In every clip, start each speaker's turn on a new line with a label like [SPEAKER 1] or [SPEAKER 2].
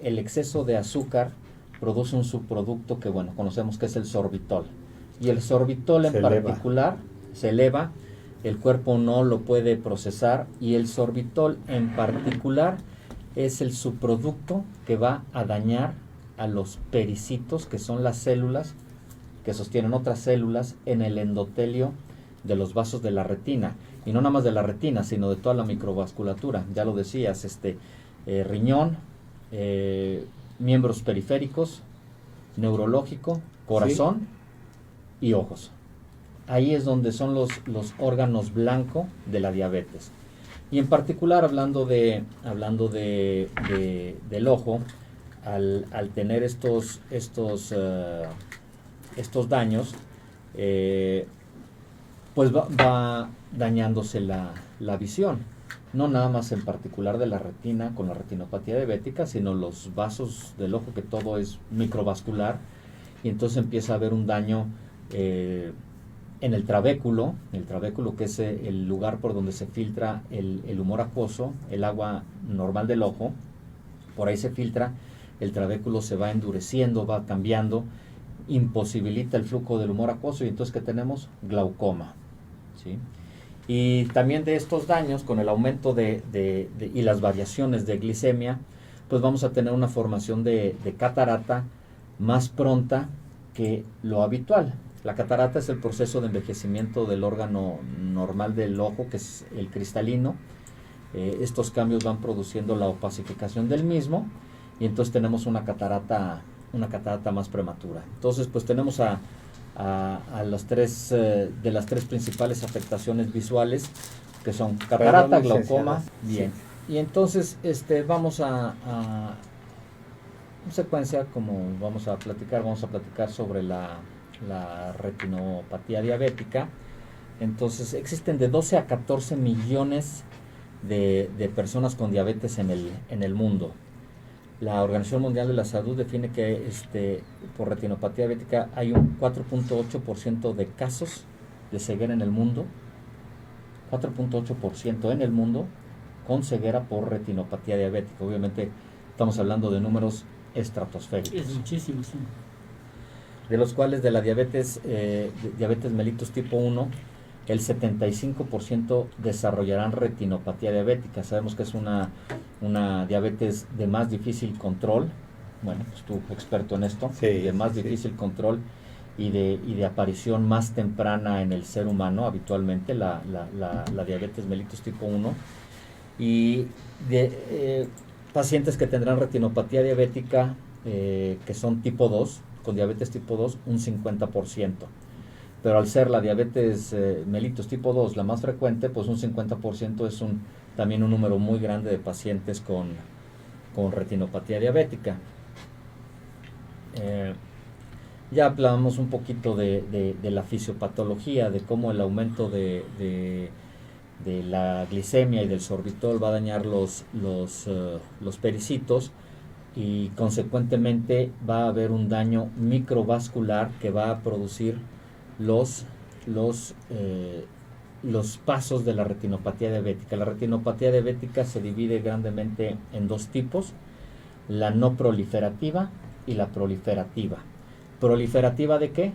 [SPEAKER 1] el exceso de azúcar produce un subproducto que, bueno, conocemos que es el sorbitol. Y el sorbitol en particular se eleva, el cuerpo no lo puede procesar, y el sorbitol en particular es el subproducto que va a dañar a los pericitos, que son las células que sostienen otras células en el endotelio de los vasos de la retina, y no nada más de la retina, sino de toda la microvasculatura. Ya lo decías, riñón, miembros periféricos, neurológico, corazón y ojos. Ahí es donde son los órganos blanco de la diabetes. Y en particular, hablando del ojo, al tener estos daños, pues va dañándose la visión. No nada más en particular de la retina con la retinopatía diabética, sino los vasos del ojo, que todo es microvascular, y entonces empieza a haber un daño en el trabéculo que es el lugar por donde se filtra el humor acuoso, el agua normal del ojo. Por ahí se filtra, el trabéculo se va endureciendo, va cambiando, imposibilita el flujo del humor acuoso, y entonces, ¿qué tenemos? Glaucoma, ¿sí? Y también de estos daños, con el aumento y las variaciones de glicemia, pues vamos a tener una formación de catarata más pronta que lo habitual. La catarata es el proceso de envejecimiento del órgano normal del ojo, que es el cristalino. Estos cambios van produciendo la opacificación del mismo, y entonces tenemos una catarata más prematura. Entonces, pues tenemos a las tres de las tres principales afectaciones visuales, que son catarata, glaucoma. Bien. Sí. Y entonces vamos a en secuencia, como vamos a platicar sobre la retinopatía diabética. Entonces, existen de 12 a 14 millones de personas con diabetes en el mundo. La Organización Mundial de la Salud define que por retinopatía diabética hay un 4.8% de casos de ceguera en el mundo, 4.8% en el mundo con ceguera por retinopatía diabética. Obviamente estamos hablando de números estratosféricos.
[SPEAKER 2] Es muchísimo, sí.
[SPEAKER 1] De los cuales de la diabetes mellitus tipo 1, el 75% desarrollarán retinopatía diabética. Sabemos que es una diabetes de más difícil control. Bueno, pues tú, experto en esto, de más difícil control y de aparición más temprana en el ser humano, habitualmente, la diabetes mellitus tipo 1. Y de pacientes que tendrán retinopatía diabética, que son tipo 2, con diabetes tipo 2, un 50%. Pero al ser la diabetes mellitus tipo 2 la más frecuente, pues un 50% es también un número muy grande de pacientes con retinopatía diabética. Ya hablamos un poquito de la fisiopatología, de cómo el aumento de la glicemia y del sorbitol va a dañar los pericitos, y consecuentemente va a haber un daño microvascular que va a producir los pasos de la retinopatía diabética. La retinopatía diabética se divide grandemente en dos tipos: la no proliferativa y la proliferativa. ¿Proliferativa de qué?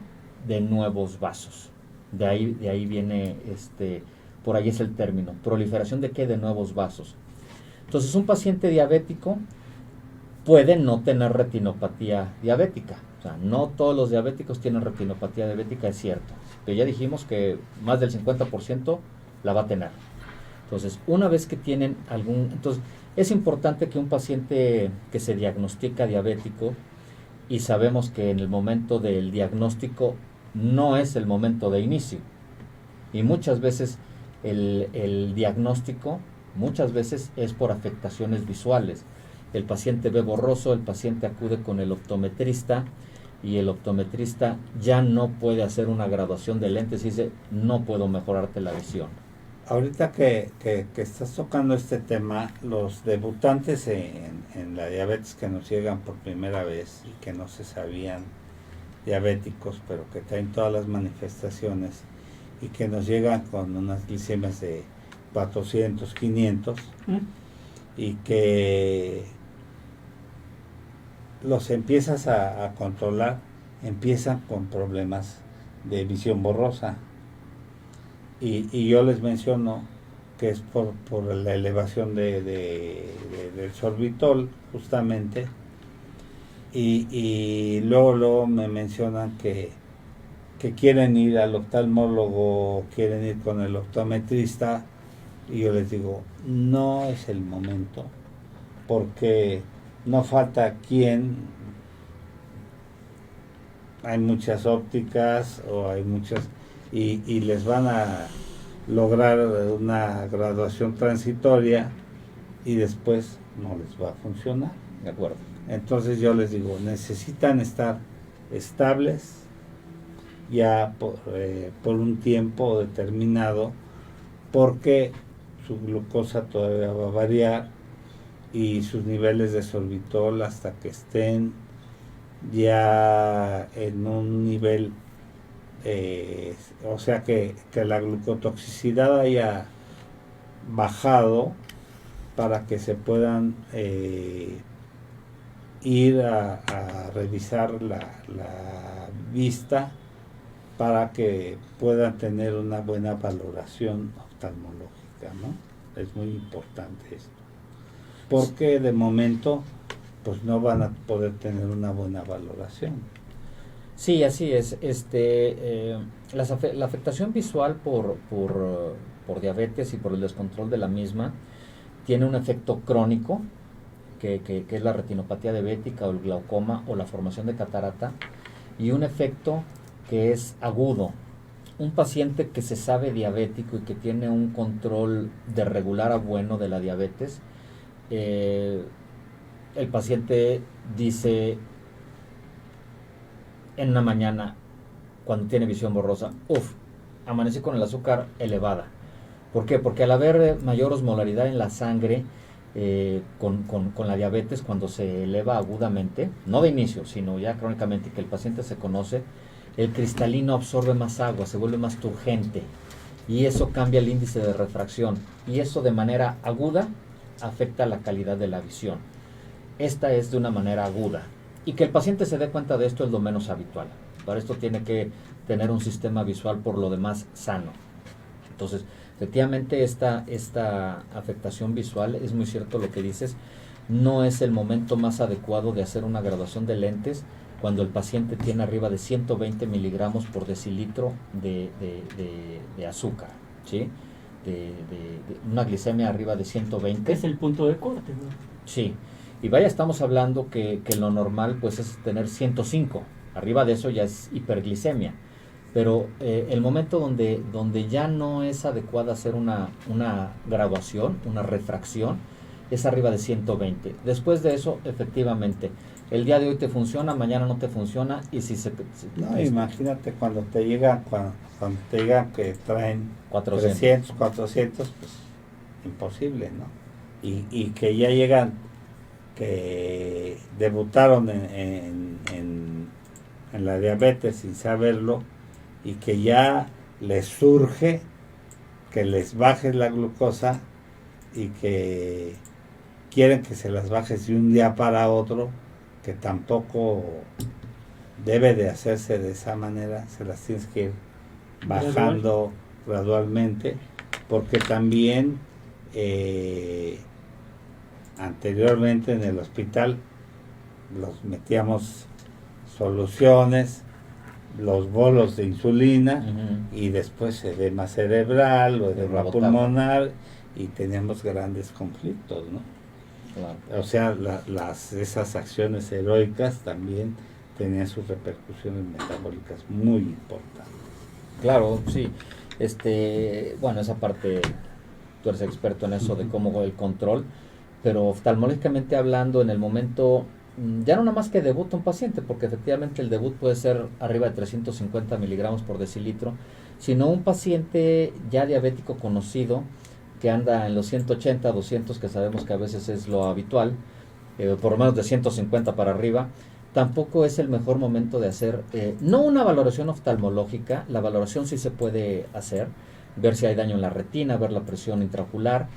[SPEAKER 1] De nuevos vasos. De ahí viene, por ahí es el término. ¿Proliferación de qué? De nuevos vasos. Entonces, un paciente diabético puede no tener retinopatía diabética. O sea, no todos los diabéticos tienen retinopatía diabética, es cierto. Pero ya dijimos que más del 50% la va a tener. Entonces, una vez que tienen entonces, es importante que un paciente que se diagnostica diabético, y sabemos que en el momento del diagnóstico no es el momento de inicio. Y muchas veces el diagnóstico, muchas veces es por afectaciones visuales. El paciente ve borroso, el paciente acude con el optometrista, y el optometrista ya no puede hacer una graduación de lentes y dice: no puedo mejorarte la visión.
[SPEAKER 3] Ahorita que estás tocando este tema, los debutantes en la diabetes que nos llegan por primera vez y que no se sabían diabéticos, pero que traen todas las manifestaciones y que nos llegan con unas glicemias de 400, 500, y que los empiezas a controlar, empiezan con problemas de visión borrosa. Y yo les menciono que es por la elevación del sorbitol, justamente. Y luego me mencionan que quieren ir al oftalmólogo, quieren ir con el optometrista, y yo les digo, no es el momento, porque no falta quien, hay muchas ópticas o hay muchas, y les van a lograr una graduación transitoria y después no les va a funcionar.
[SPEAKER 1] De acuerdo.
[SPEAKER 3] Entonces yo les digo, necesitan estar estables ya por un tiempo determinado, porque su glucosa todavía va a variar y sus niveles de sorbitol hasta que estén ya en un nivel, o sea que la glucotoxicidad haya bajado para que se puedan ir a revisar la vista, para que puedan tener una buena valoración oftalmológica, ¿no? Es muy importante esto, porque de momento pues no van a poder tener una buena valoración.
[SPEAKER 1] Sí, así es. La afectación visual por diabetes y por el descontrol de la misma tiene un efecto crónico, que es la retinopatía diabética o el glaucoma o la formación de catarata, y un efecto que es agudo. Un paciente que se sabe diabético y que tiene un control de regular a bueno de la diabetes, el paciente dice en una mañana, cuando tiene visión borrosa, amanecí con el azúcar elevada. ¿Por qué? Porque al haber mayor osmolaridad en la sangre, con la diabetes, cuando se eleva agudamente, no de inicio, sino ya crónicamente, que el paciente se conoce, el cristalino absorbe más agua, se vuelve más turgente, y eso cambia el índice de refracción, y eso de manera aguda afecta la calidad de la visión. Esta es de una manera aguda, y que el paciente se dé cuenta de esto es lo menos habitual. Para esto tiene que tener un sistema visual por lo demás sano. Entonces, efectivamente esta afectación visual, es muy cierto lo que dices, no es el momento más adecuado de hacer una graduación de lentes cuando el paciente tiene arriba de 120 miligramos por decilitro de azúcar, ¿sí? De una glicemia arriba de 120.
[SPEAKER 2] Es el punto de corte, ¿no?
[SPEAKER 1] Sí, y vaya, estamos hablando que lo normal pues es tener 105, arriba de eso ya es hiperglicemia. Pero el momento donde ya no es adecuada hacer una graduación, una refracción, es arriba de 120. Después de eso, efectivamente, el día de hoy te funciona, mañana no te funciona, y
[SPEAKER 3] Imagínate cuando te llegan que traen 300, 400, pues imposible, ¿no? Y que ya llegan, que debutaron en la diabetes sin saberlo, y que ya les surge que les bajes la glucosa y que quieren que se las bajes de un día para otro, que tampoco debe de hacerse de esa manera, se las tienes que ir bajando gradualmente, porque también anteriormente en el hospital los metíamos soluciones, los bolos de insulina, y después edema cerebral o edema pulmonar, y teníamos grandes conflictos, ¿no? Claro. O sea, esas acciones heroicas también tenían sus repercusiones metabólicas muy importantes.
[SPEAKER 1] Claro, sí. Bueno, esa parte, tú eres experto en eso, de cómo el control, pero oftalmológicamente hablando, en el momento, ya no nada más que debuta un paciente, porque efectivamente el debut puede ser arriba de 350 miligramos por decilitro, sino un paciente ya diabético conocido, que anda en los 180, 200, que sabemos que a veces es lo habitual, por lo menos de 150 para arriba, tampoco es el mejor momento de hacer, no una valoración oftalmológica. La valoración sí se puede hacer, ver si hay daño en la retina, ver la presión intraocular,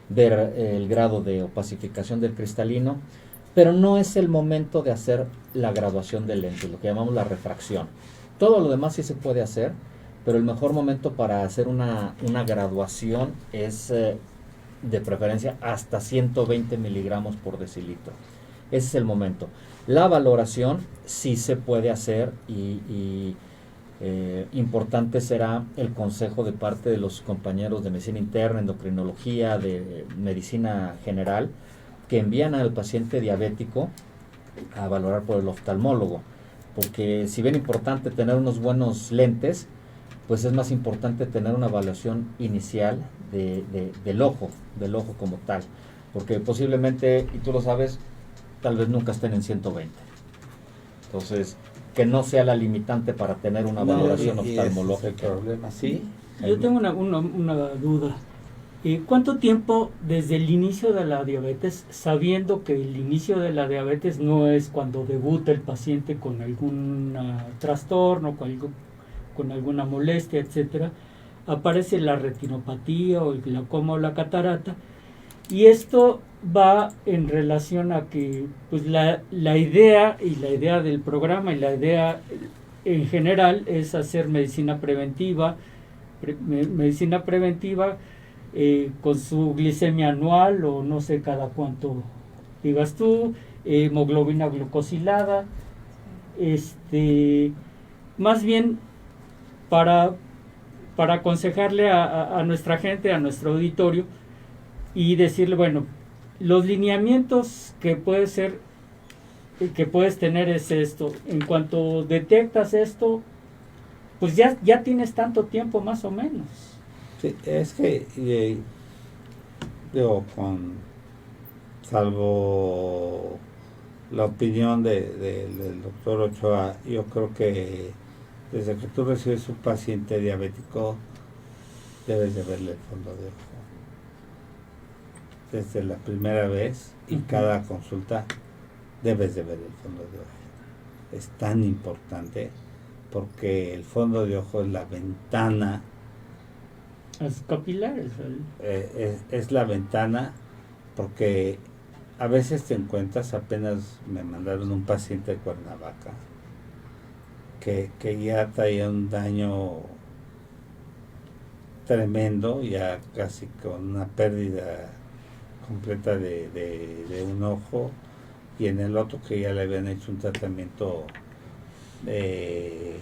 [SPEAKER 1] ver el grado de opacificación del cristalino, pero no es el momento de hacer la graduación de lentes, lo que llamamos la refracción. Todo lo demás sí se puede hacer, pero el mejor momento para hacer una graduación es de preferencia hasta 120 miligramos por decilitro. Ese es el momento. La valoración sí se puede hacer y importante será el consejo de parte de los compañeros de medicina interna, endocrinología, de medicina general, que envían al paciente diabético a valorar por el oftalmólogo, porque si bien es importante tener unos buenos lentes, pues es más importante tener una evaluación inicial del ojo como tal, porque posiblemente, y tú lo sabes, tal vez nunca estén en 120. Entonces, que no sea la limitante para tener una valoración oftalmológica.
[SPEAKER 3] Ese es el problema, ¿sí?
[SPEAKER 2] Yo tengo una duda. ¿Cuánto tiempo desde el inicio de la diabetes, sabiendo que el inicio de la diabetes no es cuando debuta el paciente con algún trastorno, con alguna molestia, etcétera, aparece la retinopatía o el glaucoma o la catarata? Y esto va en relación a que pues la idea del programa y la idea en general es hacer medicina preventiva, con su glicemia anual o no sé cada cuánto digas tú, hemoglobina glucosilada, más bien para aconsejarle a nuestra gente, a nuestro auditorio, y decirle, bueno, los lineamientos que puedes tener es esto. En cuanto detectas esto, pues ya tienes tanto tiempo más o menos.
[SPEAKER 3] Sí, es que digo, salvo la opinión del doctor Ochoa, yo creo que desde que tú recibes un paciente diabético debes de verle el fondo de ojo desde la primera vez, y cada consulta debes de ver el fondo de ojo. Es tan importante porque el fondo de ojo es la ventana,
[SPEAKER 2] Los capilares.
[SPEAKER 3] es la ventana, porque a veces te encuentras, apenas me mandaron un paciente de Cuernavaca que ya traía un daño tremendo, ya casi con una pérdida completa de un ojo, y en el otro que ya le habían hecho un tratamiento de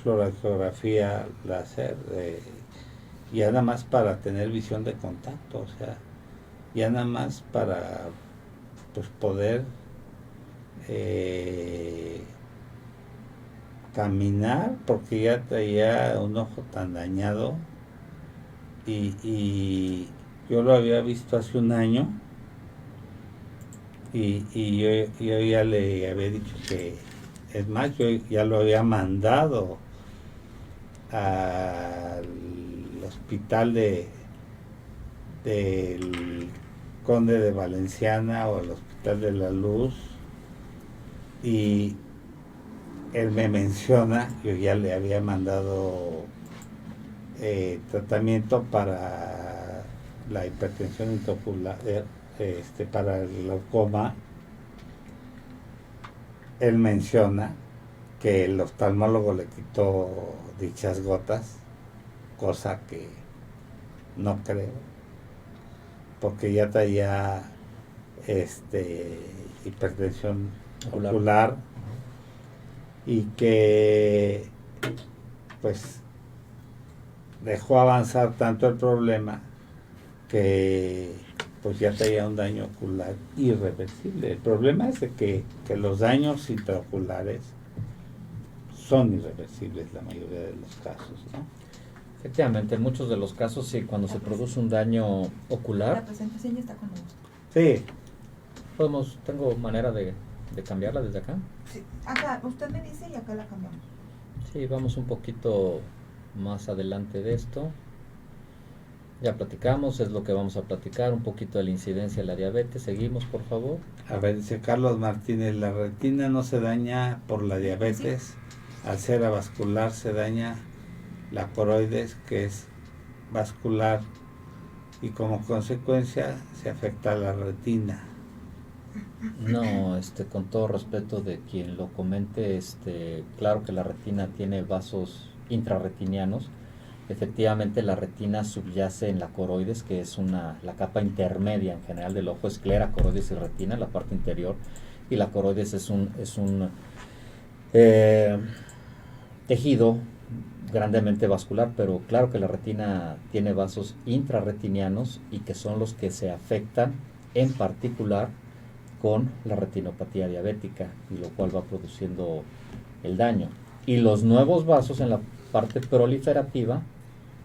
[SPEAKER 3] fluorografía láser, ya nada más para tener visión de contacto, o sea, ya nada más para pues poder caminar, porque ya traía un ojo tan dañado, y yo lo había visto hace un año, y yo ya le había dicho que, es más, yo ya lo había mandado al hospital del Conde de Valenciana o al Hospital de la Luz, y él me menciona, yo ya le había mandado tratamiento para la hipertensión intraocular, para el glaucoma. Él menciona que el oftalmólogo le quitó dichas gotas, cosa que no creo, porque ya traía hipertensión ocular, y que pues dejó avanzar tanto el problema que pues ya traía un daño ocular irreversible. El problema es de que los daños intraoculares son irreversibles la mayoría de los casos, ¿no?
[SPEAKER 1] Efectivamente, en muchos de los casos, sí, cuando se produce un daño ocular.
[SPEAKER 4] La presentación ya está con nosotros.
[SPEAKER 3] Sí.
[SPEAKER 1] Tengo manera de cambiarla desde acá.
[SPEAKER 4] Sí, acá, usted me dice y acá la cambiamos.
[SPEAKER 1] Sí, vamos un poquito más adelante de esto. Ya platicamos, es lo que vamos a platicar, un poquito de la incidencia de la diabetes. Seguimos, por favor.
[SPEAKER 3] A ver, dice Carlos Martínez, la retina no se daña por la diabetes, al ser avascular se daña la coroides, que es vascular, y como consecuencia se afecta a la retina.
[SPEAKER 1] No, con todo respeto de quien lo comente, claro que la retina tiene vasos intrarretinianos. Efectivamente, la retina subyace en la coroides, que es la capa intermedia en general del ojo, esclera, coroides y retina, la parte interior, y la coroides es un tejido grandemente vascular, pero claro que la retina tiene vasos intrarretinianos y que son los que se afectan en particular con la retinopatía diabética, y lo cual va produciendo el daño. Y los nuevos vasos en la parte proliferativa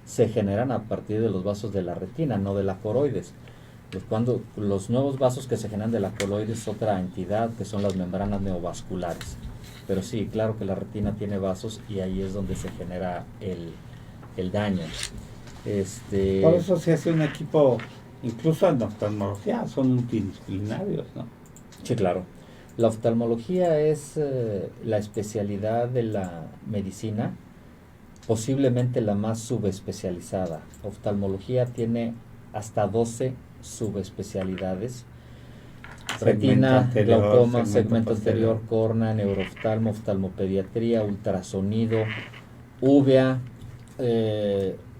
[SPEAKER 1] se generan a partir de los vasos de la retina, no de la coroides. Cuando los nuevos vasos que se generan de la coroides es otra entidad, que son las membranas neovasculares. Pero sí, claro que la retina tiene vasos y ahí es donde se genera el daño.
[SPEAKER 3] Por eso se hace un equipo, incluso en oftalmología, son multidisciplinarios, ¿no?
[SPEAKER 1] Sí, claro. La oftalmología es la especialidad de la medicina, posiblemente la más subespecializada. Oftalmología tiene hasta 12 subespecialidades: retina, glaucoma, segmento anterior, córnea, neurooftalmo, oftalmopediatría, ultrasonido, uvea,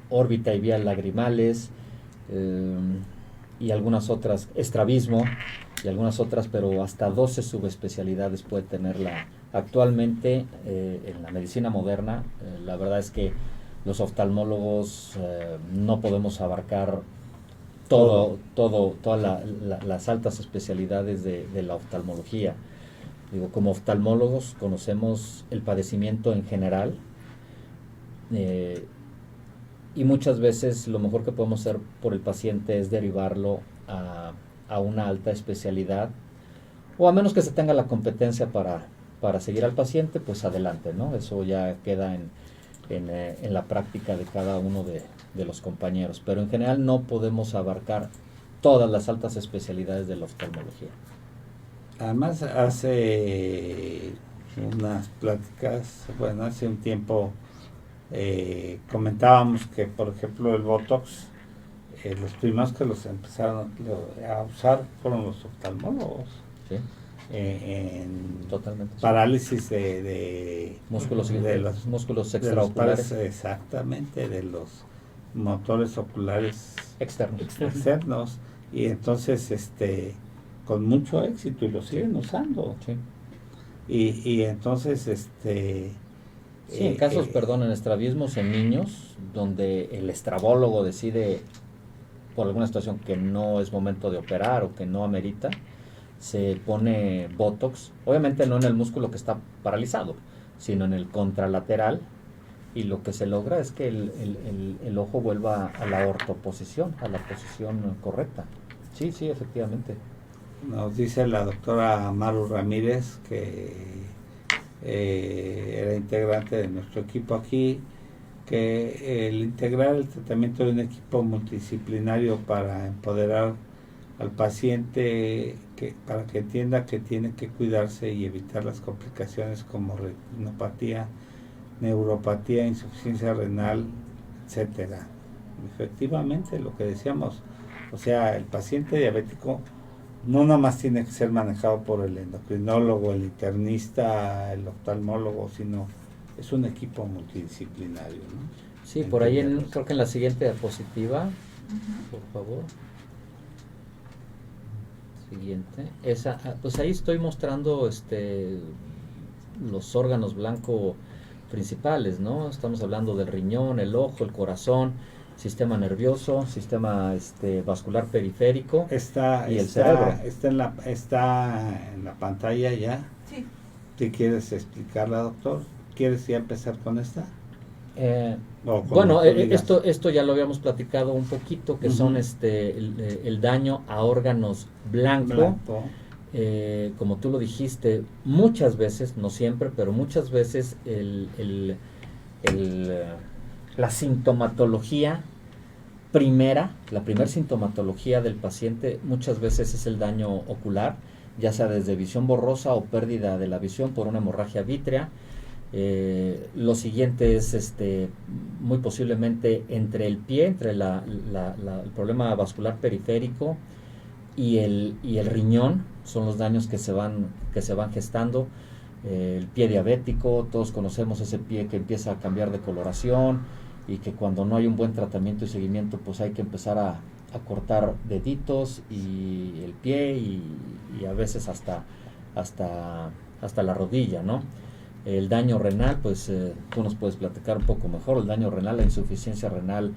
[SPEAKER 1] órbita y vías lagrimales, y algunas otras, estrabismo y algunas otras, pero hasta 12 subespecialidades puede tenerla actualmente en la medicina moderna. La verdad es que los oftalmólogos no podemos abarcar todas las altas especialidades de la oftalmología. Digo, como oftalmólogos conocemos el padecimiento en general, y muchas veces lo mejor que podemos hacer por el paciente es derivarlo a una alta especialidad, o a menos que se tenga la competencia para seguir al paciente, pues adelante, ¿no? Eso ya queda en la práctica de cada uno de los compañeros, pero en general no podemos abarcar todas las altas especialidades de la oftalmología.
[SPEAKER 3] Además, hace unas pláticas, bueno, hace un tiempo comentábamos que, por ejemplo, el Botox, los primeros que los empezaron a usar fueron los oftalmólogos.
[SPEAKER 1] ¿Sí?
[SPEAKER 3] Totalmente. Parálisis de
[SPEAKER 1] músculos,
[SPEAKER 3] de los
[SPEAKER 1] músculos extraoculares.
[SPEAKER 3] Exactamente, de los motores oculares externos. Y entonces, con mucho éxito, y lo siguen usando.
[SPEAKER 1] Sí.
[SPEAKER 3] Y entonces,
[SPEAKER 1] sí, en casos, en estrabismos en niños, donde el estrabólogo decide por alguna situación que no es momento de operar o que no amerita, se pone Botox, obviamente no en el músculo que está paralizado, sino en el contralateral, y lo que se logra es que el ojo vuelva a la ortoposición, a la posición correcta. Sí, efectivamente.
[SPEAKER 3] Nos dice la doctora Maru Ramírez, que era integrante de nuestro equipo aquí, que el integrar el tratamiento de un equipo multidisciplinario para empoderar al paciente, para que entienda que tiene que cuidarse y evitar las complicaciones como retinopatía, neuropatía, insuficiencia renal, etcétera. Efectivamente, lo que decíamos, o sea, el paciente diabético no nada más tiene que ser manejado por el endocrinólogo, el internista, el oftalmólogo, sino es un equipo multidisciplinario, ¿no?
[SPEAKER 1] Sí, por ahí creo que en la siguiente diapositiva, por favor. Siguiente. Esa, pues ahí estoy mostrando los órganos blanco principales, ¿no? Estamos hablando del riñón, el ojo, el corazón, sistema nervioso, sistema vascular periférico y el cerebro.
[SPEAKER 3] Está en la pantalla ya.
[SPEAKER 4] Sí.
[SPEAKER 3] ¿Te quieres explicarla, doctor? ¿Quieres ya empezar con esta?
[SPEAKER 1] Bueno, esto ya lo habíamos platicado un poquito, que son el daño a órganos blanco. Como tú lo dijiste, muchas veces, no siempre, pero muchas veces la sintomatología la primera sintomatología del paciente muchas veces es el daño ocular, ya sea desde visión borrosa o pérdida de la visión por una hemorragia vítrea. Lo siguiente es muy posiblemente entre el pie, entre el problema vascular periférico y el riñón, son los daños que se van gestando. El pie diabético, todos conocemos ese pie que empieza a cambiar de coloración y que cuando no hay un buen tratamiento y seguimiento, pues hay que empezar a cortar deditos y el pie y a veces hasta la rodilla, ¿no? El daño renal, pues tú nos puedes platicar un poco mejor. El daño renal, la insuficiencia renal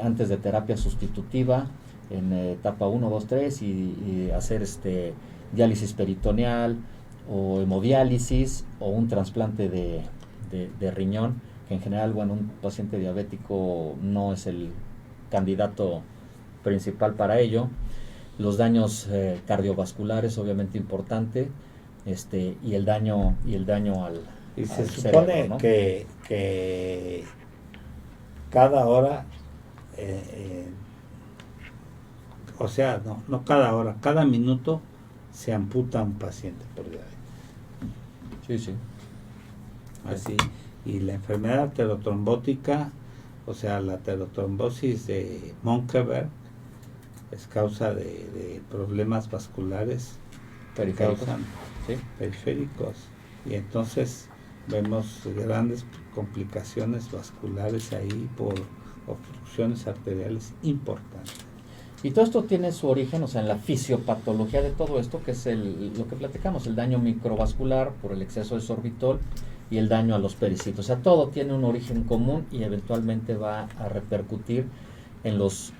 [SPEAKER 1] antes de terapia sustitutiva en etapa 1, 2, 3 y hacer diálisis peritoneal o hemodiálisis o un trasplante de riñón, que en general, bueno, un paciente diabético no es el candidato principal para ello. Los daños cardiovasculares, obviamente importante, y el daño al
[SPEAKER 3] Y se
[SPEAKER 1] al
[SPEAKER 3] supone
[SPEAKER 1] cerebro, ¿no?
[SPEAKER 3] que cada hora, o sea, no cada hora, cada minuto se amputa un paciente por diabetes.
[SPEAKER 1] Sí.
[SPEAKER 3] Así. Y la enfermedad arteriotrombótica, o sea, la aterotrombosis de Monkeberg, es causa de problemas vasculares
[SPEAKER 1] Periféricos. Sí.
[SPEAKER 3] periféricos. Y entonces vemos grandes complicaciones vasculares ahí por obstrucciones arteriales importantes.
[SPEAKER 1] Y todo esto tiene su origen, o sea, en la fisiopatología de todo esto, que es lo que platicamos, el daño microvascular por el exceso de sorbitol y el daño a los pericitos. O sea, todo tiene un origen común y eventualmente va a repercutir en los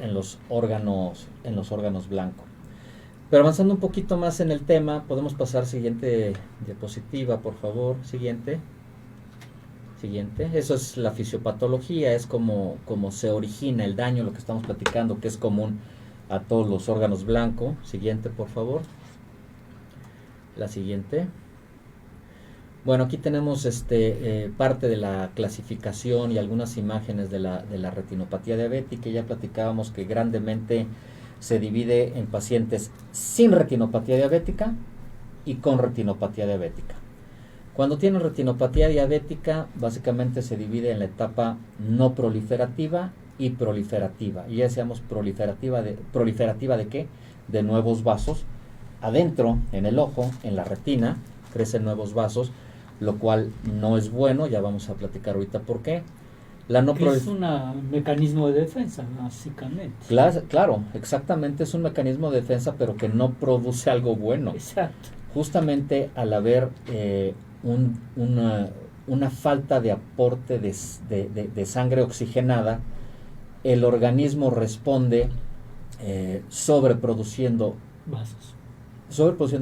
[SPEAKER 1] órganos blancos. Pero avanzando un poquito más en el tema, podemos pasar siguiente diapositiva, por favor. Siguiente. Eso es la fisiopatología, es como se origina el daño, lo que estamos platicando, que es común a todos los órganos blancos. Siguiente, por favor. La siguiente. Bueno, aquí tenemos parte de la clasificación y algunas imágenes de la retinopatía diabética. Ya platicábamos que grandemente se divide en pacientes sin retinopatía diabética y con retinopatía diabética. Cuando tienen retinopatía diabética, básicamente se divide en la etapa no proliferativa y proliferativa. Y ya decíamos proliferativa ¿de qué? De nuevos vasos. Adentro, en el ojo, en la retina, crecen nuevos vasos, lo cual no es bueno, ya vamos a platicar ahorita por qué.
[SPEAKER 2] Es un mecanismo de defensa, básicamente.
[SPEAKER 1] Claro, exactamente, es un mecanismo de defensa, pero que no produce algo bueno.
[SPEAKER 2] Exacto.
[SPEAKER 1] Justamente al haber una falta de aporte de sangre oxigenada, el organismo responde sobreproduciendo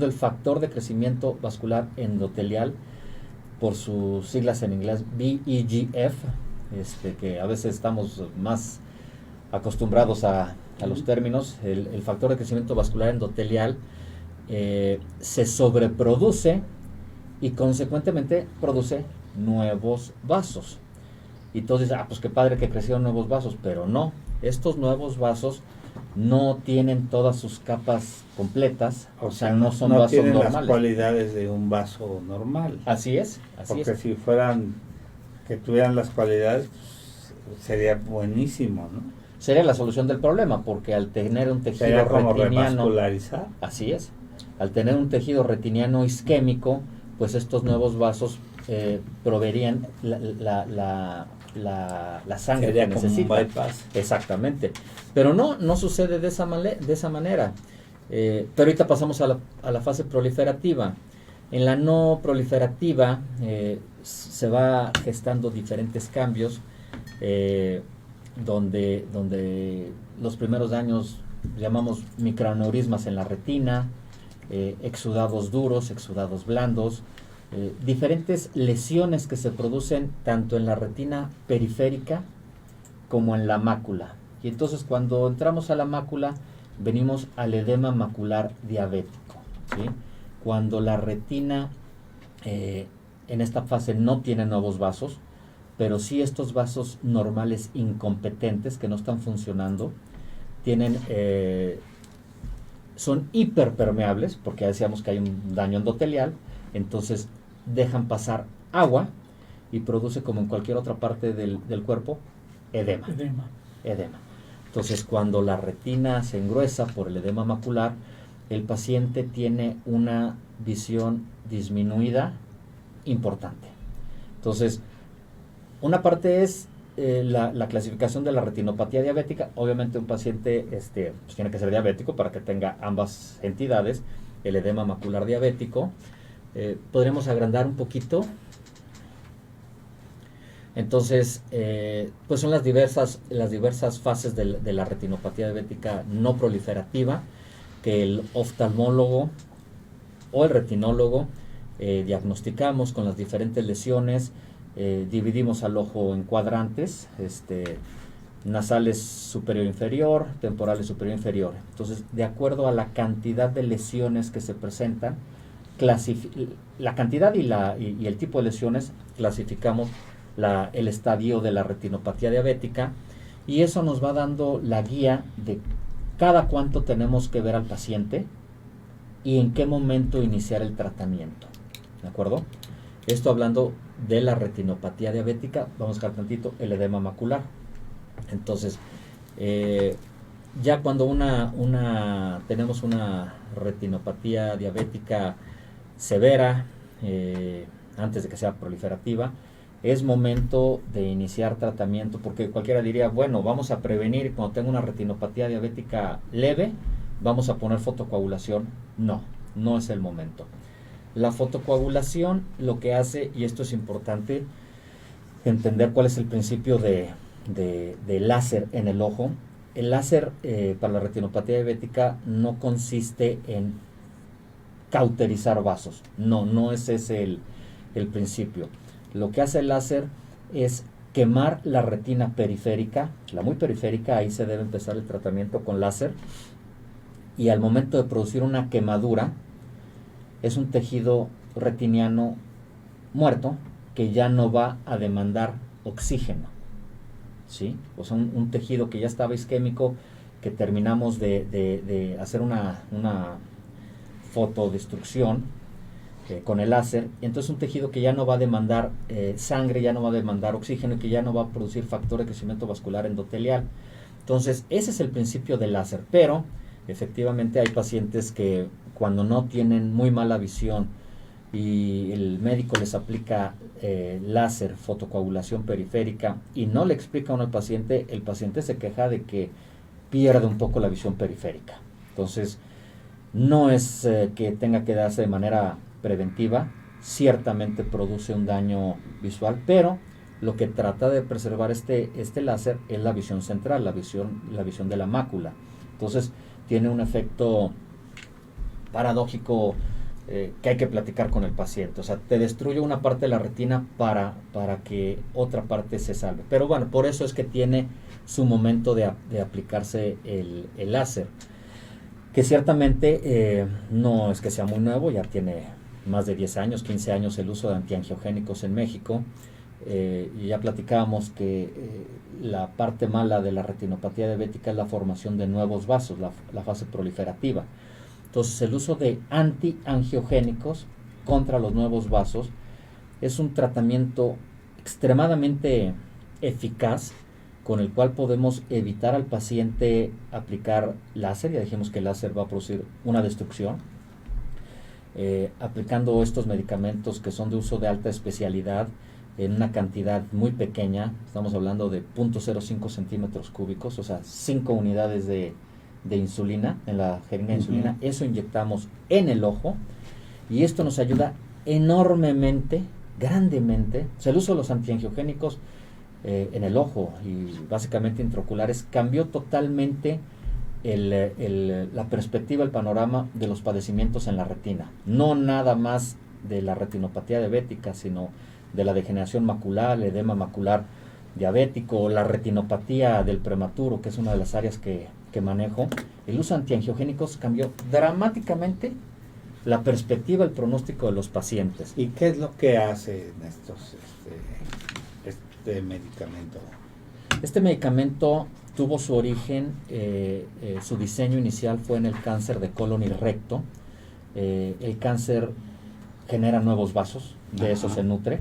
[SPEAKER 1] el factor de crecimiento vascular endotelial, por sus siglas en inglés VEGF, que a veces estamos más acostumbrados a los términos. El factor de crecimiento vascular endotelial se sobreproduce y consecuentemente produce nuevos vasos. Y todos dicen, pues qué padre que crecieron nuevos vasos, pero no, estos nuevos vasos no tienen todas sus capas completas, o sea, no son vasos
[SPEAKER 3] tienen
[SPEAKER 1] normales.
[SPEAKER 3] las cualidades de un vaso normal.
[SPEAKER 1] Así es.
[SPEAKER 3] Porque si fueran, que tuvieran las cualidades, pues, sería buenísimo, ¿no?
[SPEAKER 1] Sería la solución del problema, porque al tener un tejido
[SPEAKER 3] sería como
[SPEAKER 1] retiniano,
[SPEAKER 3] revascularizar.
[SPEAKER 1] así es, al tener un tejido retiniano isquémico, pues estos nuevos vasos proveerían la sangre
[SPEAKER 3] sería
[SPEAKER 1] que
[SPEAKER 3] como
[SPEAKER 1] necesita.
[SPEAKER 3] un bypass.
[SPEAKER 1] Exactamente, pero no sucede de esa manera. Pero ahorita pasamos a la fase proliferativa. En la no proliferativa se va gestando diferentes cambios, donde los primeros daños llamamos microaneurismas en la retina, exudados duros, exudados blandos, diferentes lesiones que se producen tanto en la retina periférica como en la mácula. Y entonces cuando entramos a la mácula venimos al edema macular diabético, ¿sí? Cuando la retina en esta fase no tiene nuevos vasos, pero sí estos vasos normales incompetentes que no están funcionando, son hiperpermeables, porque ya decíamos que hay un daño endotelial, entonces dejan pasar agua y produce, como en cualquier otra parte del cuerpo, edema.
[SPEAKER 2] Edema.
[SPEAKER 1] Entonces, cuando la retina se engruesa por el edema macular, el paciente tiene una visión disminuida importante. Entonces, una parte es la clasificación de la retinopatía diabética. Obviamente un paciente pues tiene que ser diabético para que tenga ambas entidades, el edema macular diabético. Podremos agrandar un poquito. Entonces, pues son las diversas fases de la retinopatía diabética no proliferativa que el oftalmólogo o el retinólogo diagnosticamos con las diferentes lesiones. Dividimos al ojo en cuadrantes, nasales superior inferior, temporales superior inferior. Entonces, de acuerdo a la cantidad de lesiones que se presentan, la cantidad y el tipo de lesiones, clasificamos el estadio de la retinopatía diabética, y eso nos va dando la guía de cada cuánto tenemos que ver al paciente y en qué momento iniciar el tratamiento. ¿De acuerdo? Esto hablando de la retinopatía diabética. Vamos a dejar tantito el edema macular. Entonces, ya cuando tenemos una retinopatía diabética severa, antes de que sea proliferativa, es momento de iniciar tratamiento, porque cualquiera diría, bueno, vamos a prevenir cuando tengo una retinopatía diabética leve, vamos a poner fotocoagulación. No es el momento. La fotocoagulación lo que hace, y esto es importante entender cuál es el principio de láser en el ojo. El láser para la retinopatía diabética no consiste en cauterizar vasos. No es ese el principio. Lo que hace el láser es quemar la retina periférica, la muy periférica. Ahí se debe empezar el tratamiento con láser. Y al momento de producir una quemadura, es un tejido retiniano muerto que ya no va a demandar oxígeno, ¿sí? O sea, un tejido que ya estaba isquémico, que terminamos de hacer una fotodestrucción con el láser, y entonces un tejido que ya no va a demandar sangre, ya no va a demandar oxígeno, y que ya no va a producir factor de crecimiento vascular endotelial. Entonces, ese es el principio del láser. Pero efectivamente hay pacientes que cuando no tienen muy mala visión y el médico les aplica láser, fotocoagulación periférica, y no le explica a uno al paciente, el paciente se queja de que pierde un poco la visión periférica. Entonces, no es que tenga que darse de manera preventiva, ciertamente produce un daño visual, pero lo que trata de preservar este láser es la visión central, la visión de la mácula. Entonces, tiene un efecto paradójico que hay que platicar con el paciente. O sea, te destruye una parte de la retina para que otra parte se salve. Pero bueno, por eso es que tiene su momento de aplicarse el láser, que ciertamente no es que sea muy nuevo, ya tiene más de 10 años, 15 años el uso de antiangiogénicos en México. Y ya platicábamos que la parte mala de la retinopatía diabética es la formación de nuevos vasos, la fase proliferativa. Entonces, el uso de antiangiogénicos contra los nuevos vasos es un tratamiento extremadamente eficaz, con el cual podemos evitar al paciente aplicar láser. Ya dijimos que el láser va a producir una destrucción. Aplicando estos medicamentos que son de uso de alta especialidad en una cantidad muy pequeña, estamos hablando de 0.05 centímetros cúbicos, o sea, 5 unidades de insulina, en la jeringa de insulina. Eso inyectamos en el ojo, y esto nos ayuda enormemente, grandemente. O sea, el uso de los antiangiogénicos en el ojo y básicamente intraoculares cambió totalmente la perspectiva, el panorama de los padecimientos en la retina. No nada más de la retinopatía diabética, sino de la degeneración macular, el edema macular diabético, la retinopatía del prematuro, que es una de las áreas que manejo. El uso de antiangiogénicos cambió dramáticamente la perspectiva, el pronóstico de los pacientes.
[SPEAKER 3] ¿Y qué es lo que hace en este medicamento?
[SPEAKER 1] Este medicamento tuvo su origen, su diseño inicial fue en el cáncer de colon y recto. El cáncer genera nuevos vasos, de eso se nutre.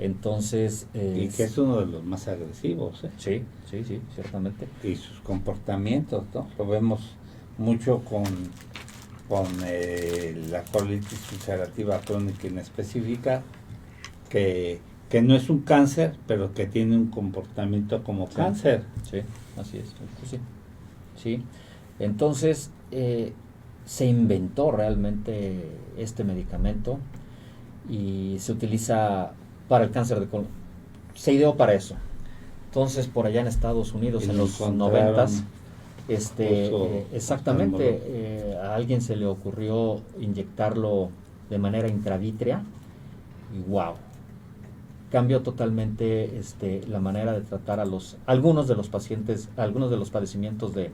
[SPEAKER 1] Entonces,
[SPEAKER 3] Y que es uno de los más agresivos, ¿eh?
[SPEAKER 1] sí, ciertamente.
[SPEAKER 3] Y sus comportamientos, ¿no? Lo vemos mucho con la colitis ulcerativa crónica inespecífica, que no es un cáncer, pero que tiene un comportamiento como cáncer.
[SPEAKER 1] Sí, así es. Pues sí. Sí. Entonces, se inventó realmente este medicamento y se utiliza para el cáncer de colon. Se ideó para eso. Entonces, por allá en Estados Unidos,
[SPEAKER 3] Y
[SPEAKER 1] en los
[SPEAKER 3] encontraron
[SPEAKER 1] 90s,
[SPEAKER 3] uso
[SPEAKER 1] exactamente, a alguien se le ocurrió inyectarlo de manera intravítrea y wow, cambió totalmente la manera de tratar a algunos de los pacientes, algunos de los padecimientos de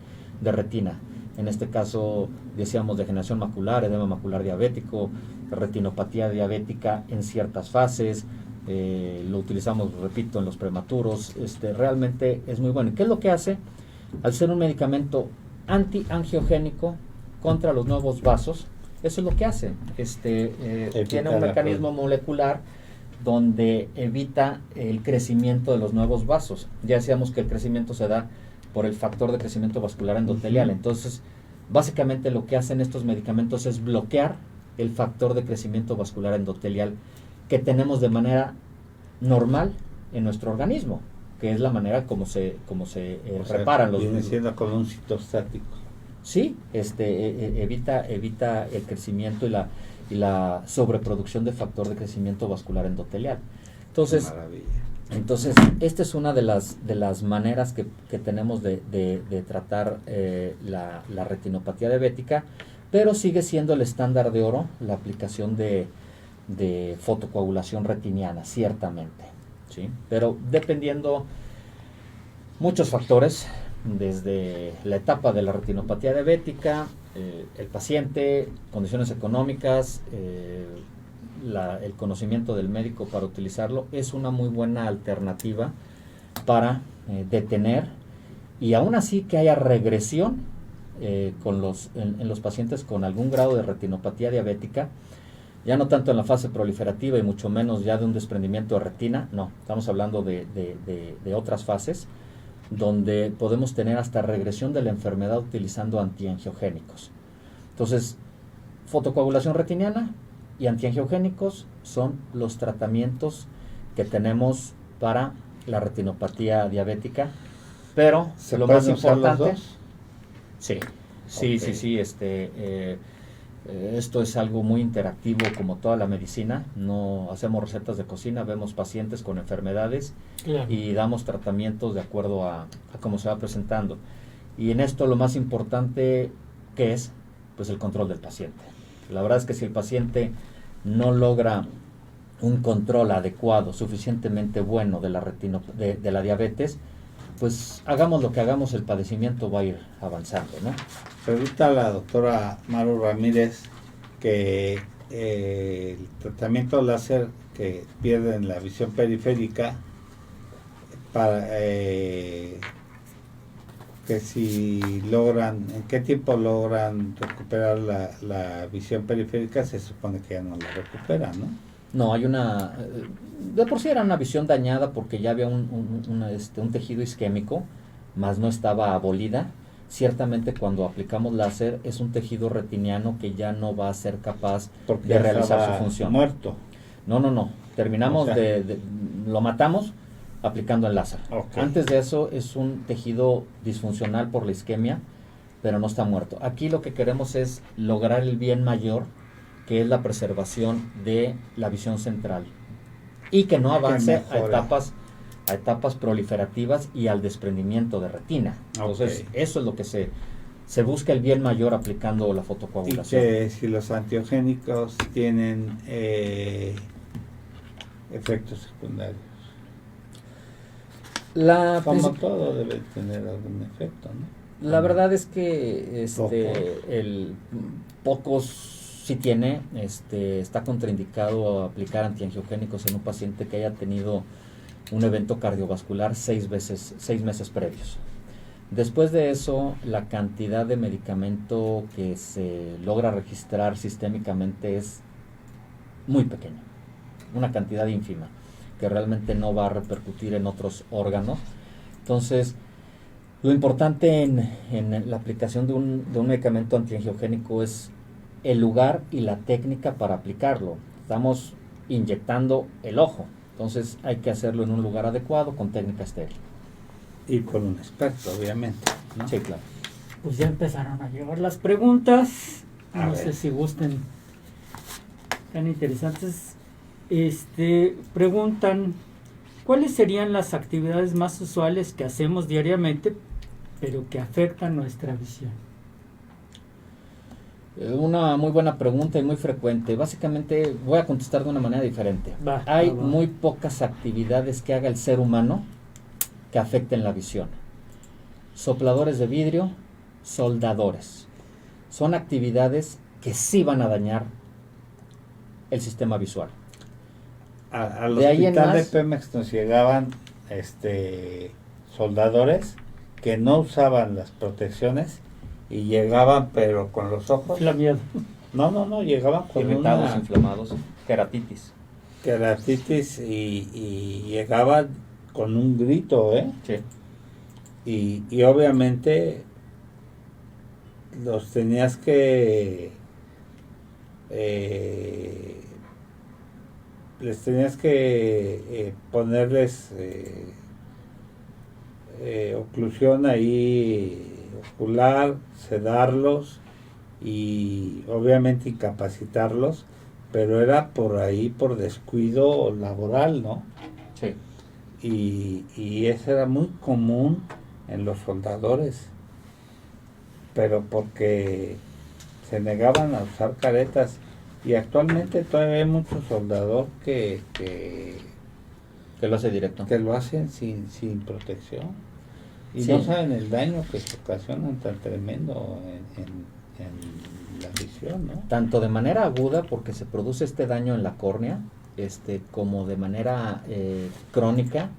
[SPEAKER 1] retina. En este caso, decíamos degeneración macular, edema macular diabético, retinopatía diabética en ciertas fases. Lo utilizamos, repito, en los prematuros. Realmente es muy bueno. ¿Y qué es lo que hace? Al ser un medicamento antiangiogénico contra los nuevos vasos, eso es lo que hace. Tiene un mecanismo molecular donde evita el crecimiento de los nuevos vasos. Ya decíamos que el crecimiento se da por el factor de crecimiento vascular endotelial. Entonces, básicamente lo que hacen estos medicamentos es bloquear el factor de crecimiento vascular endotelial que tenemos de manera normal en nuestro organismo, que es la manera como se reparan los...
[SPEAKER 3] Viene siendo como un citostático.
[SPEAKER 1] Sí, evita el crecimiento y la sobreproducción de factor de crecimiento vascular endotelial. Entonces, esta es una de las maneras que tenemos de tratar la retinopatía diabética, pero sigue siendo el estándar de oro la aplicación de fotocoagulación retiniana, ciertamente, ¿sí? Pero dependiendo muchos factores, desde la etapa de la retinopatía diabética, el paciente, condiciones económicas, el conocimiento del médico para utilizarlo, es una muy buena alternativa para detener y aún así que haya regresión en los pacientes con algún grado de retinopatía diabética, ya no tanto en la fase proliferativa y mucho menos ya de un desprendimiento de retina, no, estamos hablando de otras fases donde podemos tener hasta regresión de la enfermedad utilizando antiangiogénicos. Entonces, fotocoagulación retiniana y antiangiogénicos son los tratamientos que tenemos para la retinopatía diabética, pero lo más importante... Sí. Esto es algo muy interactivo como toda la medicina. No hacemos recetas de cocina, vemos pacientes con enfermedades, claro, y damos tratamientos de acuerdo a cómo se va presentando. Y en esto lo más importante que es, pues el control del paciente. La verdad es que si el paciente no logra un control adecuado, suficientemente bueno de la diabetes, pues hagamos lo que hagamos, el padecimiento va a ir avanzando, ¿no?
[SPEAKER 3] Pregunta a la doctora Maru Ramírez que el tratamiento láser que pierden la visión periférica, que si logran, ¿en qué tiempo logran recuperar la visión periférica? Se supone que ya no la recuperan, ¿no?
[SPEAKER 1] No, hay de por sí era una visión dañada porque ya había un tejido isquémico, más no estaba abolida. Ciertamente cuando aplicamos láser es un tejido retiniano que ya no va a ser capaz
[SPEAKER 3] porque
[SPEAKER 1] de realizar su función.
[SPEAKER 3] Muerto.
[SPEAKER 1] No. Terminamos, lo matamos aplicando el láser.
[SPEAKER 3] Okay.
[SPEAKER 1] Antes de eso es un tejido disfuncional por la isquemia, pero no está muerto. Aquí lo que queremos es lograr el bien mayor, que es la preservación de la visión central y que no avance a etapas proliferativas y al desprendimiento de retina. Entonces, eso es lo que se busca, el bien mayor aplicando la fotocoagulación.
[SPEAKER 3] Y que si los antiogénicos tienen efectos secundarios. Como todo debe tener algún efecto, ¿no?
[SPEAKER 1] La verdad es que pocos sí tiene, está contraindicado aplicar antiangiogénicos en un paciente que haya tenido un evento cardiovascular 6 meses previos. Después de eso, la cantidad de medicamento que se logra registrar sistémicamente es muy pequeña, una cantidad ínfima. que realmente no va a repercutir en otros órganos. Entonces, lo importante en la aplicación de un medicamento antiangiogénico es el lugar y la técnica para aplicarlo. Estamos inyectando el ojo, entonces hay que hacerlo en un lugar adecuado con técnica estéril.
[SPEAKER 3] Y con un experto, obviamente, ¿no?
[SPEAKER 1] Sí, claro.
[SPEAKER 2] Pues ya empezaron a llegar las preguntas.
[SPEAKER 3] A
[SPEAKER 2] No
[SPEAKER 3] ver.
[SPEAKER 2] sé si gusten. Tan interesantes. Preguntan, ¿cuáles serían las actividades más usuales que hacemos diariamente, pero que afectan nuestra visión?
[SPEAKER 1] Una muy buena pregunta y muy frecuente. Básicamente voy a contestar de una manera diferente. Hay
[SPEAKER 2] Va.
[SPEAKER 1] muy pocas actividades que haga el ser humano que afecten la visión. Sopladores de vidrio, soldadores. Son actividades que sí van a dañar el sistema visual.
[SPEAKER 3] Al
[SPEAKER 1] De ahí en
[SPEAKER 3] hospital de
[SPEAKER 1] más-
[SPEAKER 3] Pemex nos llegaban soldadores que no usaban las protecciones y llegaban pero con los ojos.
[SPEAKER 2] Flameado.
[SPEAKER 3] No, llegaban con
[SPEAKER 1] Irritados,
[SPEAKER 3] una
[SPEAKER 1] inflamados, queratitis.
[SPEAKER 3] queratitis y llegaban con un grito,
[SPEAKER 1] Sí.
[SPEAKER 3] Y obviamente los tenías que les tenías que ponerles oclusión ahí ocular, sedarlos y obviamente incapacitarlos, pero era por ahí por descuido laboral, ¿no?
[SPEAKER 1] Sí.
[SPEAKER 3] Y eso era muy común en los soldadores, pero porque se negaban a usar caretas. Y actualmente todavía hay mucho soldador que
[SPEAKER 1] Que lo hace directo.
[SPEAKER 3] lo hacen sin protección. Y
[SPEAKER 1] Sí.
[SPEAKER 3] no saben el daño que se ocasionan tan tremendo en la visión, ¿no?
[SPEAKER 1] Tanto de manera aguda, porque se produce este daño en la córnea, como de manera crónica.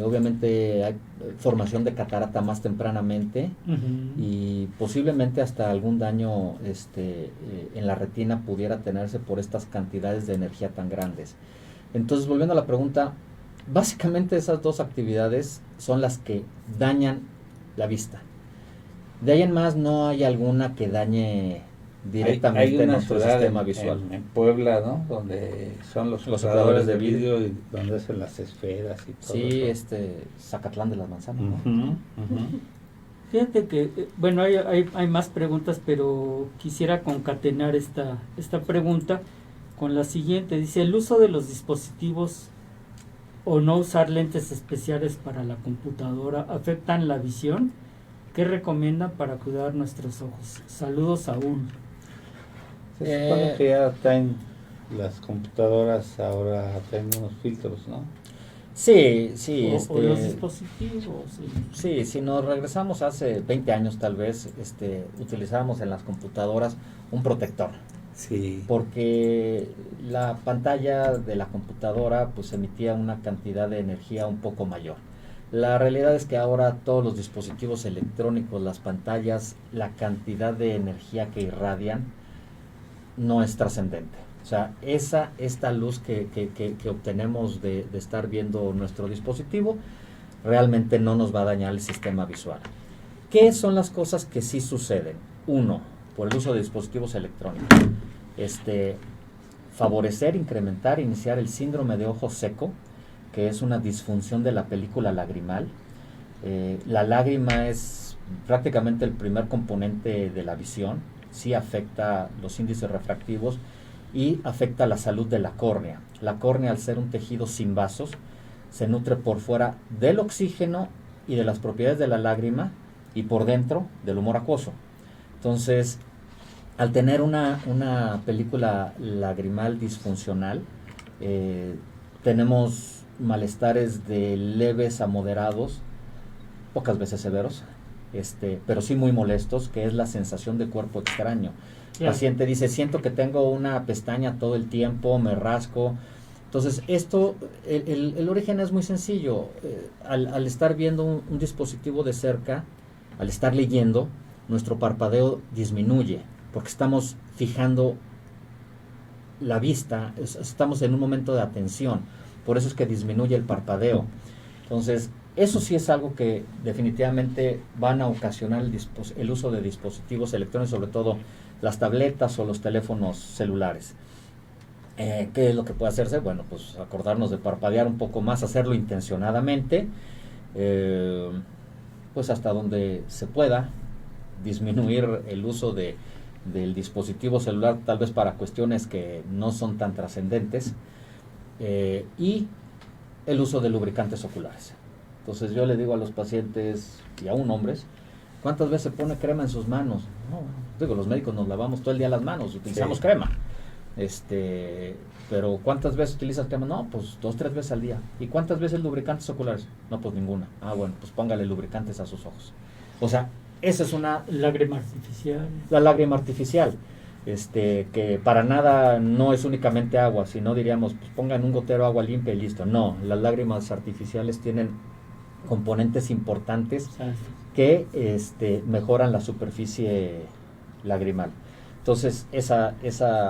[SPEAKER 1] Obviamente hay formación de catarata más tempranamente y posiblemente hasta algún daño en la retina pudiera tenerse por estas cantidades de energía tan grandes. Entonces, volviendo a la pregunta, básicamente esas dos actividades son las que dañan la vista. De ahí en más no hay alguna que dañe directamente
[SPEAKER 3] hay una
[SPEAKER 1] nuestro
[SPEAKER 3] ciudad
[SPEAKER 1] sistema visual.
[SPEAKER 3] en Puebla, ¿no? Donde son los
[SPEAKER 1] Sopladores
[SPEAKER 3] sopladores
[SPEAKER 1] de
[SPEAKER 3] de vidrio y donde hacen las esferas y todo
[SPEAKER 1] Sí,
[SPEAKER 3] eso.
[SPEAKER 1] Zacatlán de las Manzanas, ¿no?
[SPEAKER 3] Ujú, ujú.
[SPEAKER 2] Fíjate que, bueno, hay más preguntas, pero quisiera concatenar esta pregunta con la siguiente. Dice, ¿el uso de los dispositivos o no usar lentes especiales para la computadora afectan la visión? ¿Qué recomiendan para cuidar nuestros ojos? Saludos, Saúl.
[SPEAKER 3] Se supone que ya traen las computadoras, ahora traen unos filtros, ¿no?
[SPEAKER 1] Sí,
[SPEAKER 2] o los dispositivos.
[SPEAKER 1] Sí, si nos regresamos hace 20 años tal vez, utilizábamos en las computadoras un protector,
[SPEAKER 3] Sí.
[SPEAKER 1] porque la pantalla de la computadora pues emitía una cantidad de energía un poco mayor. La realidad es que ahora todos los dispositivos electrónicos, las pantallas, la cantidad de energía que irradian no es trascendente. O sea, esta luz que obtenemos de estar viendo nuestro dispositivo realmente no nos va a dañar el sistema visual. ¿Qué son las cosas que sí suceden? Uno, por el uso de dispositivos electrónicos. Favorecer, incrementar, iniciar el síndrome de ojo seco, que es una disfunción de la película lagrimal. La lágrima es prácticamente el primer componente de la visión, sí afecta los índices refractivos y afecta la salud de la córnea. La córnea, al ser un tejido sin vasos, se nutre por fuera del oxígeno y de las propiedades de la lágrima y por dentro del humor acuoso. Entonces, al tener una película lagrimal disfuncional, tenemos malestares de leves a moderados, pocas veces severos, pero sí muy molestos, que es la sensación de cuerpo extraño. El paciente dice, siento que tengo una pestaña todo el tiempo, me rasco. Entonces, el origen es muy sencillo. Al estar viendo un dispositivo de cerca, al estar leyendo, nuestro parpadeo disminuye, porque estamos fijando la vista, estamos en un momento de atención. por eso es que disminuye el parpadeo. Entonces, eso sí es algo que definitivamente van a ocasionar el uso de dispositivos electrónicos, sobre todo las tabletas o los teléfonos celulares. ¿Qué es lo que puede hacerse? Bueno, pues acordarnos de parpadear un poco más, hacerlo intencionadamente, pues hasta donde se pueda, disminuir el uso del dispositivo celular, tal vez para cuestiones que no son tan trascendentes, y el uso de lubricantes oculares. Entonces yo le digo a los pacientes, y aún hombres, ¿cuántas veces se pone crema en sus manos? No, digo, los médicos nos lavamos todo el día las manos, utilizamos crema. Pero ¿cuántas veces utilizas crema? No, pues 2-3 veces al día. ¿Y cuántas veces lubricantes oculares? No, pues ninguna. Ah, bueno, pues póngale lubricantes a sus ojos. O sea, esa es una...
[SPEAKER 2] Lágrima artificial.
[SPEAKER 1] La lágrima artificial, que para nada no es únicamente agua, sino diríamos, pues pongan un gotero agua limpia y listo. No, las lágrimas artificiales tienen componentes importantes que mejoran la superficie lagrimal. Entonces, esa...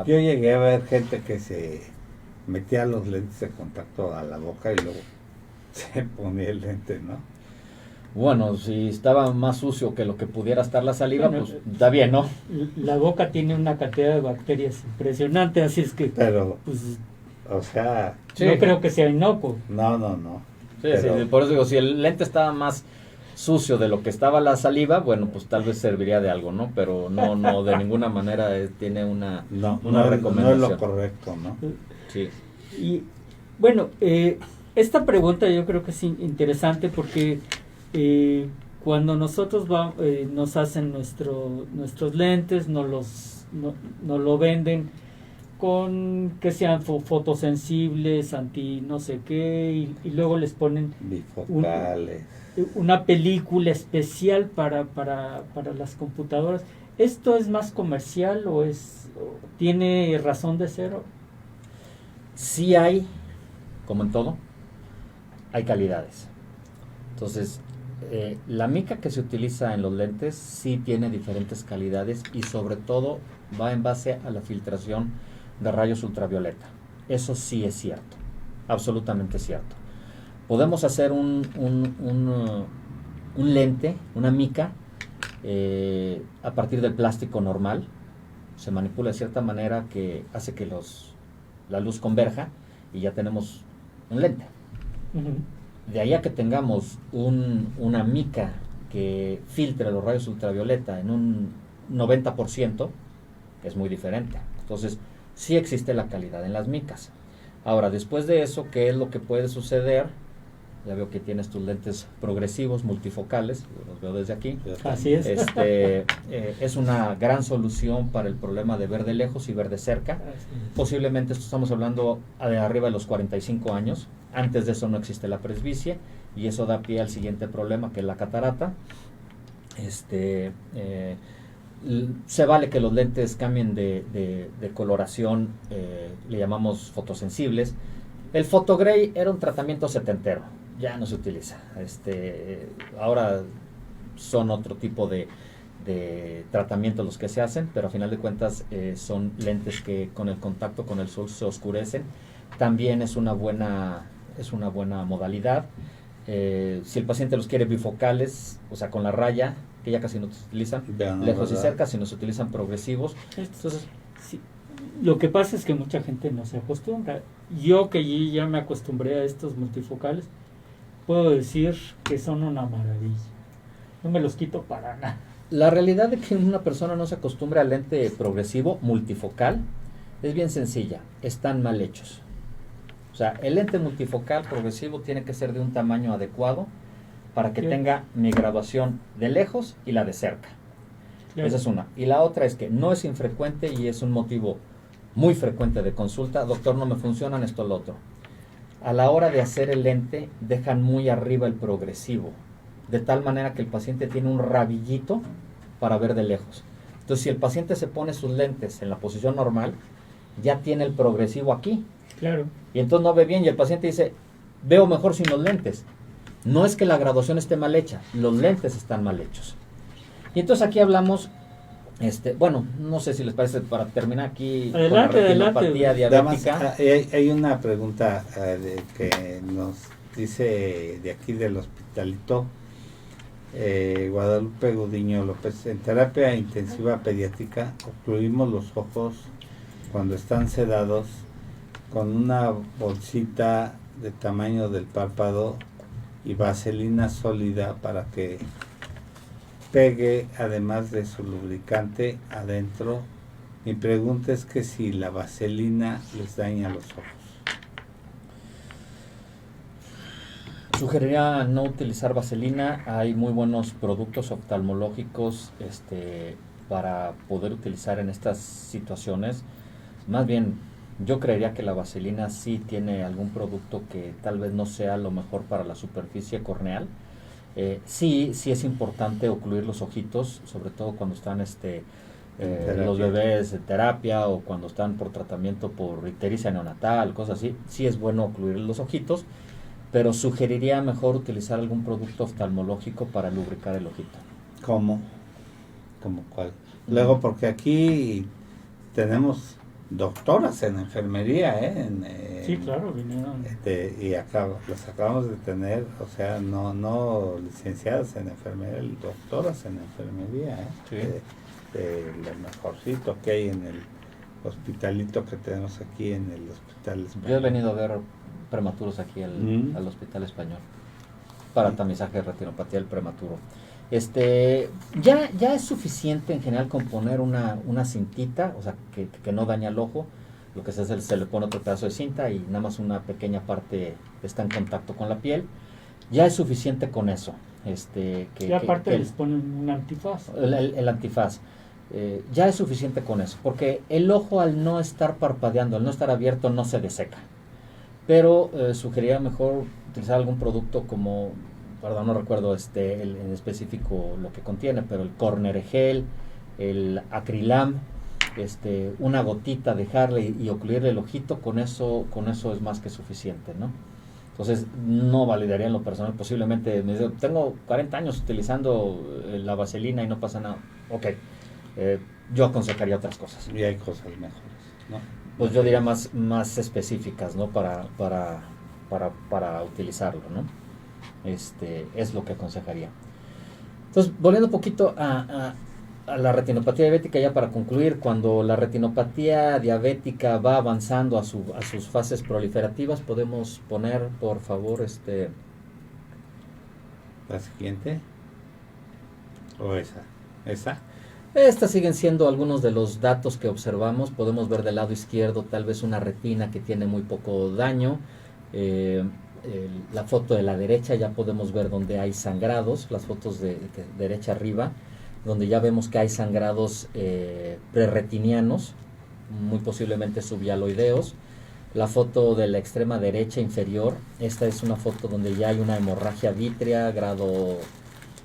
[SPEAKER 3] Yo llegué a ver gente que se metía los lentes de contacto a la boca y luego se ponía el lente, ¿no?
[SPEAKER 1] Bueno, si estaba más sucio que lo que pudiera estar la saliva,
[SPEAKER 2] Bueno,
[SPEAKER 1] pues está bien, ¿no?
[SPEAKER 2] La boca tiene una cantidad de bacterias impresionante, así es que
[SPEAKER 3] Pero,
[SPEAKER 2] pues,
[SPEAKER 3] o sea,
[SPEAKER 1] Sí.
[SPEAKER 2] no creo que sea inocuo.
[SPEAKER 3] no.
[SPEAKER 1] Sí,
[SPEAKER 3] Pero-
[SPEAKER 1] sí, por eso digo, si el lente estaba más sucio de lo que estaba la saliva, bueno, pues tal vez serviría de algo, ¿no? Pero no, de ninguna manera tiene una recomendación.
[SPEAKER 3] No es lo correcto, ¿no?
[SPEAKER 1] Sí.
[SPEAKER 2] Y bueno, esta pregunta yo creo que es interesante porque cuando nosotros nos hacen nuestros lentes, nos lo venden con que sean fotosensibles, anti no sé qué, y luego les ponen
[SPEAKER 3] Bifocales.
[SPEAKER 2] una película especial para las computadoras. ¿Esto es más comercial o tiene razón de ser?
[SPEAKER 1] Sí hay, como en todo, hay calidades. Entonces, la mica que se utiliza en los lentes sí tiene diferentes calidades y sobre todo va en base a la filtración de rayos ultravioleta. Eso sí es cierto, absolutamente cierto. Podemos hacer un lente, una mica, a partir del plástico normal. Se manipula de cierta manera que hace que la luz converja y ya tenemos un lente.
[SPEAKER 2] Ujú.
[SPEAKER 1] De ahí a que tengamos una mica que filtre los rayos ultravioleta en un 90%, es muy diferente. Entonces, sí existe la calidad en las micas. Ahora, después de eso, ¿qué es lo que puede suceder? Ya veo que tienes tus lentes progresivos, multifocales, los veo desde aquí.
[SPEAKER 2] Así es.
[SPEAKER 1] Es una gran solución para el problema de ver de lejos y ver de cerca.
[SPEAKER 2] Así es.
[SPEAKER 1] Posiblemente esto estamos hablando de arriba de los 45 años. Antes de eso no existe la presbicie y eso da pie al siguiente problema, que es la catarata. Se vale que los lentes cambien de coloración, le llamamos fotosensibles. El photogray era un tratamiento setentero, ya no se utiliza. Ahora son otro tipo de tratamientos los que se hacen, pero a final de cuentas son lentes que con el contacto con el sol se oscurecen. También es una buena modalidad. Si el paciente los quiere bifocales, o sea con la raya, que ya casi no se utilizan,
[SPEAKER 3] Ya no,
[SPEAKER 1] lejos y
[SPEAKER 3] ¿verdad?
[SPEAKER 1] cerca, si no se utilizan progresivos. Entonces,
[SPEAKER 2] Sí. Lo que pasa es que mucha gente no se acostumbra. Yo que ya me acostumbré a estos multifocales, puedo decir que son una maravilla. No me los quito para nada.
[SPEAKER 1] la realidad de que una persona no se acostumbre al lente progresivo multifocal es bien sencilla, están mal hechos. O sea, el lente multifocal progresivo tiene que ser de un tamaño adecuado para que
[SPEAKER 2] Sí.
[SPEAKER 1] tenga mi graduación de lejos y la de cerca.
[SPEAKER 2] Claro.
[SPEAKER 1] Esa es una. Y la otra es que no es infrecuente y es un motivo muy frecuente de consulta. Doctor, no me funcionan esto o lo otro. A la hora de hacer el lente, dejan muy arriba el progresivo, de tal manera que el paciente tiene un rabillito para ver de lejos. Entonces, si el paciente se pone sus lentes en la posición normal, ya tiene el progresivo aquí.
[SPEAKER 2] Claro.
[SPEAKER 1] Y entonces no ve bien y el paciente dice, veo mejor sin los lentes. No es que la graduación esté mal hecha, los lentes están mal hechos. Y entonces aquí hablamos Bueno, no sé si les parece para terminar aquí
[SPEAKER 2] Adelante,
[SPEAKER 1] con la
[SPEAKER 2] adelante.
[SPEAKER 1] retinopatía
[SPEAKER 3] Nada más,
[SPEAKER 1] diabética.
[SPEAKER 3] hay una pregunta que nos dice de aquí del hospitalito, Guadalupe Gudiño López. En terapia intensiva pediátrica ocluimos los ojos cuando están sedados con una bolsita de tamaño del párpado y vaselina sólida para que pegue, además de su lubricante adentro. Mi pregunta es que si la vaselina les daña los ojos.
[SPEAKER 1] Sugeriría no utilizar vaselina. Hay muy buenos productos oftalmológicos para poder utilizar en estas situaciones. Más bien, yo creería que la vaselina sí tiene algún producto que tal vez no sea lo mejor para la superficie corneal. Sí es importante ocluir los ojitos, sobre todo cuando están los bebés en terapia o cuando están por tratamiento por ictericia neonatal, cosas así. Sí es bueno ocluir los ojitos, pero sugeriría mejor utilizar algún producto oftalmológico para lubricar el ojito.
[SPEAKER 3] ¿Cómo? ¿Cómo cuál? Luego, porque aquí tenemos doctoras en enfermería,
[SPEAKER 2] Sí, claro, vinieron.
[SPEAKER 3] Y las acabamos de tener, o sea, no licenciadas en enfermería, doctoras en enfermería,
[SPEAKER 1] Sí.
[SPEAKER 3] de lo mejorcito que hay en el hospitalito que tenemos aquí en el hospital español.
[SPEAKER 1] Yo he venido a ver prematuros aquí al Hospital Español para tamizaje de retinopatía del prematuro. Ya es suficiente en general con poner una cintita, o sea, que no daña el ojo. Lo que se hace es se le pone otro pedazo de cinta y nada más una pequeña parte está en contacto con la piel. Ya es suficiente con eso.
[SPEAKER 2] Y aparte les ponen un antifaz.
[SPEAKER 1] El antifaz. Ya es suficiente con eso, porque el ojo al no estar parpadeando, al no estar abierto, no se deseca. Pero sugeriría mejor utilizar algún producto como, perdón, no recuerdo en específico lo que contiene, pero el Corner Gel, el Acrilam, una gotita, dejarle y ocluirle el ojito, con eso es más que suficiente, ¿no? Entonces no validaría en lo personal, posiblemente me dice, tengo 40 años utilizando la vaselina y no pasa nada. Ok, yo aconsejaría otras cosas.
[SPEAKER 3] Y hay cosas mejores, ¿no?
[SPEAKER 1] Pues yo diría más específicas, ¿no? Para utilizarlo, ¿no? Es lo que aconsejaría. Entonces, volviendo un poquito a la retinopatía diabética, ya para concluir, cuando la retinopatía diabética va avanzando a sus fases proliferativas, podemos poner, por favor,
[SPEAKER 3] ¿La siguiente? ¿O esa?
[SPEAKER 1] Estas siguen siendo algunos de los datos que observamos. Podemos ver del lado izquierdo tal vez una retina que tiene muy poco daño. La foto de la derecha ya podemos ver donde hay sangrados. Las fotos de derecha arriba, donde ya vemos que hay sangrados prerretinianos, muy posiblemente subhialoideos. La foto de la extrema derecha inferior, esta es una foto donde ya hay una hemorragia vítrea, grado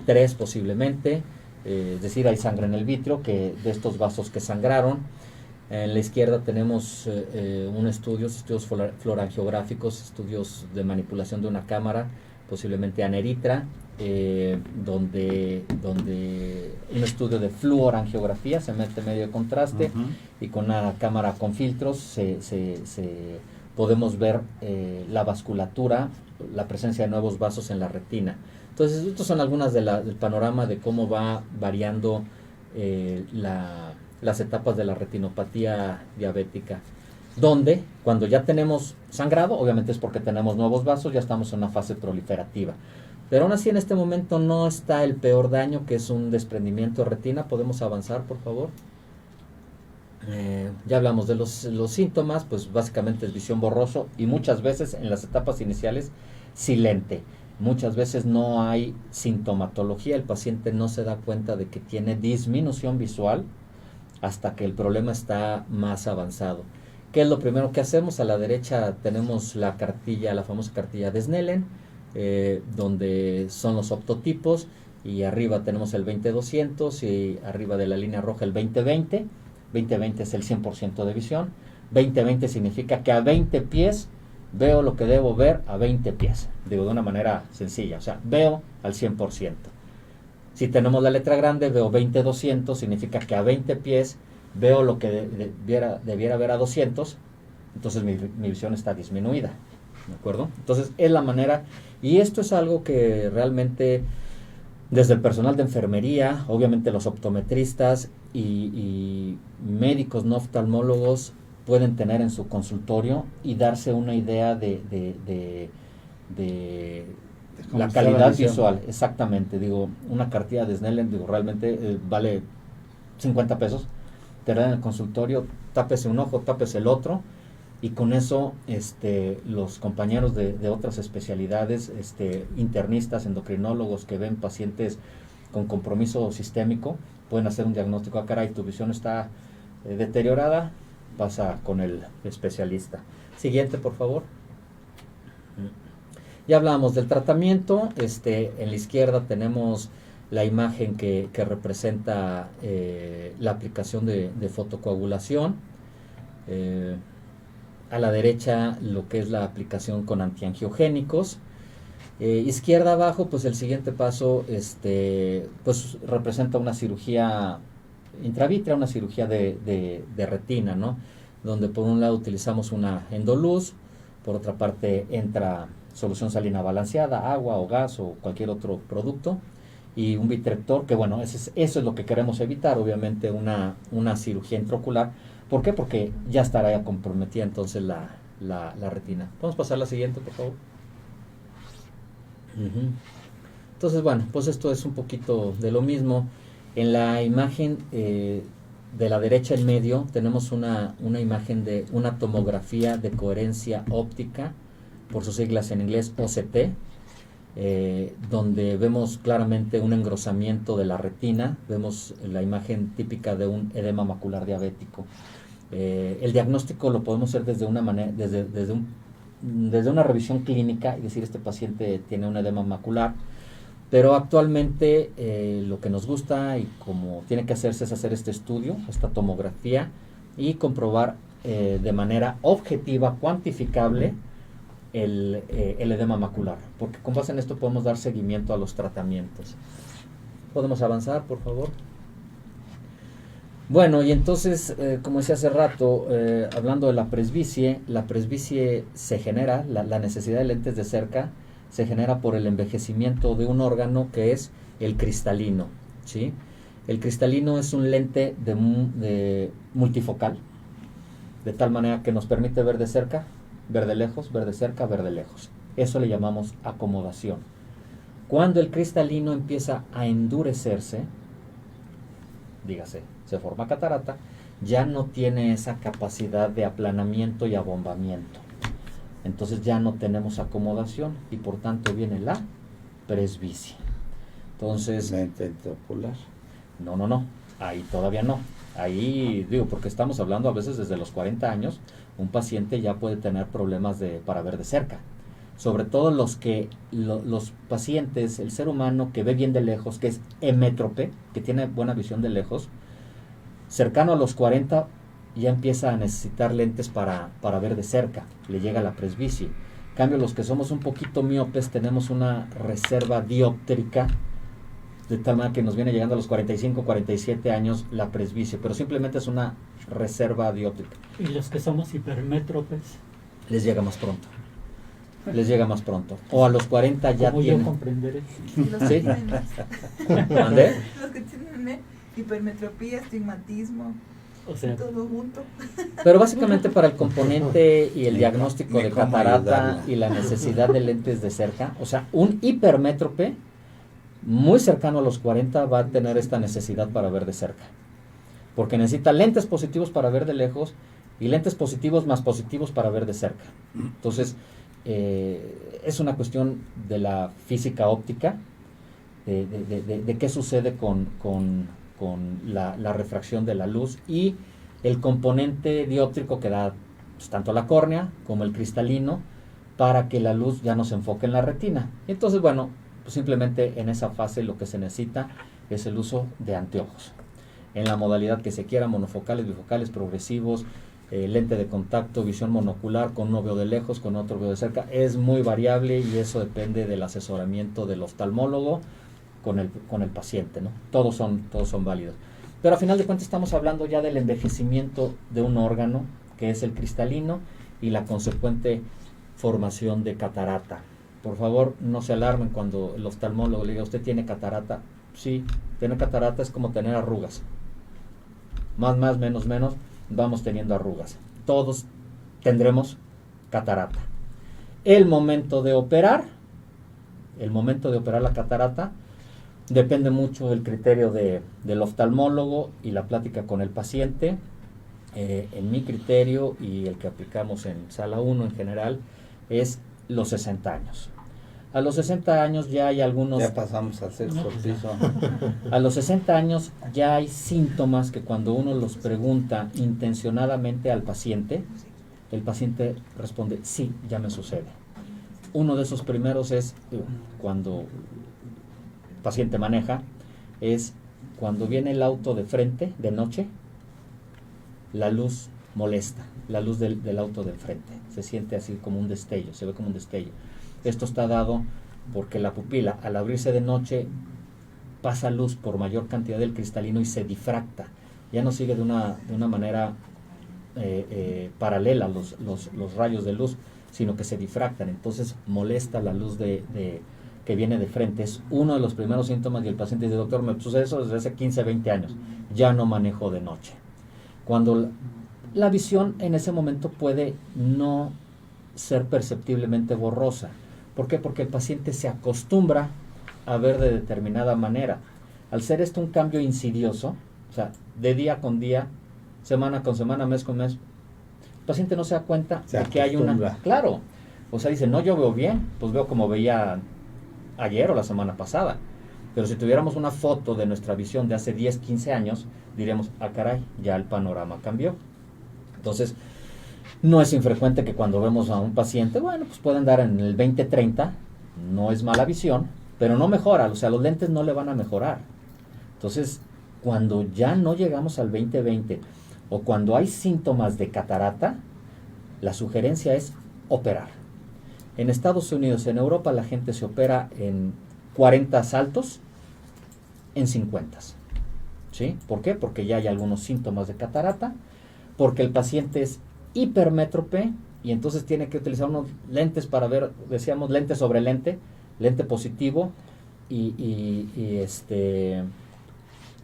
[SPEAKER 1] 3 posiblemente. Es decir, hay sangre en el vítreo de estos vasos que sangraron. En la izquierda tenemos estudios fluorangiográficos, estudios de manipulación de una cámara, posiblemente aneritra, donde un estudio de fluorangiografía se mete medio de contraste y con una cámara con filtros podemos ver la vasculatura, la presencia de nuevos vasos en la retina. Entonces, estas son algunas del panorama de cómo va variando las etapas de la retinopatía diabética. Donde, cuando ya tenemos sangrado, obviamente es porque tenemos nuevos vasos, ya estamos en una fase proliferativa. Pero aún así, en este momento no está el peor daño, que es un desprendimiento de retina. ¿Podemos avanzar, por favor? Ya hablamos de los síntomas, pues básicamente es visión borroso y muchas veces en las etapas iniciales silente. Muchas veces no hay sintomatología, el paciente no se da cuenta de que tiene disminución visual hasta que el problema está más avanzado. ¿Qué es lo primero que hacemos? A la derecha tenemos la famosa cartilla de Snellen, donde son los optotipos, y arriba tenemos el 20-200 y arriba de la línea roja el 20-20. 20-20 es el 100% de visión. 20-20 significa que a 20 pies veo lo que debo ver a 20 pies. Digo, de una manera sencilla, o sea, veo al 100%. Si tenemos la letra grande, veo 20-200, significa que a 20 pies veo lo que debiera ver a 200, entonces mi visión está disminuida, ¿de acuerdo? Entonces es la manera, y esto es algo que realmente desde el personal de enfermería, obviamente los optometristas y médicos no oftalmólogos pueden tener en su consultorio y darse una idea de la calidad visual. Exactamente, digo, una cartilla de Snellen, digo, realmente vale 50 pesos, te dan en el consultorio, tápese un ojo, tápese el otro, y con eso los compañeros de otras especialidades, internistas, endocrinólogos que ven pacientes con compromiso sistémico, pueden hacer un diagnóstico. Ah, caray, tu visión está deteriorada, pasa con el especialista. Siguiente, por favor. Ya hablábamos del tratamiento. En la izquierda tenemos la imagen que representa la aplicación de fotocoagulación. A la derecha lo que es la aplicación con antiangiogénicos. Izquierda abajo, pues el siguiente paso pues representa una cirugía intravítrea, una cirugía de retina, ¿no? Donde por un lado utilizamos una endoluz, por otra parte entra solución salina balanceada, agua o gas o cualquier otro producto, y un vitrector, que bueno, eso es lo que queremos evitar, obviamente una cirugía intraocular. ¿Por qué? Porque ya estará comprometida entonces la retina. Vamos a pasar a la siguiente, por favor. Entonces, bueno, pues esto es un poquito de lo mismo. En la imagen de la derecha en medio tenemos una imagen de una tomografía de coherencia óptica, por sus siglas en inglés OCT, donde vemos claramente un engrosamiento de la retina. Vemos la imagen típica de un edema macular diabético. El diagnóstico lo podemos hacer desde una manera, desde una revisión clínica y decir, este paciente tiene un edema macular, pero actualmente lo que nos gusta y como tiene que hacerse es hacer este estudio, esta tomografía, y comprobar de manera objetiva, cuantificable, el edema macular, porque con base en esto podemos dar seguimiento a los tratamientos. ¿Podemos avanzar, por favor? Bueno, y entonces, como decía hace rato, hablando de la presbicie se genera, la necesidad de lentes de cerca se genera por el envejecimiento de un órgano que es el cristalino, ¿sí? El cristalino es un lente de multifocal, de tal manera que nos permite ver de cerca, ver de lejos, ver de cerca, ver de lejos. Eso le llamamos acomodación. Cuando el cristalino empieza a endurecerse, dígase, se forma catarata, ya no tiene esa capacidad de aplanamiento y abombamiento. Entonces ya no tenemos acomodación y por tanto viene la presbicie. Entonces,
[SPEAKER 3] lente intraocular.
[SPEAKER 1] No, ahí todavía no. Ahí digo, porque estamos hablando a veces desde los 40 años, un paciente ya puede tener problemas para ver de cerca. Sobre todo los pacientes, el ser humano que ve bien de lejos, que es emétrope, que tiene buena visión de lejos, cercano a los 40 ya empieza a necesitar lentes para ver de cerca, le llega la presbicie. En cambio, los que somos un poquito miopes tenemos una reserva dióptrica, de tal manera que nos viene llegando a los 45, 47 años la presbicie, pero simplemente es una reserva dióptrica.
[SPEAKER 2] Y los que somos hipermétropes,
[SPEAKER 1] Les llega más pronto. O a los 40 ya
[SPEAKER 2] ¿cómo
[SPEAKER 1] tienen.
[SPEAKER 2] yo comprenderé?
[SPEAKER 4] Y los que
[SPEAKER 1] ¿Sí?
[SPEAKER 4] tienen más.
[SPEAKER 1] ¿Mandé?
[SPEAKER 4] Los que tienen hipermetropía, estigmatismo,
[SPEAKER 2] O sea,
[SPEAKER 4] todo junto.
[SPEAKER 1] Pero básicamente para el componente y el diagnóstico
[SPEAKER 3] ni
[SPEAKER 1] de
[SPEAKER 3] cómo
[SPEAKER 1] catarata
[SPEAKER 3] ayudarla.
[SPEAKER 1] y la necesidad de lentes de cerca, o sea, un hipermétrope muy cercano a los 40 va a tener esta necesidad para ver de cerca, porque necesita lentes positivos para ver de lejos y lentes positivos más positivos para ver de cerca. Entonces, es una cuestión de la física óptica, de qué sucede con la refracción de la luz y el componente dióptrico que da pues, tanto la córnea como el cristalino, para que la luz ya no se enfoque en la retina. Entonces, bueno, pues simplemente en esa fase lo que se necesita es el uso de anteojos. En la modalidad que se quiera, monofocales, bifocales, progresivos, lente de contacto, visión monocular, con uno veo de lejos, con otro veo de cerca, es muy variable y eso depende del asesoramiento del oftalmólogo con el paciente, ¿no? Todos son válidos. Pero a final de cuentas estamos hablando ya del envejecimiento de un órgano, que es el cristalino, y la consecuente formación de catarata. Por favor, no se alarmen cuando el oftalmólogo le diga, ¿usted tiene catarata? Sí, tener catarata es como tener arrugas. Más, menos, vamos teniendo arrugas. Todos tendremos catarata. El momento de operar la catarata, depende mucho del criterio del oftalmólogo y la plática con el paciente. En mi criterio y el que aplicamos en sala 1 en general es los 60 años. A los 60 años ya hay algunos...
[SPEAKER 3] Ya pasamos al sexto piso.
[SPEAKER 1] A los 60 años ya hay síntomas que cuando uno los pregunta intencionadamente al paciente, el paciente responde, sí, ya me sucede. Uno de esos primeros es cuando el paciente maneja, es cuando viene el auto de frente, de noche, la luz molesta, la luz del auto de frente. Se siente así como un destello, se ve como un destello. Esto está dado porque la pupila, al abrirse de noche, pasa luz por mayor cantidad del cristalino y se difracta. Ya no sigue de una manera paralela los rayos de luz, sino que se difractan. Entonces molesta la luz que viene de frente. Es uno de los primeros síntomas y el paciente dice, doctor, me sucede eso desde hace 15, 20 años. Ya no manejo de noche. Cuando la visión en ese momento puede no ser perceptiblemente borrosa. ¿Por qué? Porque el paciente se acostumbra a ver de determinada manera. Al ser esto un cambio insidioso, o sea, de día con día, semana con semana, mes con mes, el paciente no se da cuenta de que hay una... Claro, o sea, dice, no, yo veo bien, pues veo como veía ayer o la semana pasada. Pero si tuviéramos una foto de nuestra visión de hace 10, 15 años, diríamos, ah, caray, ya el panorama cambió. Entonces, no es infrecuente que cuando vemos a un paciente, bueno, pues puede andar en el 20-30, no es mala visión, pero no mejora, o sea, los lentes no le van a mejorar. Entonces, cuando ya no llegamos al 20-20 o cuando hay síntomas de catarata, la sugerencia es operar. En Estados Unidos, en Europa, la gente se opera en 40 saltos, en 50. ¿Sí? ¿Por qué? Porque ya hay algunos síntomas de catarata, porque el paciente es hipermétrope y entonces tiene que utilizar unos lentes para ver, decíamos lente sobre lente positivo y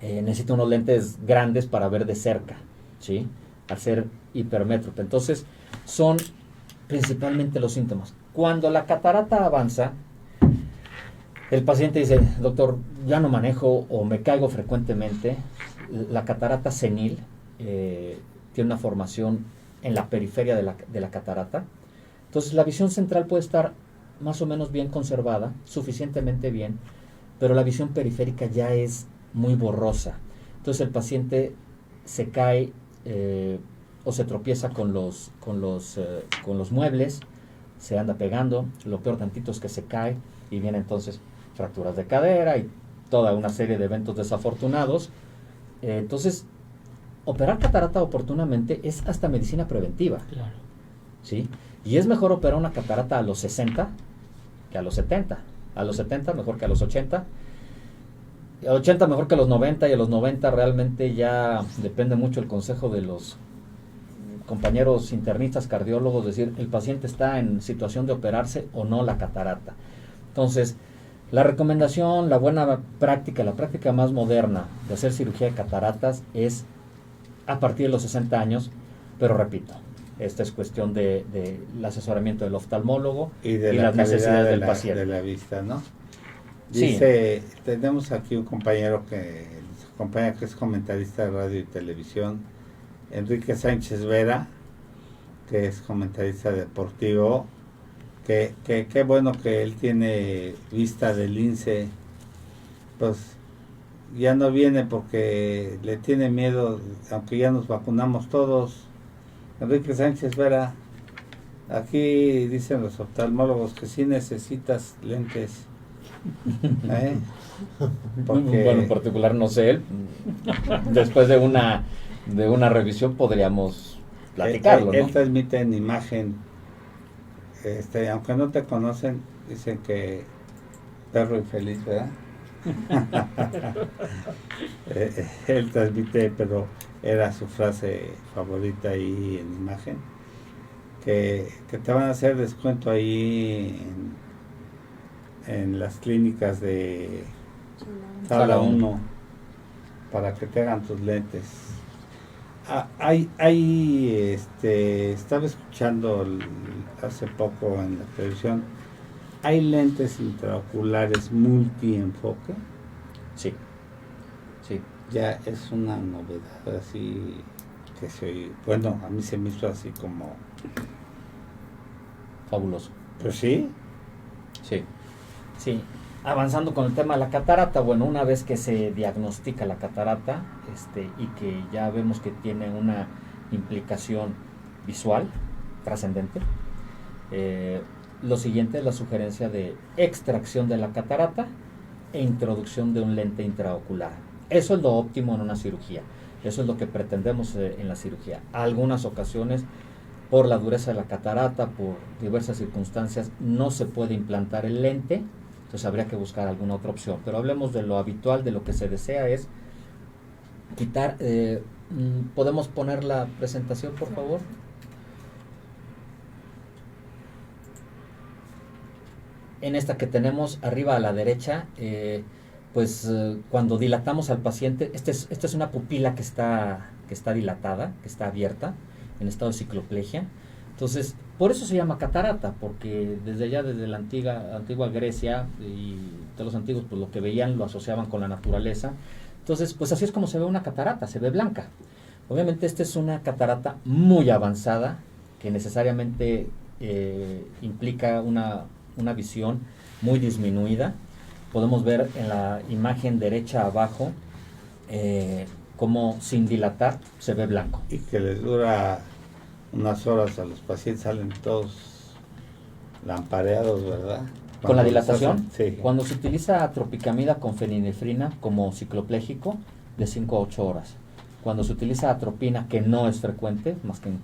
[SPEAKER 1] necesita unos lentes grandes para ver de cerca, ¿sí? Al ser hipermétrope. Entonces son principalmente los síntomas. Cuando la catarata avanza, el paciente dice, doctor, ya no manejo o me caigo frecuentemente. La catarata senil tiene una formación en la periferia de la catarata. Entonces la visión central puede estar más o menos bien conservada, suficientemente bien, pero la visión periférica ya es muy borrosa. Entonces el paciente se cae o se tropieza con los muebles, se anda pegando, lo peor tantito es que se cae y viene entonces fracturas de cadera y toda una serie de eventos desafortunados. Entonces, operar catarata oportunamente es hasta medicina preventiva.
[SPEAKER 2] Claro.
[SPEAKER 1] ¿Sí? Y es mejor operar una catarata a los 60 que a los 70. A los 70 mejor que a los 80. A los 80 mejor que a los 90 y a los 90 realmente ya depende mucho el consejo de los compañeros internistas, cardiólogos, decir, el paciente está en situación de operarse o no la catarata. Entonces, la recomendación, la buena práctica, la práctica más moderna de hacer cirugía de cataratas es a partir de los 60 años, pero repito, esta es cuestión del asesoramiento del oftalmólogo
[SPEAKER 3] y de
[SPEAKER 1] las necesidades del paciente.
[SPEAKER 3] De la vista, ¿no?
[SPEAKER 1] Sí.
[SPEAKER 3] Dice, tenemos aquí un compañero que es comentarista de radio y televisión, Enrique Sánchez Vera, que es comentarista deportivo, que qué bueno que él tiene vista de lince, pues ya no viene porque le tiene miedo, aunque ya nos vacunamos todos. Enrique Sánchez Vera, aquí dicen los oftalmólogos que sí necesitas lentes. Porque
[SPEAKER 1] bueno, en particular no sé él. Después de una revisión podríamos platicarlo,
[SPEAKER 3] él
[SPEAKER 1] ¿no?
[SPEAKER 3] transmite en imagen, aunque no te conocen, dicen que perro infeliz, ¿verdad? Él transmite, pero era su frase favorita ahí en imagen, que te van a hacer descuento ahí en las clínicas de Sala 1 para que te hagan tus lentes. Estaba escuchando hace poco en la televisión, hay lentes intraoculares multienfoque.
[SPEAKER 1] Sí, sí.
[SPEAKER 3] Ya es una novedad así que bueno, a mí se me hizo así como,
[SPEAKER 1] Fabuloso.
[SPEAKER 3] pues sí,
[SPEAKER 1] Sí, sí. Avanzando con el tema de la catarata, bueno, una vez que se diagnostica la catarata, y que ya vemos que tiene una implicación visual trascendente, lo siguiente es la sugerencia de extracción de la catarata e introducción de un lente intraocular. Eso es lo óptimo en una cirugía. Eso es lo que pretendemos en la cirugía. Algunas ocasiones, por la dureza de la catarata, por diversas circunstancias, no se puede implantar el lente, entonces habría que buscar alguna otra opción. Pero hablemos de lo habitual, de lo que se desea es quitar. ¿Podemos poner la presentación, por favor? En esta que tenemos arriba a la derecha, cuando dilatamos al paciente, esta es una pupila que está dilatada, que está abierta, en estado de cicloplegia. Entonces, por eso se llama catarata, porque desde la antigua Grecia y de los antiguos, pues lo que veían lo asociaban con la naturaleza. Entonces, pues así es como se ve una catarata, se ve blanca. Obviamente esta es una catarata muy avanzada, que necesariamente implica una visión muy disminuida. Podemos ver en la imagen derecha abajo como sin dilatar se ve blanco.
[SPEAKER 3] y que les dura unas horas a los pacientes, salen todos lampareados, ¿verdad?
[SPEAKER 1] Con la
[SPEAKER 3] Cuando
[SPEAKER 1] dilatación,
[SPEAKER 3] sí.
[SPEAKER 1] cuando se utiliza atropicamida con feninefrina como ciclopléjico, de 5 a 8 horas. Cuando se utiliza atropina, que no es frecuente, más que en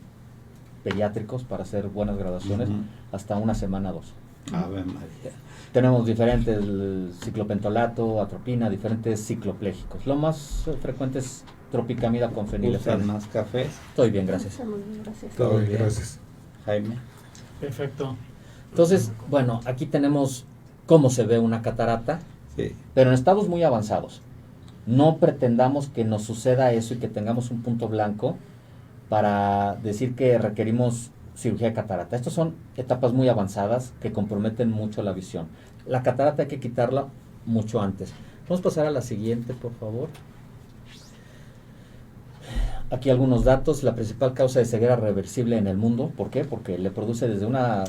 [SPEAKER 1] pediátricos para hacer buenas graduaciones, hasta 1 semana, 2.
[SPEAKER 3] Ave María.
[SPEAKER 1] Tenemos diferentes, el ciclopentolato, atropina, diferentes cicloplégicos. Lo más frecuente es tropicamida con
[SPEAKER 3] ¿Gustan
[SPEAKER 1] fenilefrina.
[SPEAKER 3] más café?
[SPEAKER 1] Estoy bien, gracias.
[SPEAKER 5] Está muy bien, gracias.
[SPEAKER 3] Todo bien.
[SPEAKER 6] Gracias.
[SPEAKER 3] Jaime.
[SPEAKER 2] Perfecto.
[SPEAKER 1] Entonces, bueno, aquí tenemos cómo se ve una catarata,
[SPEAKER 3] Sí.
[SPEAKER 1] pero en estados muy avanzados. No pretendamos que nos suceda eso y que tengamos un punto blanco para decir que requerimos cirugía de catarata. Estas son etapas muy avanzadas que comprometen mucho la visión. La catarata hay que quitarla mucho antes. Vamos a pasar a la siguiente, por favor. Aquí algunos datos. La principal causa de ceguera reversible en el mundo. ¿Por qué? Porque le produce desde una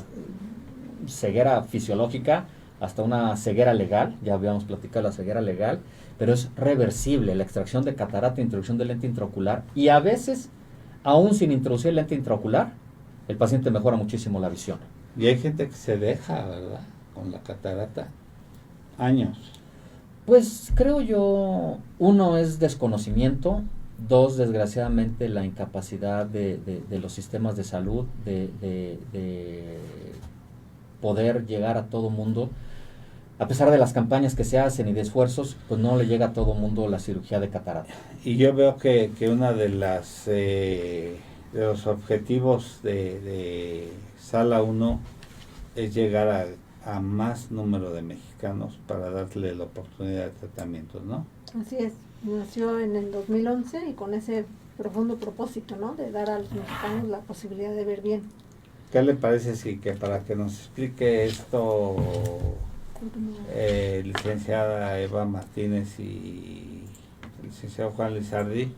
[SPEAKER 1] ceguera fisiológica hasta una ceguera legal. Ya habíamos platicado la ceguera legal, pero es reversible la extracción de catarata, introducción de lente intraocular, y a veces, aún sin introducir el lente intraocular, el paciente mejora muchísimo la visión.
[SPEAKER 3] Y hay gente que se deja, ¿verdad? Con la catarata. Años.
[SPEAKER 1] Pues creo yo, 1 es desconocimiento, 2 desgraciadamente la incapacidad de los sistemas de salud de poder llegar a todo mundo. A pesar de las campañas que se hacen y de esfuerzos, pues no le llega a todo mundo la cirugía de catarata.
[SPEAKER 3] Y yo veo que una de las de los objetivos de Sala 1 es llegar a más número de mexicanos para darle la oportunidad de tratamientos, ¿no?
[SPEAKER 5] Así es, nació en el 2011 y con ese profundo propósito, ¿no? De dar a los mexicanos la posibilidad de ver bien.
[SPEAKER 3] ¿Qué le parece si que para que nos explique esto licenciada Eva Martínez y el licenciado Juan Lizardi,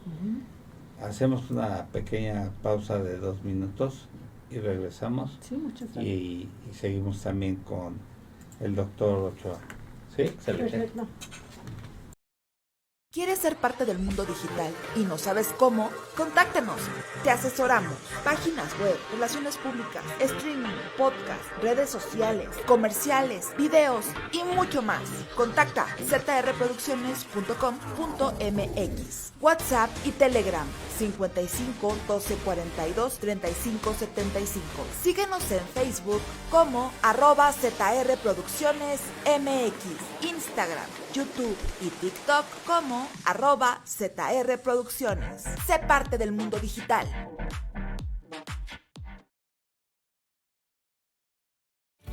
[SPEAKER 3] hacemos una pequeña pausa de 2 minutos y regresamos?
[SPEAKER 5] Sí, muchas gracias.
[SPEAKER 3] Y seguimos también con el doctor Ochoa. ¿Sí?
[SPEAKER 1] Excelente.
[SPEAKER 5] Perfecto.
[SPEAKER 7] ¿Quieres ser parte del mundo digital y no sabes cómo? Contáctanos. Te asesoramos. Páginas web, relaciones públicas, streaming, podcast, redes sociales, comerciales, videos y mucho más. Contacta zrproducciones.com.mx. WhatsApp y Telegram 55 12 42 35 75. Síguenos en Facebook como @ZR Producciones MX. Instagram YouTube y TikTok como @ZR Producciones. Sé parte del mundo digital.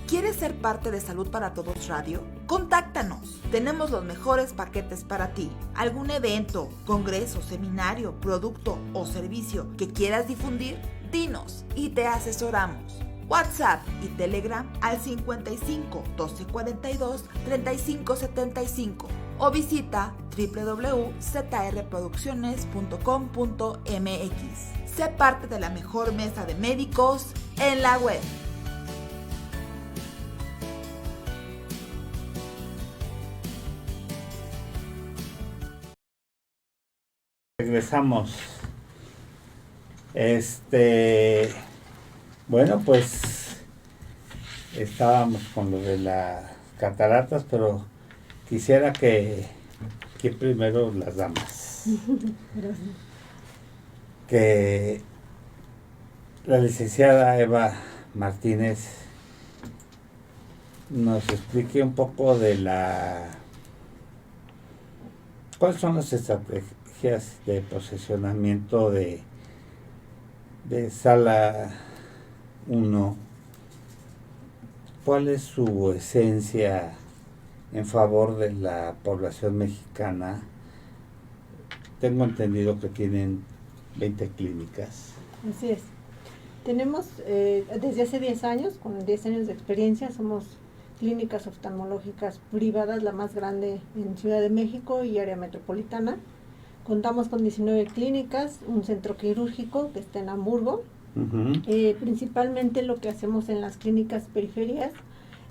[SPEAKER 7] ¿Quieres ser parte de Salud para Todos Radio? Contáctanos. Tenemos los mejores paquetes para ti. ¿Algún evento, congreso, seminario, producto o servicio que quieras difundir? Dinos y te asesoramos. WhatsApp y Telegram al 55 12 42 35 75 o visita www.zrproducciones.com.mx. Sé parte de la mejor mesa de médicos en la web.
[SPEAKER 3] Regresamos. Bueno, pues estábamos con lo de las cataratas, pero quisiera que primero las damas.
[SPEAKER 5] Gracias.
[SPEAKER 3] Que la licenciada Eva Martínez nos explique un poco de cuáles son las estrategias de posicionamiento de Sala 1, cuál es su esencia en favor de la población mexicana. Tengo entendido que tienen 20 clínicas.
[SPEAKER 5] Así es. Tenemos desde hace 10 años, con 10 años de experiencia, somos clínicas oftalmológicas privadas, la más grande en Ciudad de México y área metropolitana. Contamos con 19 clínicas, un centro quirúrgico que está en Hamburgo.
[SPEAKER 3] Uh-huh.
[SPEAKER 5] Principalmente lo que hacemos en las clínicas periferias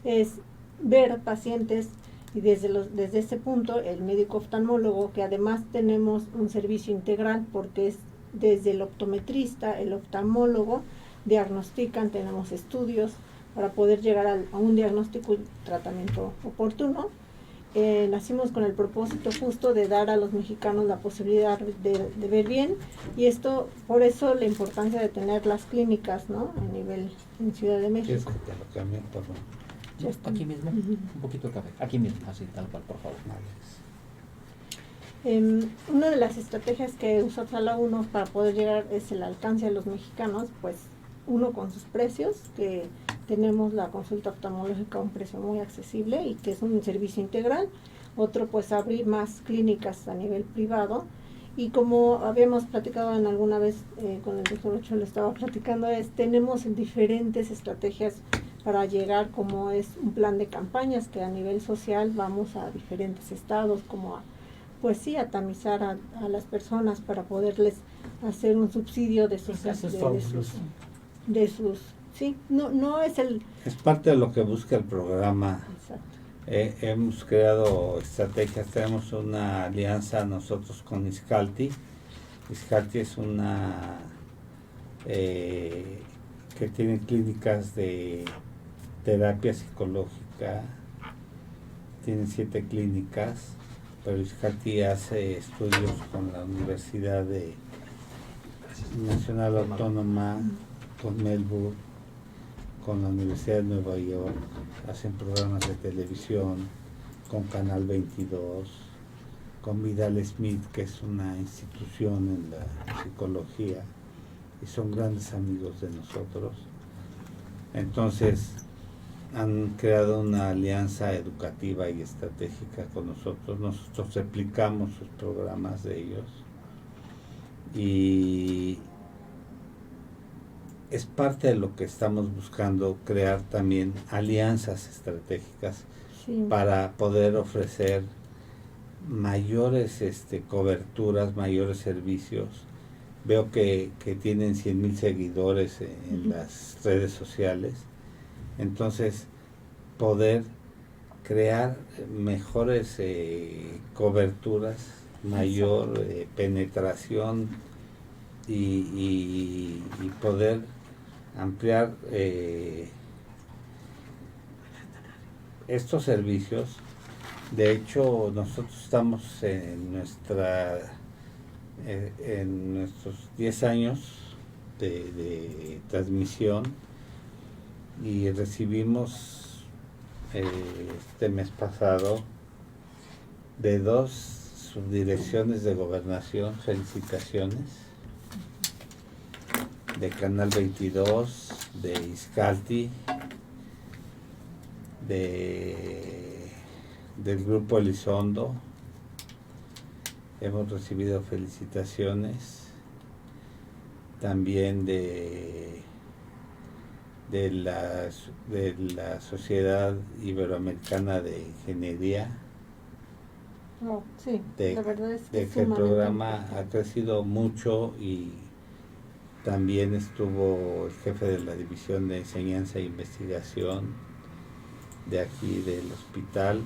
[SPEAKER 5] es ver pacientes y desde ese punto el médico oftalmólogo, que además tenemos un servicio integral porque es desde el optometrista, el oftalmólogo, diagnostican, tenemos estudios para poder llegar a un diagnóstico y tratamiento oportuno. Nacimos con el propósito justo de dar a los mexicanos la posibilidad de ver bien, y esto, por eso la importancia de tener las clínicas, ¿no?, a nivel en Ciudad de México.
[SPEAKER 3] Te lo cambio, perdón.
[SPEAKER 5] Ya está.
[SPEAKER 1] Aquí mismo,
[SPEAKER 5] Uh-huh.
[SPEAKER 1] un poquito de café. Aquí mismo, así, tal cual, por favor.
[SPEAKER 5] Una de las estrategias que usa Sala 1 para poder llegar es el alcance a los mexicanos, pues uno con sus precios, que tenemos la consulta oftalmológica a un precio muy accesible y que es un servicio integral. Otro, pues abrir más clínicas a nivel privado, y como habíamos platicado en alguna vez con el doctor Ochoa, le estaba platicando, tenemos diferentes estrategias para llegar, como es un plan de campañas que a nivel social vamos a diferentes estados, como pues sí, a tamizar a las personas para poderles hacer un subsidio de sus sí, no es el...
[SPEAKER 3] Es parte de lo que busca el programa.
[SPEAKER 5] Exacto.
[SPEAKER 3] Hemos creado estrategias, tenemos una alianza nosotros con Iscalti. Iscalti es una que tiene clínicas de terapia psicológica, tiene 7 clínicas, pero Iscalti hace estudios con la Universidad Nacional Autónoma, con Melbourne, con la Universidad de Nueva York, hacen programas de televisión, con Canal 22, con Vidal Smith, que es una institución en la psicología, y son grandes amigos de nosotros. Entonces, han creado una alianza educativa y estratégica con nosotros. Nosotros replicamos sus programas de ellos, y es parte de lo que estamos buscando, crear también alianzas estratégicas,
[SPEAKER 5] Sí.
[SPEAKER 3] para poder ofrecer mayores coberturas, mayores servicios. Veo que tienen 100,000 seguidores en las redes sociales. Entonces, poder crear mejores coberturas, mayor penetración, y poder ampliar estos servicios. De hecho, nosotros estamos en nuestros 10 años de transmisión, y recibimos este mes pasado de 2 subdirecciones de gobernación, felicitaciones, de Canal 22, de Izcalti, del Grupo Elizondo. Hemos recibido felicitaciones también de la Sociedad Iberoamericana de Ingeniería,
[SPEAKER 5] No, sí, la verdad es
[SPEAKER 3] de
[SPEAKER 5] que
[SPEAKER 3] que el programa ha crecido mucho, y también estuvo el jefe de la División de Enseñanza e Investigación de aquí del hospital,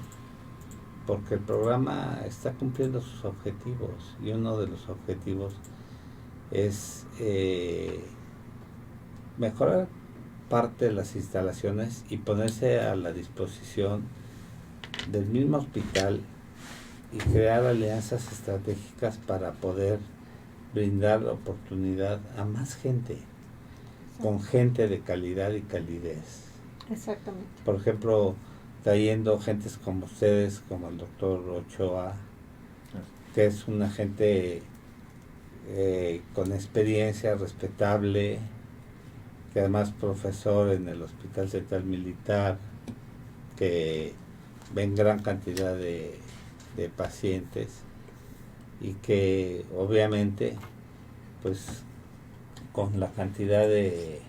[SPEAKER 3] porque el programa está cumpliendo sus objetivos, y uno de los objetivos es mejorar parte de las instalaciones y ponerse a la disposición del mismo hospital y crear alianzas estratégicas para poder brindar oportunidad a más gente, con gente de calidad y calidez.
[SPEAKER 5] Exactamente.
[SPEAKER 3] Por ejemplo, trayendo gentes como ustedes, como el doctor Ochoa, que es una gente con experiencia, respetable, que además profesor en el Hospital Central Militar, que ven gran cantidad de pacientes, y que obviamente pues con la cantidad de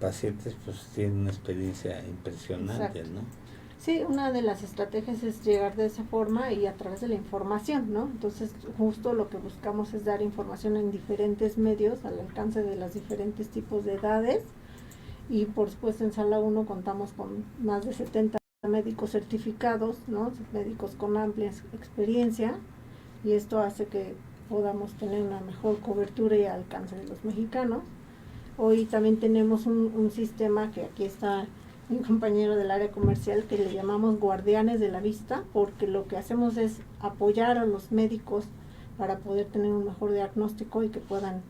[SPEAKER 3] pacientes pues tienen una experiencia impresionante.
[SPEAKER 5] Exacto.
[SPEAKER 3] ¿No?
[SPEAKER 5] Sí, una de las estrategias es llegar de esa forma y a través de la información, ¿no? Entonces, justo lo que buscamos es dar información en diferentes medios, al alcance de los diferentes tipos de edades, y por supuesto en Sala 1 contamos con más de 70 médicos certificados, ¿no? Médicos con amplia experiencia, y esto hace que podamos tener una mejor cobertura y alcance de los mexicanos. Hoy también tenemos un sistema que aquí está mi compañero del área comercial, que le llamamos guardianes de la vista, porque lo que hacemos es apoyar a los médicos para poder tener un mejor diagnóstico y que puedan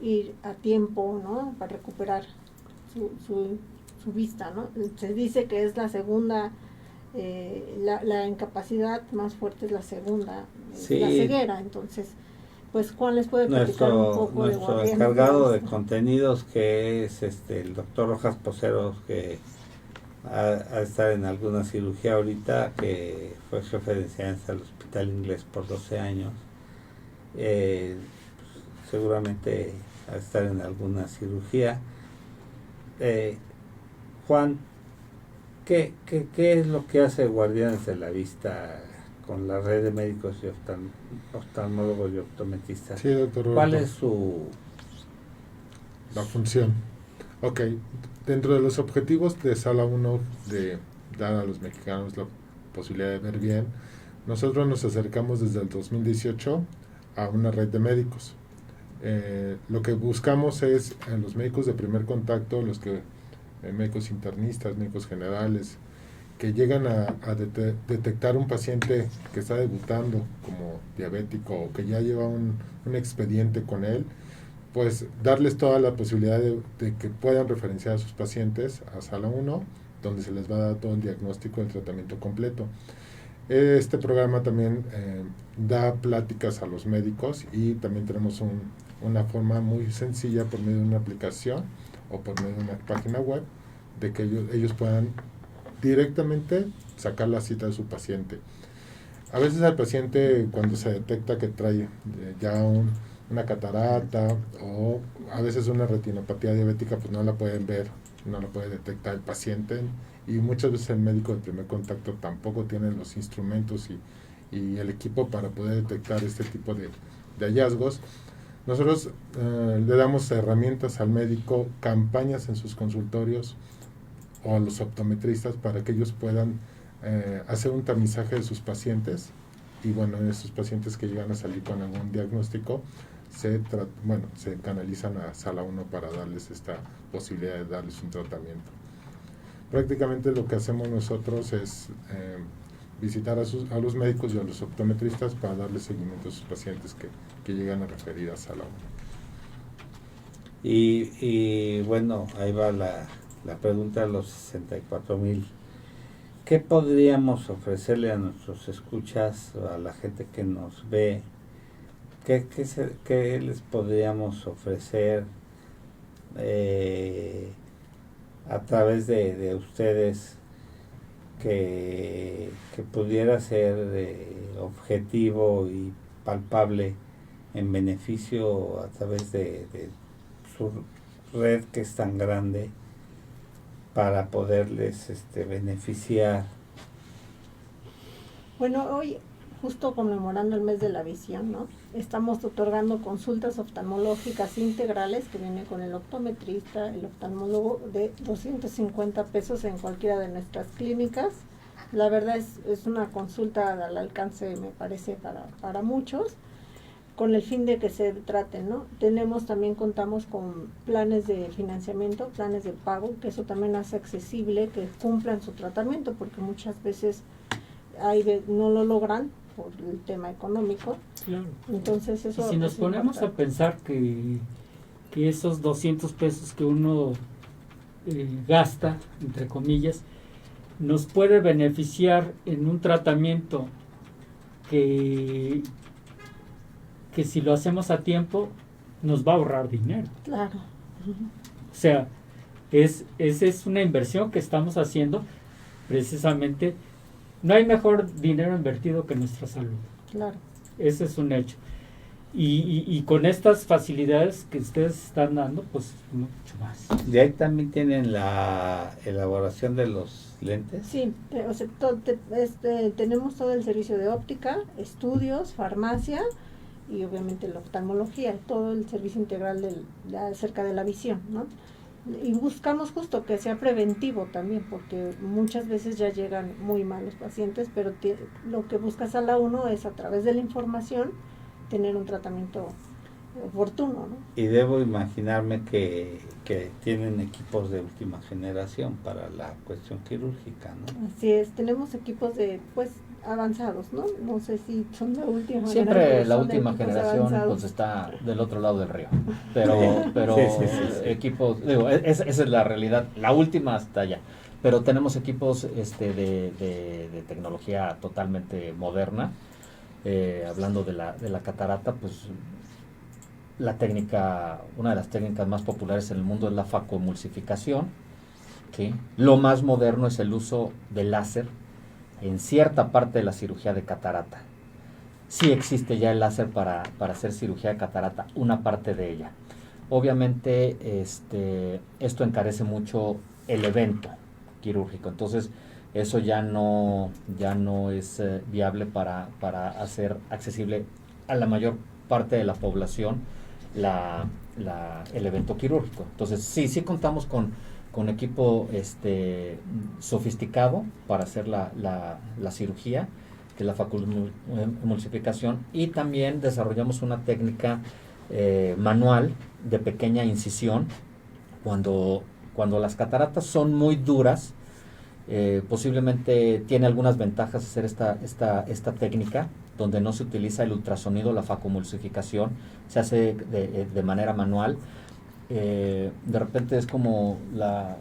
[SPEAKER 5] ir a tiempo, ¿no? Para recuperar su vista, ¿no? Se dice que es la segunda, la incapacidad más fuerte es la segunda,
[SPEAKER 3] Sí.
[SPEAKER 5] la ceguera. Entonces, pues Juan les puede platicar un poco de
[SPEAKER 3] Nuestro
[SPEAKER 5] guardianes
[SPEAKER 3] encargado de
[SPEAKER 5] vista.
[SPEAKER 3] contenidos, que es el doctor Rojas Poseros, que ha de estar en alguna cirugía ahorita, que fue jefe de enseñanza del Hospital Inglés por 12 años, seguramente ha de estar en alguna cirugía. Juan, ¿qué es lo que hace Guardianes de la Vista con la red de médicos y oftalmólogos y optometristas?
[SPEAKER 6] Sí, doctor Roberto.
[SPEAKER 3] ¿Cuál es
[SPEAKER 6] la función? Ok, dentro de los objetivos de Sala 1 de dar a los mexicanos la posibilidad de ver bien, nosotros nos acercamos desde el 2018 a una red de médicos. Lo que buscamos es los médicos de primer contacto, los que médicos internistas, médicos generales, que llegan a detectar un paciente que está debutando como diabético o que ya lleva un expediente con él, pues darles toda la posibilidad de que puedan referenciar a sus pacientes a Sala 1, donde se les va a dar todo el diagnóstico y el tratamiento completo. Este programa también da pláticas a los médicos, y también tenemos una forma muy sencilla por medio de una aplicación o por medio de una página web, de que ellos puedan directamente sacar la cita de su paciente. A veces al paciente, cuando se detecta que trae ya una catarata o a veces una retinopatía diabética, pues no la pueden ver, no la puede detectar el paciente, y muchas veces el médico de primer contacto tampoco tiene los instrumentos y el equipo para poder detectar este tipo de hallazgos. Nosotros le damos herramientas al médico, campañas en sus consultorios o a los optometristas para que ellos puedan hacer un tamizaje de sus pacientes, y bueno, esos pacientes que llegan a salir con algún diagnóstico se canalizan a Sala 1 para darles esta posibilidad de darles un tratamiento. Prácticamente lo que hacemos nosotros es visitar a los médicos y a los optometristas para darles seguimiento a sus pacientes que llegan a referir a Sala 1.
[SPEAKER 3] Y bueno, ahí va la pregunta de los 64,000. ¿qué podríamos ofrecerle a nuestros escuchas, a la gente que nos ve? ¿Qué les podríamos ofrecer a través de ustedes que pudiera ser objetivo y palpable en beneficio a través de su red que es tan grande para poderles beneficiar?
[SPEAKER 5] Bueno, hoy, justo conmemorando el mes de la visión, ¿no? Estamos otorgando consultas oftalmológicas integrales que vienen con el optometrista, el oftalmólogo, de 250 pesos en cualquiera de nuestras clínicas. La verdad es una consulta al alcance, me parece, para muchos, con el fin de que se traten, ¿no? Contamos con planes de financiamiento, planes de pago, que eso también hace accesible que cumplan su tratamiento, porque muchas veces no lo logran por el tema económico.
[SPEAKER 2] Claro.
[SPEAKER 5] Entonces eso
[SPEAKER 2] Y si nos
[SPEAKER 5] es
[SPEAKER 2] ponemos a
[SPEAKER 5] importante.
[SPEAKER 2] pensar que esos 200 pesos que uno gasta, entre comillas, nos puede beneficiar en un tratamiento que si lo hacemos a tiempo nos va a ahorrar dinero.
[SPEAKER 5] Claro.
[SPEAKER 2] O sea, esa es una inversión que estamos haciendo precisamente. No hay mejor dinero invertido que nuestra salud.
[SPEAKER 5] Claro.
[SPEAKER 2] Ese es un hecho. Y con estas facilidades que ustedes están dando, pues mucho más.
[SPEAKER 3] ¿De ahí también tienen la elaboración de los lentes?
[SPEAKER 5] Sí, tenemos todo el servicio de óptica, estudios, farmacia y obviamente la oftalmología, todo el servicio integral acerca de la visión, ¿no? Y buscamos justo que sea preventivo también, porque muchas veces ya llegan muy mal los pacientes, pero lo que busca Sala 1 es, a través de la información, tener un tratamiento oportuno, ¿no?
[SPEAKER 3] Y debo imaginarme que tienen equipos de última generación para la cuestión quirúrgica, ¿no?
[SPEAKER 5] Así es, tenemos equipos avanzados, ¿no? No sé si son la última
[SPEAKER 1] Siempre
[SPEAKER 5] generación,
[SPEAKER 1] la
[SPEAKER 5] son de
[SPEAKER 1] última
[SPEAKER 5] equipos
[SPEAKER 1] generación
[SPEAKER 5] avanzados.
[SPEAKER 1] pues está del otro lado del río, pero
[SPEAKER 3] Sí.
[SPEAKER 1] equipos, esa es la realidad, la última hasta allá, pero tenemos equipos de tecnología totalmente moderna. Hablando de la catarata, pues una de las técnicas más populares en el mundo es la facoemulsificación, ¿sí? Lo más moderno es el uso del láser en cierta parte de la cirugía de catarata. Sí existe ya el láser para hacer cirugía de catarata, una parte de ella. Obviamente esto encarece mucho el evento quirúrgico, entonces eso ya no es viable para hacer accesible a la mayor parte de la población el evento quirúrgico. Entonces sí contamos con equipo sofisticado para hacer la cirugía, que es la facoemulsificación, y también desarrollamos una técnica manual de pequeña incisión. Cuando las cataratas son muy duras, posiblemente tiene algunas ventajas hacer esta técnica, donde no se utiliza el ultrasonido, la facoemulsificación, se hace de manera manual. De repente es como la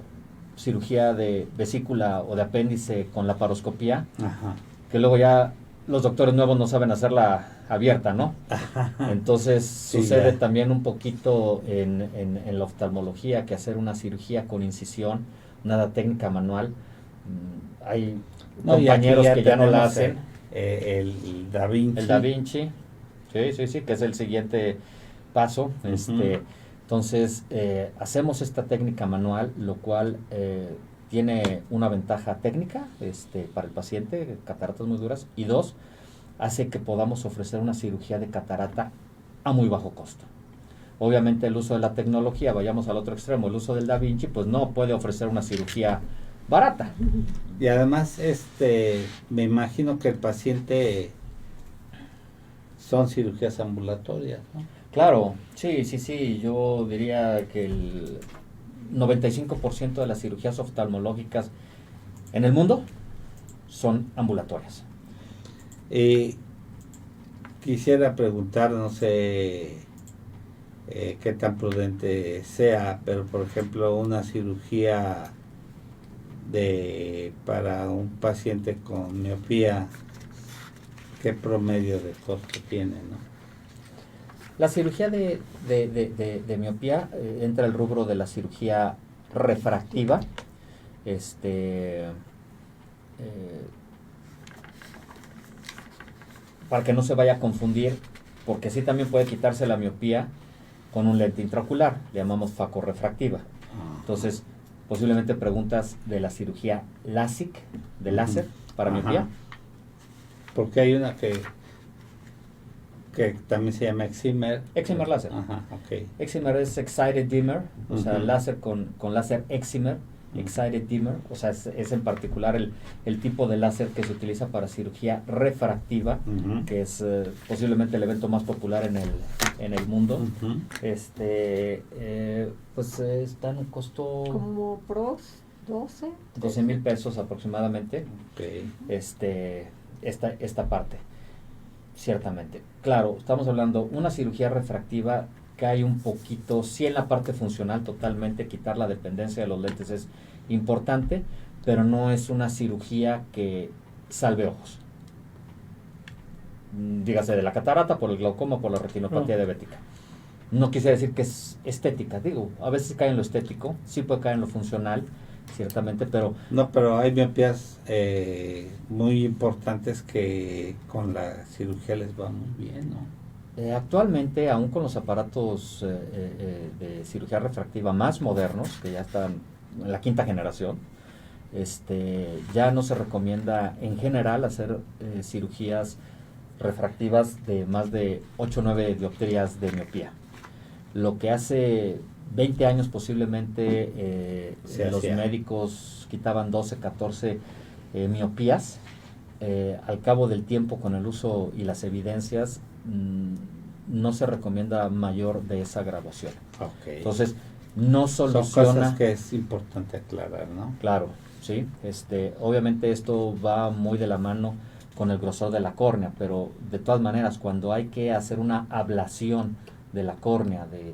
[SPEAKER 1] cirugía de vesícula o de apéndice con la laparoscopía,
[SPEAKER 3] Ajá.
[SPEAKER 1] que luego ya los doctores nuevos no saben hacerla abierta, ¿no? Entonces
[SPEAKER 3] Sí,
[SPEAKER 1] sucede
[SPEAKER 3] ya.
[SPEAKER 1] también un poquito en la oftalmología, que hacer una cirugía con incisión, una técnica manual, hay
[SPEAKER 3] No, y aquí
[SPEAKER 1] compañeros que ya no la
[SPEAKER 3] tenemos
[SPEAKER 1] hacen.
[SPEAKER 3] El Da Vinci.
[SPEAKER 1] El Da Vinci, sí, que es el siguiente paso.
[SPEAKER 3] Ujú.
[SPEAKER 1] Entonces, hacemos esta técnica manual, lo cual tiene una ventaja técnica para el paciente, cataratas muy duras, y dos, hace que podamos ofrecer una cirugía de catarata a muy bajo costo. Obviamente el uso de la tecnología, vayamos al otro extremo, el uso del Da Vinci, pues no puede ofrecer una cirugía barata.
[SPEAKER 3] Y además, me imagino que el paciente son cirugías ambulatorias, ¿no?
[SPEAKER 1] Claro, sí, yo diría que el 95% de las cirugías oftalmológicas en el mundo son ambulatorias.
[SPEAKER 3] Quisiera preguntar, no sé qué tan prudente sea, pero por ejemplo una cirugía para un paciente con miopía, ¿qué promedio de costo tiene, no?
[SPEAKER 1] La cirugía de miopía entra el rubro de la cirugía refractiva. Para que no se vaya a confundir, porque sí también puede quitarse la miopía con un lente intraocular, le llamamos facorrefractiva. Entonces, posiblemente preguntas de la cirugía LASIK, de láser, para miopía.
[SPEAKER 3] Porque hay una que también se llama Excimer.
[SPEAKER 1] Excimer láser.
[SPEAKER 3] Ajá, ok.
[SPEAKER 1] Excimer es Excited Dimmer, o sea, láser con láser Excimer, Excited Dimmer, o sea, es en particular el tipo de láser que se utiliza para cirugía refractiva, que es posiblemente el evento más popular en el mundo. Pues está en un costo
[SPEAKER 5] Como pros 12.
[SPEAKER 1] 12,000 pesos aproximadamente.
[SPEAKER 3] Okay.
[SPEAKER 1] Esta parte, ciertamente. Claro, estamos hablando una cirugía refractiva cae un poquito, sí en la parte funcional totalmente, quitar la dependencia de los lentes es importante, pero no es una cirugía que salve ojos. Dígase de la catarata, por el glaucoma, por la retinopatía diabética. No quisiera decir que es estética, digo, a veces cae en lo estético, sí puede caer en lo funcional, ciertamente, pero...
[SPEAKER 3] No, pero hay miopías muy importantes que con la cirugía les va muy bien, ¿no?
[SPEAKER 1] Actualmente, aún con los aparatos de cirugía refractiva más modernos, que ya están en la 5ª generación, ya no se recomienda en general hacer cirugías refractivas de más de 8 o 9 dioptrías de miopía. Lo que hace 20 años posiblemente los médicos quitaban 12, 14 miopías. Al cabo del tiempo, con el uso y las evidencias, no se recomienda mayor de esa graduación.
[SPEAKER 3] Okay.
[SPEAKER 1] Entonces, no soluciona...
[SPEAKER 3] Son cosas que es importante aclarar, ¿no?
[SPEAKER 1] Claro, sí. Obviamente esto va muy de la mano con el grosor de la córnea, pero de todas maneras, cuando hay que hacer una ablación de la córnea de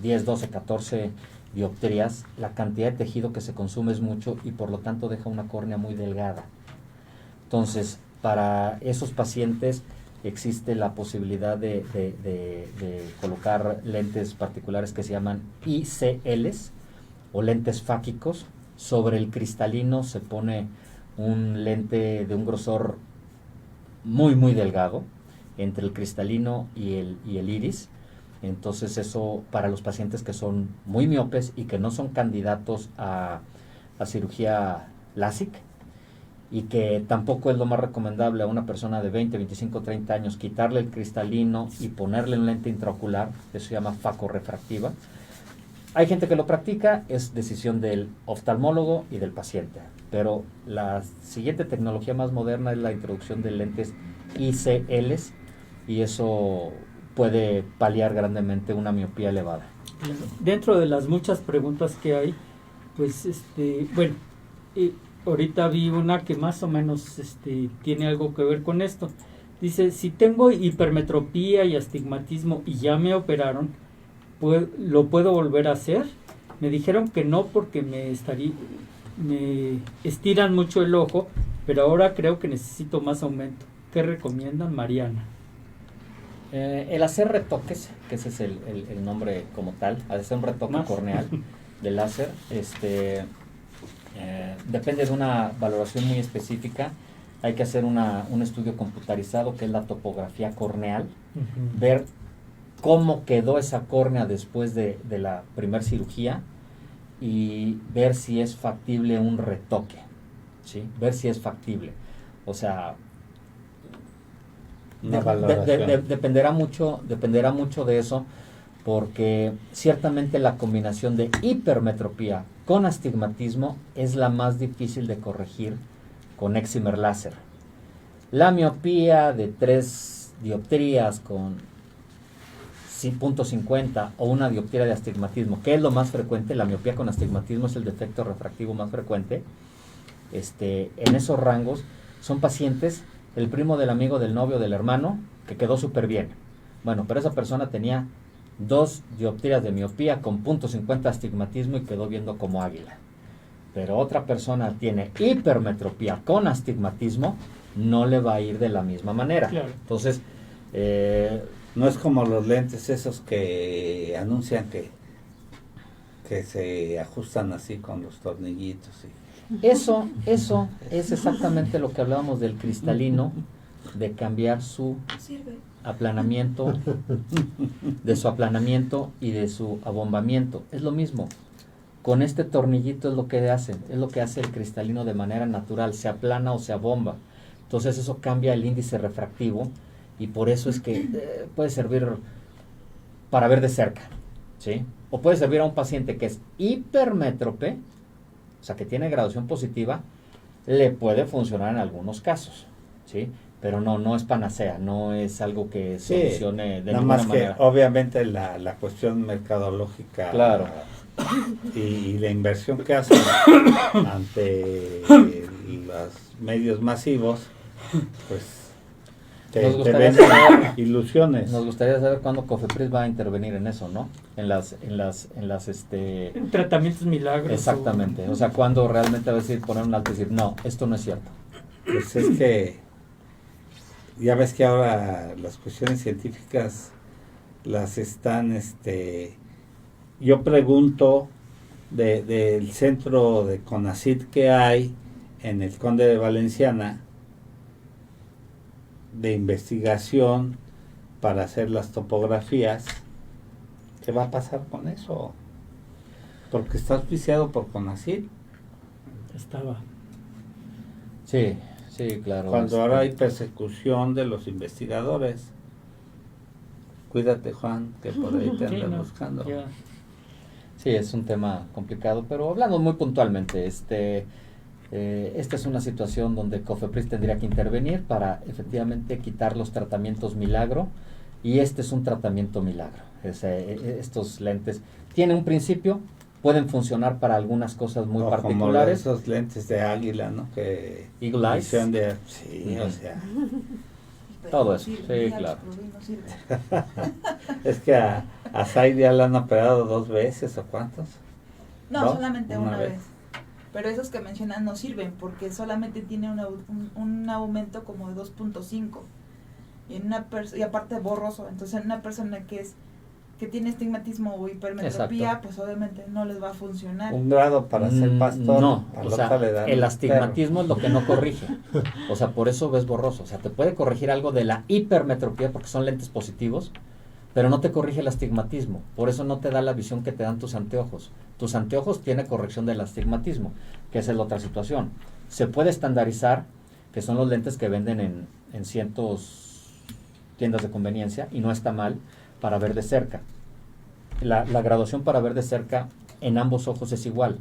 [SPEAKER 1] 10, 12, 14 dioptrías, la cantidad de tejido que se consume es mucho y por lo tanto deja una córnea muy delgada. Entonces, para esos pacientes existe la posibilidad de colocar lentes particulares que se llaman ICLs o lentes fáquicos. Sobre el cristalino se pone un lente de un grosor muy muy delgado entre el cristalino y el iris. Entonces eso para los pacientes que son muy miopes y que no son candidatos a cirugía LASIK, y que tampoco es lo más recomendable a una persona de 20, 25, 30 años quitarle el cristalino y ponerle un lente intraocular, eso se llama facorrefractiva. Hay gente que lo practica, es decisión del oftalmólogo y del paciente, pero la siguiente tecnología más moderna es la introducción de lentes ICLs y eso puede paliar grandemente una miopía elevada.
[SPEAKER 2] Dentro de las muchas preguntas que hay, pues ahorita vi una que más o menos tiene algo que ver con esto. Dice, si tengo hipermetropía y astigmatismo y ya me operaron, ¿lo puedo volver a hacer? Me dijeron que no porque me estiran mucho el ojo, pero ahora creo que necesito más aumento. ¿Qué recomiendan, Mariana?
[SPEAKER 1] El hacer retoques, que ese es el nombre como tal, hacer un retoque corneal de láser, depende de una valoración muy específica. Hay que hacer un estudio computarizado que es la topografía corneal, ver cómo quedó esa córnea después de la primer cirugía y ver si es factible un retoque, ¿sí? Ver si es factible. O sea, dependerá mucho de eso, porque ciertamente la combinación de hipermetropía con astigmatismo es la más difícil de corregir con Excimer láser. La miopía de 3 dioptrías con 0.50 o una dioptría de astigmatismo, que es lo más frecuente, la miopía con astigmatismo es el defecto refractivo más frecuente. En esos rangos son pacientes, el primo del amigo, del novio, del hermano, que quedó súper bien. Bueno, pero esa persona tenía 2 dioptrías de miopía con 0.50 astigmatismo y quedó viendo como águila. pero otra persona tiene hipermetropía con astigmatismo, no le va a ir de la misma manera.
[SPEAKER 2] Claro.
[SPEAKER 1] Entonces,
[SPEAKER 3] No es como los lentes esos que anuncian que se ajustan así con los tornillitos.
[SPEAKER 1] eso es exactamente lo que hablábamos del cristalino, de cambiar su
[SPEAKER 7] Sirve.
[SPEAKER 1] aplanamiento, de su aplanamiento y de su abombamiento. Es lo mismo. Con este tornillito es lo que hace el cristalino de manera natural, se aplana o se abomba. Entonces eso cambia el índice refractivo y por eso es que puede servir para ver de cerca, ¿sí? O puede servir a un paciente que es hipermétrope, o sea que tiene graduación positiva, le puede funcionar en algunos casos, ¿sí? Pero no es panacea, no es algo que solucione de
[SPEAKER 3] nada
[SPEAKER 1] ninguna
[SPEAKER 3] más
[SPEAKER 1] manera.
[SPEAKER 3] que obviamente la cuestión mercadológica
[SPEAKER 1] Claro.
[SPEAKER 3] y la inversión que hacen ante los medios masivos, pues te
[SPEAKER 1] gustaría
[SPEAKER 3] venden
[SPEAKER 1] saber-
[SPEAKER 3] ilusiones.
[SPEAKER 1] Nos gustaría saber cuándo Cofepris va a intervenir en eso, ¿no? En las
[SPEAKER 2] En tratamientos milagros.
[SPEAKER 1] exactamente. O sea, cuándo realmente va a decir, poner un alto y decir, no, esto no es cierto.
[SPEAKER 3] Pues es que ya ves que ahora las cuestiones científicas las están, yo pregunto del centro de CONACYT que hay en el Conde de Valenciana de investigación para hacer las topografías, ¿qué va a pasar con eso? Porque está auspiciado por CONACYT.
[SPEAKER 2] Estaba.
[SPEAKER 1] Sí, claro.
[SPEAKER 3] Cuando ahora hay persecución de los investigadores. Cuídate, Juan, que por ahí te
[SPEAKER 2] Sí,
[SPEAKER 3] andan
[SPEAKER 2] no,
[SPEAKER 3] buscando.
[SPEAKER 2] ya.
[SPEAKER 1] Sí, es un tema complicado, pero hablando muy puntualmente, esta es una situación donde Cofepris tendría que intervenir para efectivamente quitar los tratamientos milagro, y este es un tratamiento milagro. Estos lentes tienen un principio, pueden funcionar para algunas cosas muy
[SPEAKER 3] O
[SPEAKER 1] particulares.
[SPEAKER 3] como esos lentes de águila, ¿no? Que
[SPEAKER 1] Eagle Eyes.
[SPEAKER 3] visión de, sí,
[SPEAKER 1] Ujú.
[SPEAKER 3] o sea,
[SPEAKER 4] Pero
[SPEAKER 1] Todo
[SPEAKER 4] no
[SPEAKER 1] eso,
[SPEAKER 4] sirve,
[SPEAKER 1] sí,
[SPEAKER 4] ya
[SPEAKER 1] claro.
[SPEAKER 4] los probé, no sirve.
[SPEAKER 3] es que a Zaid ya la han operado 2 veces o cuántos.
[SPEAKER 4] No,
[SPEAKER 3] ¿Dos?
[SPEAKER 4] solamente
[SPEAKER 3] Una
[SPEAKER 4] una
[SPEAKER 3] vez.
[SPEAKER 4] vez. Pero esos que mencionan no sirven porque solamente tiene un aumento como de 2.5 y y aparte borroso. Entonces en una persona que tiene estigmatismo o hipermetropía,
[SPEAKER 1] Exacto.
[SPEAKER 4] pues obviamente no les va a funcionar.
[SPEAKER 3] Un grado para ser pastor.
[SPEAKER 1] No,
[SPEAKER 3] al
[SPEAKER 1] o
[SPEAKER 3] otro
[SPEAKER 1] sea,
[SPEAKER 3] le dan
[SPEAKER 1] el
[SPEAKER 3] un
[SPEAKER 1] astigmatismo es lo que no corrige. O sea, por eso ves borroso. O sea, te puede corregir algo de la hipermetropía porque son lentes positivos, pero no te corrige el astigmatismo. Por eso no te da la visión que te dan tus anteojos. Tus anteojos tienen corrección del astigmatismo, que esa es la otra situación. Se puede estandarizar, que son los lentes que venden en cientos tiendas de conveniencia, y no está mal para ver de cerca. La graduación para ver de cerca en ambos ojos es igual.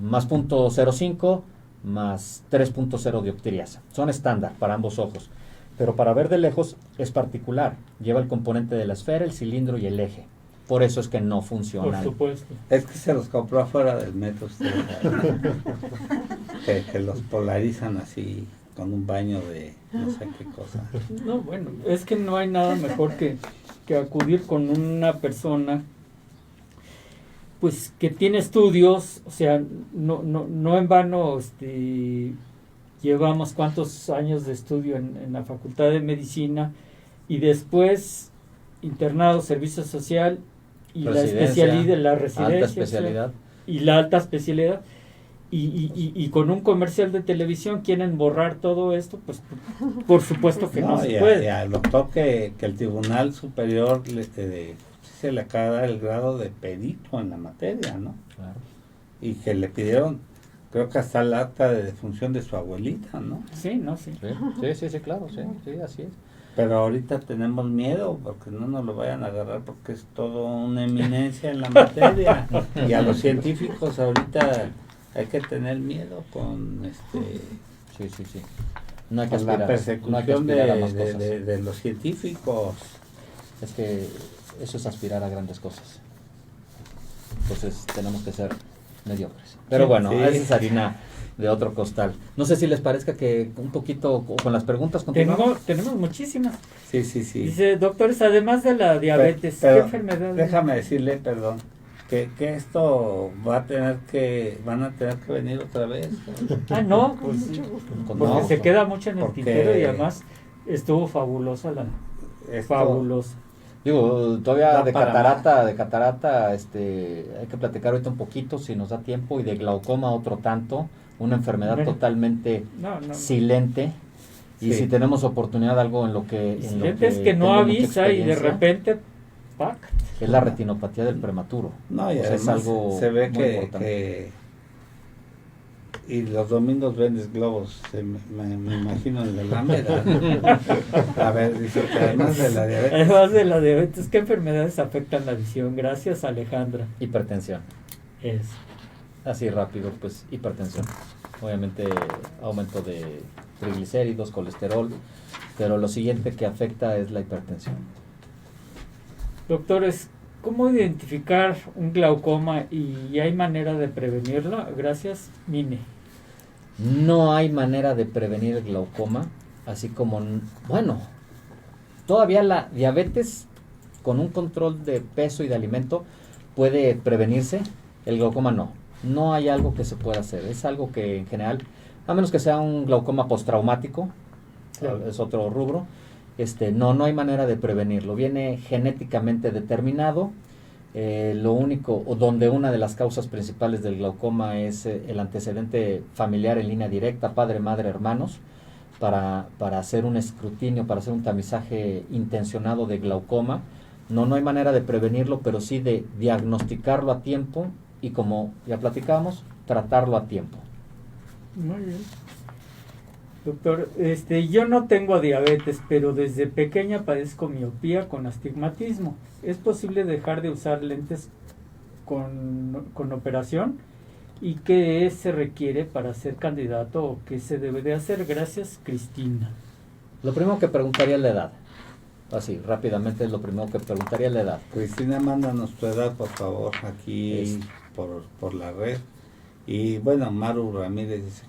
[SPEAKER 1] Más 0.05 más 3.0 dioptrías. Son estándar para ambos ojos. Pero para ver de lejos es particular. Lleva el componente de la esfera, el cilindro y el eje. Por eso es que no
[SPEAKER 2] Por
[SPEAKER 1] funcionan.
[SPEAKER 2] supuesto.
[SPEAKER 3] Es que se los compró afuera del metro usted. que los polarizan así con un baño de no sé qué cosa.
[SPEAKER 2] No, bueno, es que no hay nada mejor que acudir con una persona pues que tiene estudios, o sea, no en vano llevamos cuántos años de estudio en la Facultad de Medicina y después internado, servicio social y la
[SPEAKER 1] Residencia,
[SPEAKER 2] especialidad, la
[SPEAKER 1] alta
[SPEAKER 2] residencia
[SPEAKER 1] especialidad.
[SPEAKER 2] y la alta especialidad. Y con un comercial de televisión quieren borrar todo esto, pues por supuesto que no, se
[SPEAKER 3] y
[SPEAKER 2] puede.
[SPEAKER 3] al doctor que el Tribunal Superior se le acaba de dar el grado de perito en la materia, ¿no?
[SPEAKER 1] Claro.
[SPEAKER 3] Y que le pidieron, creo que hasta el acta de defunción de su abuelita, ¿no?
[SPEAKER 2] Sí, no, sí.
[SPEAKER 1] Sí, claro, sí, así es.
[SPEAKER 3] Pero ahorita tenemos miedo porque no nos lo vayan a agarrar porque es todo una eminencia en la materia. Y a los científicos ahorita hay que tener miedo con
[SPEAKER 1] Sí. No hay que
[SPEAKER 3] con la
[SPEAKER 1] aspirar,
[SPEAKER 3] persecución
[SPEAKER 1] no hay que aspirar a más
[SPEAKER 3] de,
[SPEAKER 1] cosas.
[SPEAKER 3] de los científicos.
[SPEAKER 1] Es que eso es aspirar a grandes cosas. Entonces tenemos que ser mediocres. Pero
[SPEAKER 2] Sí,
[SPEAKER 1] bueno,
[SPEAKER 3] sí.
[SPEAKER 1] esa es harina de otro costal. No sé si les parezca que un poquito con las preguntas continuamos.
[SPEAKER 2] Tenemos muchísimas.
[SPEAKER 3] Sí.
[SPEAKER 2] Dice, doctores, además de la diabetes,
[SPEAKER 3] Pero
[SPEAKER 2] ¿qué enfermedades?
[SPEAKER 3] déjame decirle, perdón, que esto van a tener que venir otra vez.
[SPEAKER 2] No,
[SPEAKER 5] Con
[SPEAKER 2] pues
[SPEAKER 5] mucho gusto.
[SPEAKER 1] Con
[SPEAKER 2] porque
[SPEAKER 1] gusto.
[SPEAKER 2] se queda mucho en el
[SPEAKER 3] Porque-
[SPEAKER 2] tintero y además estuvo fabulosa
[SPEAKER 3] Esto-
[SPEAKER 2] fabulosa.
[SPEAKER 1] Digo, todavía
[SPEAKER 3] Da
[SPEAKER 1] de
[SPEAKER 3] para
[SPEAKER 1] catarata, hay que platicar ahorita un poquito si nos da tiempo, y de glaucoma otro tanto, una enfermedad
[SPEAKER 2] Bueno.
[SPEAKER 1] totalmente
[SPEAKER 2] No.
[SPEAKER 1] silente, y
[SPEAKER 3] Sí.
[SPEAKER 1] si tenemos oportunidad algo en lo que...
[SPEAKER 2] Y
[SPEAKER 1] en lo
[SPEAKER 2] sientes que no
[SPEAKER 1] tengo mucha
[SPEAKER 2] avisa y de
[SPEAKER 1] experiencia,
[SPEAKER 2] repente, ¡pac!
[SPEAKER 1] es la retinopatía del prematuro.
[SPEAKER 3] No, y
[SPEAKER 1] O sea, es
[SPEAKER 3] además
[SPEAKER 1] algo
[SPEAKER 3] se ve
[SPEAKER 1] muy
[SPEAKER 3] que,
[SPEAKER 1] importante.
[SPEAKER 3] y los domingos vendes globos, me imagino en la Alameda, ¿no? A ver, dice que además de la diabetes,
[SPEAKER 2] Además de la diabetes, ¿qué enfermedades afectan la visión? Gracias, Alejandra.
[SPEAKER 1] Hipertensión.
[SPEAKER 2] Es.
[SPEAKER 1] Así rápido, pues hipertensión. Obviamente aumento de triglicéridos, colesterol, pero lo siguiente que afecta es la hipertensión.
[SPEAKER 2] Doctores, ¿cómo identificar un glaucoma y hay manera de prevenirlo? Gracias, Mine.
[SPEAKER 1] No hay manera de prevenir el glaucoma, así como, bueno, todavía la diabetes con un control de peso y de alimento puede prevenirse, el glaucoma no. No hay algo que se pueda hacer, es algo que en general, a menos que sea un glaucoma postraumático,
[SPEAKER 2] Claro.
[SPEAKER 1] es otro rubro, no hay manera de prevenirlo, viene genéticamente determinado. Lo único, o donde una de las causas principales del glaucoma es el antecedente familiar en línea directa, padre, madre, hermanos, para hacer un escrutinio, para hacer un tamizaje intencionado de glaucoma. No hay manera de prevenirlo, pero sí de diagnosticarlo a tiempo y, como ya platicábamos, tratarlo a tiempo.
[SPEAKER 2] Muy bien. Doctor, yo no tengo diabetes, pero desde pequeña padezco miopía con astigmatismo. ¿Es posible dejar de usar lentes con operación? ¿Y qué se requiere para ser candidato o qué se debe de hacer? Gracias, Cristina.
[SPEAKER 1] Lo primero que preguntaría es la edad. Así, rápidamente, es lo primero que preguntaría es la edad.
[SPEAKER 3] Cristina, mándanos tu edad, por favor, aquí por la red. Y bueno, Maru Ramírez dice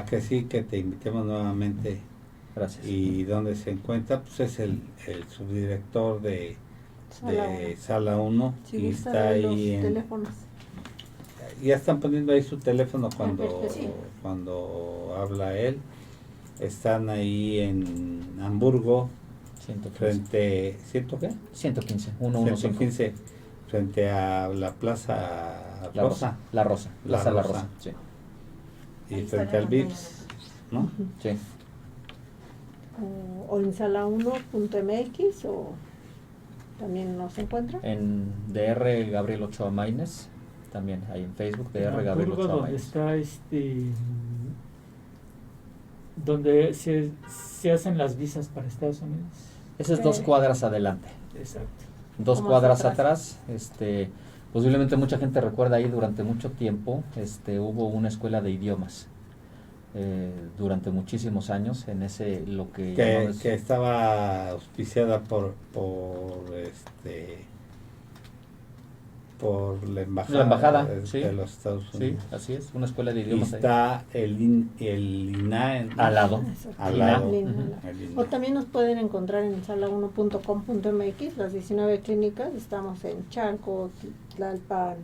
[SPEAKER 3] que sí, que te invitemos nuevamente.
[SPEAKER 1] Gracias.
[SPEAKER 3] Y dónde se encuentra, pues es el subdirector de Sala 1
[SPEAKER 5] Si
[SPEAKER 3] y
[SPEAKER 5] gusta
[SPEAKER 3] está
[SPEAKER 5] ver los
[SPEAKER 3] ahí
[SPEAKER 5] teléfonos.
[SPEAKER 3] ya están poniendo ahí su teléfono cuando
[SPEAKER 5] perfecto.
[SPEAKER 3] cuando habla él. Están ahí en Hamburgo,
[SPEAKER 1] 115.
[SPEAKER 3] frente, ¿ciento qué?
[SPEAKER 1] 115, 115.
[SPEAKER 3] 115, frente a la Plaza
[SPEAKER 1] La
[SPEAKER 3] Rosa.
[SPEAKER 1] La Rosa.
[SPEAKER 3] La
[SPEAKER 1] Plaza La
[SPEAKER 3] Rosa.
[SPEAKER 1] Rosa. Sí.
[SPEAKER 3] Y
[SPEAKER 4] Ahí
[SPEAKER 3] frente al
[SPEAKER 4] están en
[SPEAKER 3] VIPS, ¿no?
[SPEAKER 1] Sí.
[SPEAKER 5] O en sala1.mx o también nos encuentra.
[SPEAKER 1] En DR Gabriel Ochoa Maínez, también ahí en Facebook, DR
[SPEAKER 2] En
[SPEAKER 1] Gabriel
[SPEAKER 2] Hamburgo,
[SPEAKER 1] Ochoa
[SPEAKER 2] donde
[SPEAKER 1] Maínez.
[SPEAKER 2] está donde se hacen las visas para Estados Unidos.
[SPEAKER 1] Ese es 2 cuadras adelante.
[SPEAKER 2] Exacto.
[SPEAKER 1] 2
[SPEAKER 5] Como
[SPEAKER 1] cuadras
[SPEAKER 5] atrás.
[SPEAKER 1] atrás. Posiblemente mucha gente recuerda ahí durante mucho tiempo, hubo una escuela de idiomas. Durante muchísimos años en ese lo que
[SPEAKER 3] Que estaba auspiciada por la embajada,
[SPEAKER 1] sí.
[SPEAKER 3] de los Estados
[SPEAKER 1] Sí,
[SPEAKER 3] Unidos.
[SPEAKER 1] así es, una escuela de
[SPEAKER 3] Y
[SPEAKER 1] idiomas ahí.
[SPEAKER 3] está el INAE, ¿no?
[SPEAKER 1] Al lado.
[SPEAKER 5] Exacto.
[SPEAKER 3] Al lado.
[SPEAKER 5] Lina,
[SPEAKER 1] Ujú.
[SPEAKER 5] la-
[SPEAKER 3] El INAE.
[SPEAKER 5] O también nos pueden encontrar en sala1.com.mx, las 19 clínicas. Estamos en Chalco, Tlalpan,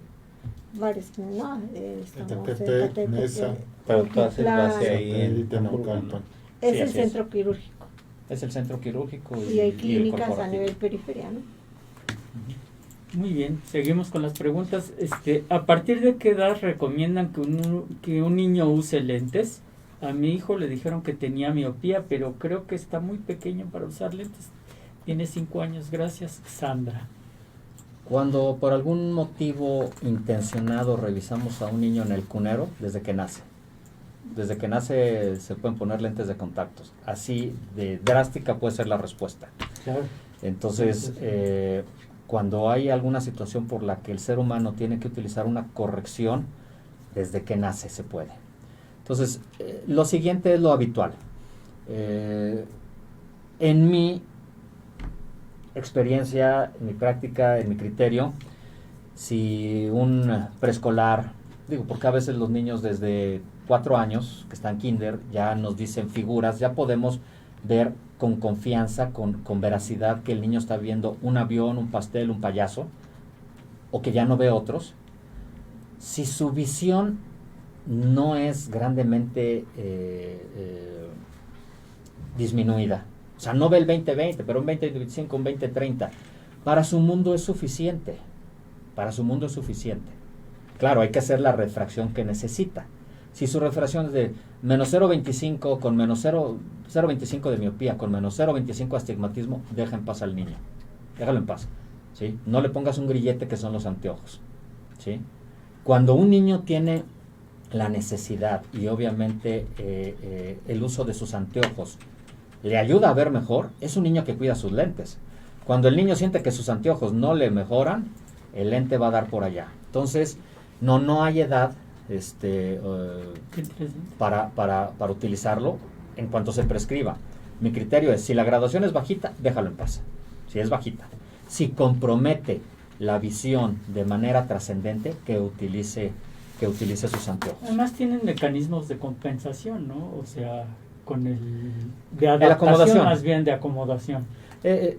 [SPEAKER 5] varias clínicas. ¿No? Estamos
[SPEAKER 6] Ecatepec,
[SPEAKER 5] en
[SPEAKER 6] Mesa.
[SPEAKER 3] Pero tú haces base ahí
[SPEAKER 6] Satélite,
[SPEAKER 3] en Hamburgo,
[SPEAKER 6] Naucalpan.
[SPEAKER 5] Es
[SPEAKER 1] Sí,
[SPEAKER 5] el
[SPEAKER 1] así es.
[SPEAKER 5] centro quirúrgico.
[SPEAKER 1] Es el centro quirúrgico
[SPEAKER 5] Y hay
[SPEAKER 1] el
[SPEAKER 5] clínicas a
[SPEAKER 1] corporativo.
[SPEAKER 5] nivel periferia, ¿no?
[SPEAKER 2] Muy bien, seguimos con las preguntas. ¿A partir de qué edad recomiendan que un niño use lentes? A mi hijo le dijeron que tenía miopía, pero creo que está muy pequeño para usar lentes. Tiene 5 años. Gracias, Sandra.
[SPEAKER 1] Cuando por algún motivo intencionado revisamos a un niño en el cunero, desde que nace. Desde que nace se pueden poner lentes de contactos. Así de drástica puede ser la respuesta.
[SPEAKER 2] Claro.
[SPEAKER 1] Entonces,
[SPEAKER 2] Sí, sí, sí.
[SPEAKER 1] cuando hay alguna situación por la que el ser humano tiene que utilizar una corrección, desde que nace se puede. Entonces, lo siguiente es lo habitual. En mi experiencia, en mi práctica, en mi criterio, si un preescolar, digo, porque a veces los niños desde 4 años, que están kinder, ya nos dicen figuras, ya podemos ver con confianza, con veracidad, que el niño está viendo un avión, un pastel, un payaso, o que ya no ve otros, si su visión no es grandemente disminuida, o sea, no ve el 20/20, pero un 20/25, un 20/30, para su mundo es suficiente, Claro, hay que hacer la refracción que necesita. Si su refracción es de menos 0.25 con menos 0.25 de miopía, con menos 0.25 astigmatismo, deja en paz al niño. Déjalo en paz. ¿Sí? No le pongas un grillete que son los anteojos. ¿Sí? Cuando un niño tiene la necesidad y obviamente el uso de sus anteojos le ayuda a ver mejor, es un niño que cuida sus lentes. Cuando el niño siente que sus anteojos no le mejoran, el lente va a dar por allá. Entonces, no hay edad para utilizarlo en cuanto se prescriba. Mi criterio es, si la graduación es bajita, déjalo en paz. Si es bajita. Si compromete la visión de manera trascendente, que utilice sus anteojos.
[SPEAKER 2] Además tienen mecanismos de compensación, ¿no? O sea, con de
[SPEAKER 1] adaptación,
[SPEAKER 2] acomodación, más bien de acomodación.
[SPEAKER 1] Es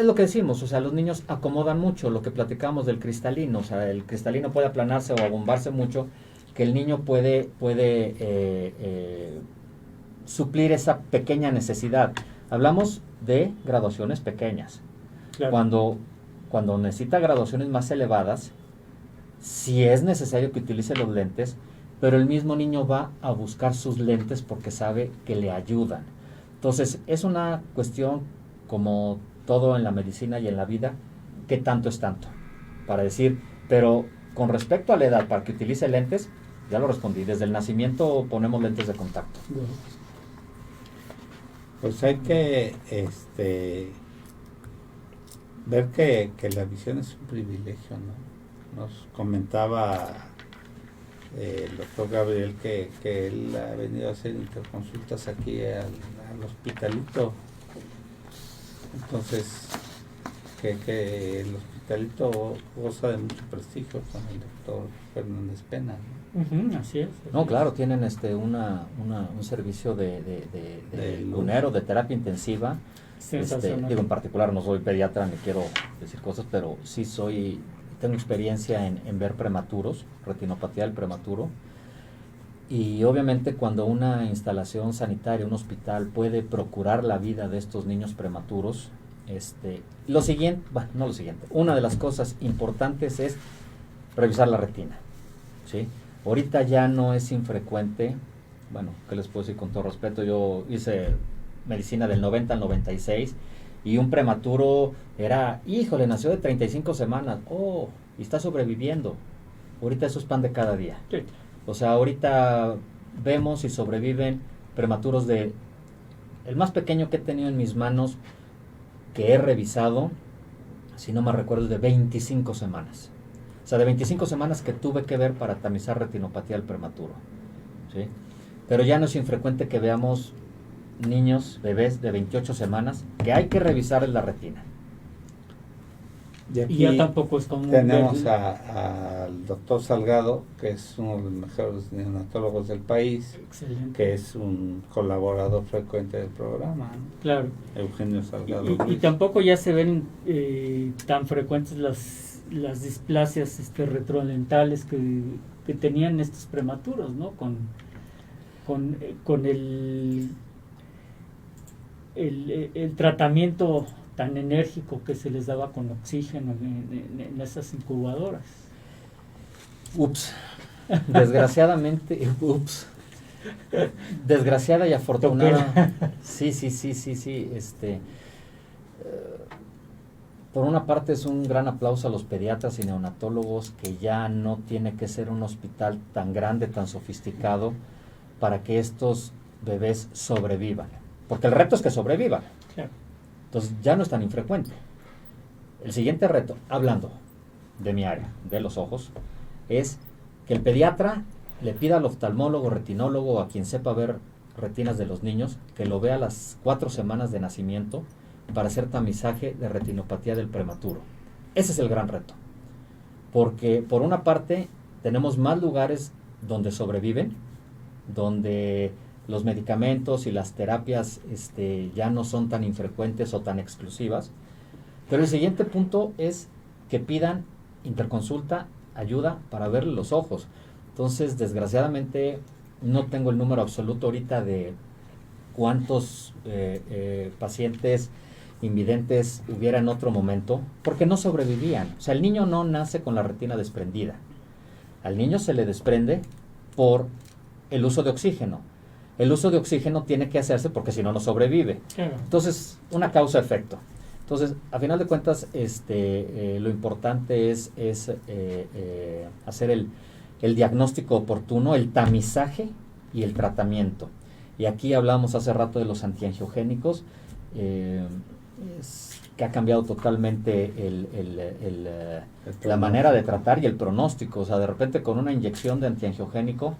[SPEAKER 1] lo que decimos, o sea, los niños acomodan mucho, lo que platicamos del cristalino, o sea, el cristalino puede aplanarse o abombarse mucho, que el niño puede suplir esa pequeña necesidad. Hablamos de graduaciones pequeñas.
[SPEAKER 2] Claro.
[SPEAKER 1] Cuando necesita graduaciones más elevadas, sí es necesario que utilice los lentes, pero el mismo niño va a buscar sus lentes porque sabe que le ayudan. Entonces, es una cuestión, como todo en la medicina y en la vida, ¿qué tanto es tanto? Para decir, pero con respecto a la edad para que utilice lentes, ya lo respondí, desde el nacimiento ponemos lentes de contacto.
[SPEAKER 3] Pues hay que ver que la visión es un privilegio, ¿no? Nos comentaba el doctor Gabriel que él ha venido a hacer interconsultas aquí al hospitalito. Entonces, que el hospitalito goza de mucho prestigio con el doctor Fernández Pena, ¿no?
[SPEAKER 2] Así es.
[SPEAKER 1] No, claro, tienen un servicio de lunero, de terapia intensiva. Digo, en particular no soy pediatra ni quiero decir cosas, pero sí tengo experiencia en ver prematuros, retinopatía del prematuro. Y obviamente cuando una instalación sanitaria, un hospital puede procurar la vida de estos niños prematuros, una de las cosas importantes es revisar la retina, ¿sí? Ahorita ya no es infrecuente, bueno, ¿qué les puedo decir con todo respeto? Yo hice medicina del 90 al 96 y un prematuro nació de 35 semanas, y está sobreviviendo. Ahorita eso es pan de cada día.
[SPEAKER 2] Sí.
[SPEAKER 1] O sea, ahorita vemos y sobreviven prematuros el más pequeño que he tenido en mis manos, que he revisado, si no me recuerdo, es de 25 semanas. O sea, de 25 semanas que tuve que ver para tamizar retinopatía del prematuro. ¿Sí? Pero ya no es infrecuente que veamos bebés de 28 semanas, que hay que revisar la retina.
[SPEAKER 3] Y
[SPEAKER 2] ya tampoco es común.
[SPEAKER 3] Tenemos al doctor Salgado, que es uno de los mejores neonatólogos del país.
[SPEAKER 2] Excelente.
[SPEAKER 3] Que es un colaborador frecuente del programa, ¿no?
[SPEAKER 2] Claro.
[SPEAKER 3] Eugenio Salgado.
[SPEAKER 2] Y tampoco ya se ven tan frecuentes las displasias retrodentales que tenían estos prematuros, ¿no? Con el tratamiento tan enérgico que se les daba con oxígeno en esas incubadoras.
[SPEAKER 1] Desgraciadamente, desgraciada y afortunada. Sí. Por una parte es un gran aplauso a los pediatras y neonatólogos, que ya no tiene que ser un hospital tan grande, tan sofisticado, para que estos bebés sobrevivan. Porque el reto es que sobrevivan.
[SPEAKER 2] Claro.
[SPEAKER 1] Entonces ya no es tan infrecuente. El siguiente reto, hablando de mi área, de los ojos, es que el pediatra le pida al oftalmólogo, retinólogo, a quien sepa ver retinas de los niños, que lo vea a las 4 semanas de nacimiento para hacer tamizaje de retinopatía del prematuro. Ese es el gran reto. Porque por una parte tenemos más lugares donde sobreviven, donde los medicamentos y las terapias ya no son tan infrecuentes o tan exclusivas. Pero el siguiente punto es que pidan Interconsulta ayuda para ver los ojos. Entonces, desgraciadamente, no tengo el número absoluto ahorita de cuántos pacientes invidentes hubiera en otro momento, porque no sobrevivían. O sea, el niño no nace con la retina desprendida. Al niño se le desprende por el uso de oxígeno. El uso de oxígeno tiene que hacerse porque si no, no sobrevive.
[SPEAKER 2] Claro.
[SPEAKER 1] Entonces, una causa-efecto. Entonces, a final de cuentas, lo importante es hacer el diagnóstico oportuno, el tamizaje y el tratamiento. Y aquí hablamos hace rato de los antiangiogénicos, que ha cambiado totalmente la manera de tratar y el pronóstico. O sea, de repente con una inyección de antiangiogénico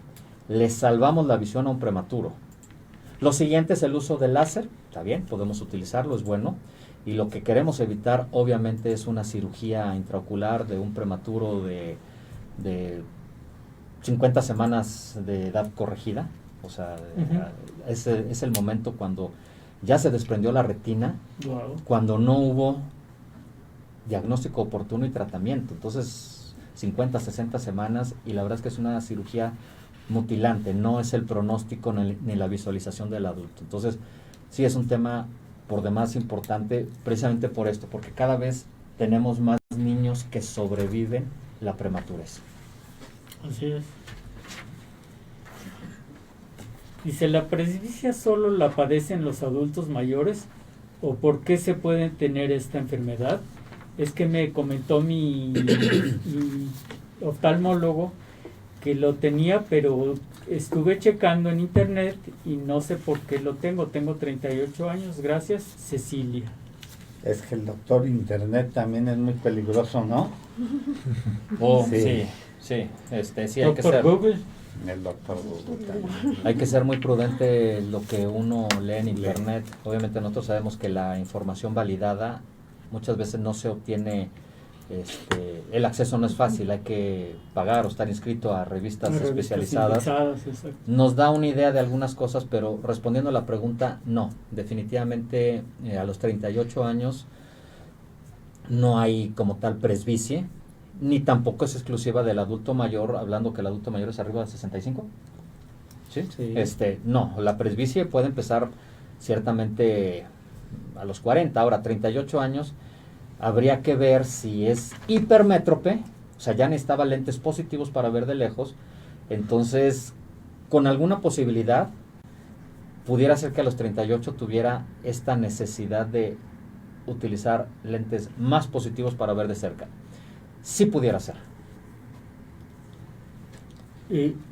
[SPEAKER 1] le salvamos la visión a un prematuro. Lo siguiente es el uso del láser. Está bien, podemos utilizarlo, es bueno. Y lo que queremos evitar, obviamente, es una cirugía intraocular de un prematuro de 50 semanas de edad corregida. O sea, ese es el momento cuando ya se desprendió la retina,
[SPEAKER 2] Wow.
[SPEAKER 1] cuando no hubo diagnóstico oportuno y tratamiento. Entonces, 50, 60 semanas, y la verdad es que es una cirugía mutilante, no es el pronóstico ni la visualización del adulto. Entonces, sí es un tema por demás importante, precisamente por esto, porque cada vez tenemos más niños que sobreviven la prematurez.
[SPEAKER 2] Así es. Dice, ¿la presbicia solo la padecen los adultos mayores? ¿O por qué se puede tener esta enfermedad? Es que me comentó mi oftalmólogo que lo tenía, pero estuve checando en internet y no sé por qué lo tengo. Tengo 38 años, gracias, Cecilia.
[SPEAKER 3] Es que el doctor internet también es muy peligroso, ¿no?
[SPEAKER 1] Oh,
[SPEAKER 3] Sí.
[SPEAKER 1] sí, sí, hay que
[SPEAKER 2] Doctor
[SPEAKER 1] ser.
[SPEAKER 2] Google.
[SPEAKER 3] El doctor Google también.
[SPEAKER 1] Hay que ser muy prudente lo que uno lee en internet. Obviamente nosotros sabemos que la información validada muchas veces no se obtiene, el acceso no es fácil, hay que pagar o estar inscrito a revistas especializadas.
[SPEAKER 2] Exacto.
[SPEAKER 1] Nos da una idea de algunas cosas, pero respondiendo a la pregunta, no, definitivamente a los 38 años no hay como tal presbicie, ni tampoco es exclusiva del adulto mayor, hablando que el adulto mayor es arriba de 65. ¿Sí?
[SPEAKER 2] Sí.
[SPEAKER 1] No, la presbicie puede empezar ciertamente a los 40, ahora 38 años, habría que ver si es hipermétrope, o sea, ya necesitaba lentes positivos para ver de lejos, entonces, con alguna posibilidad, pudiera ser que a los 38 tuviera esta necesidad de utilizar lentes más positivos para ver de cerca. Sí pudiera ser.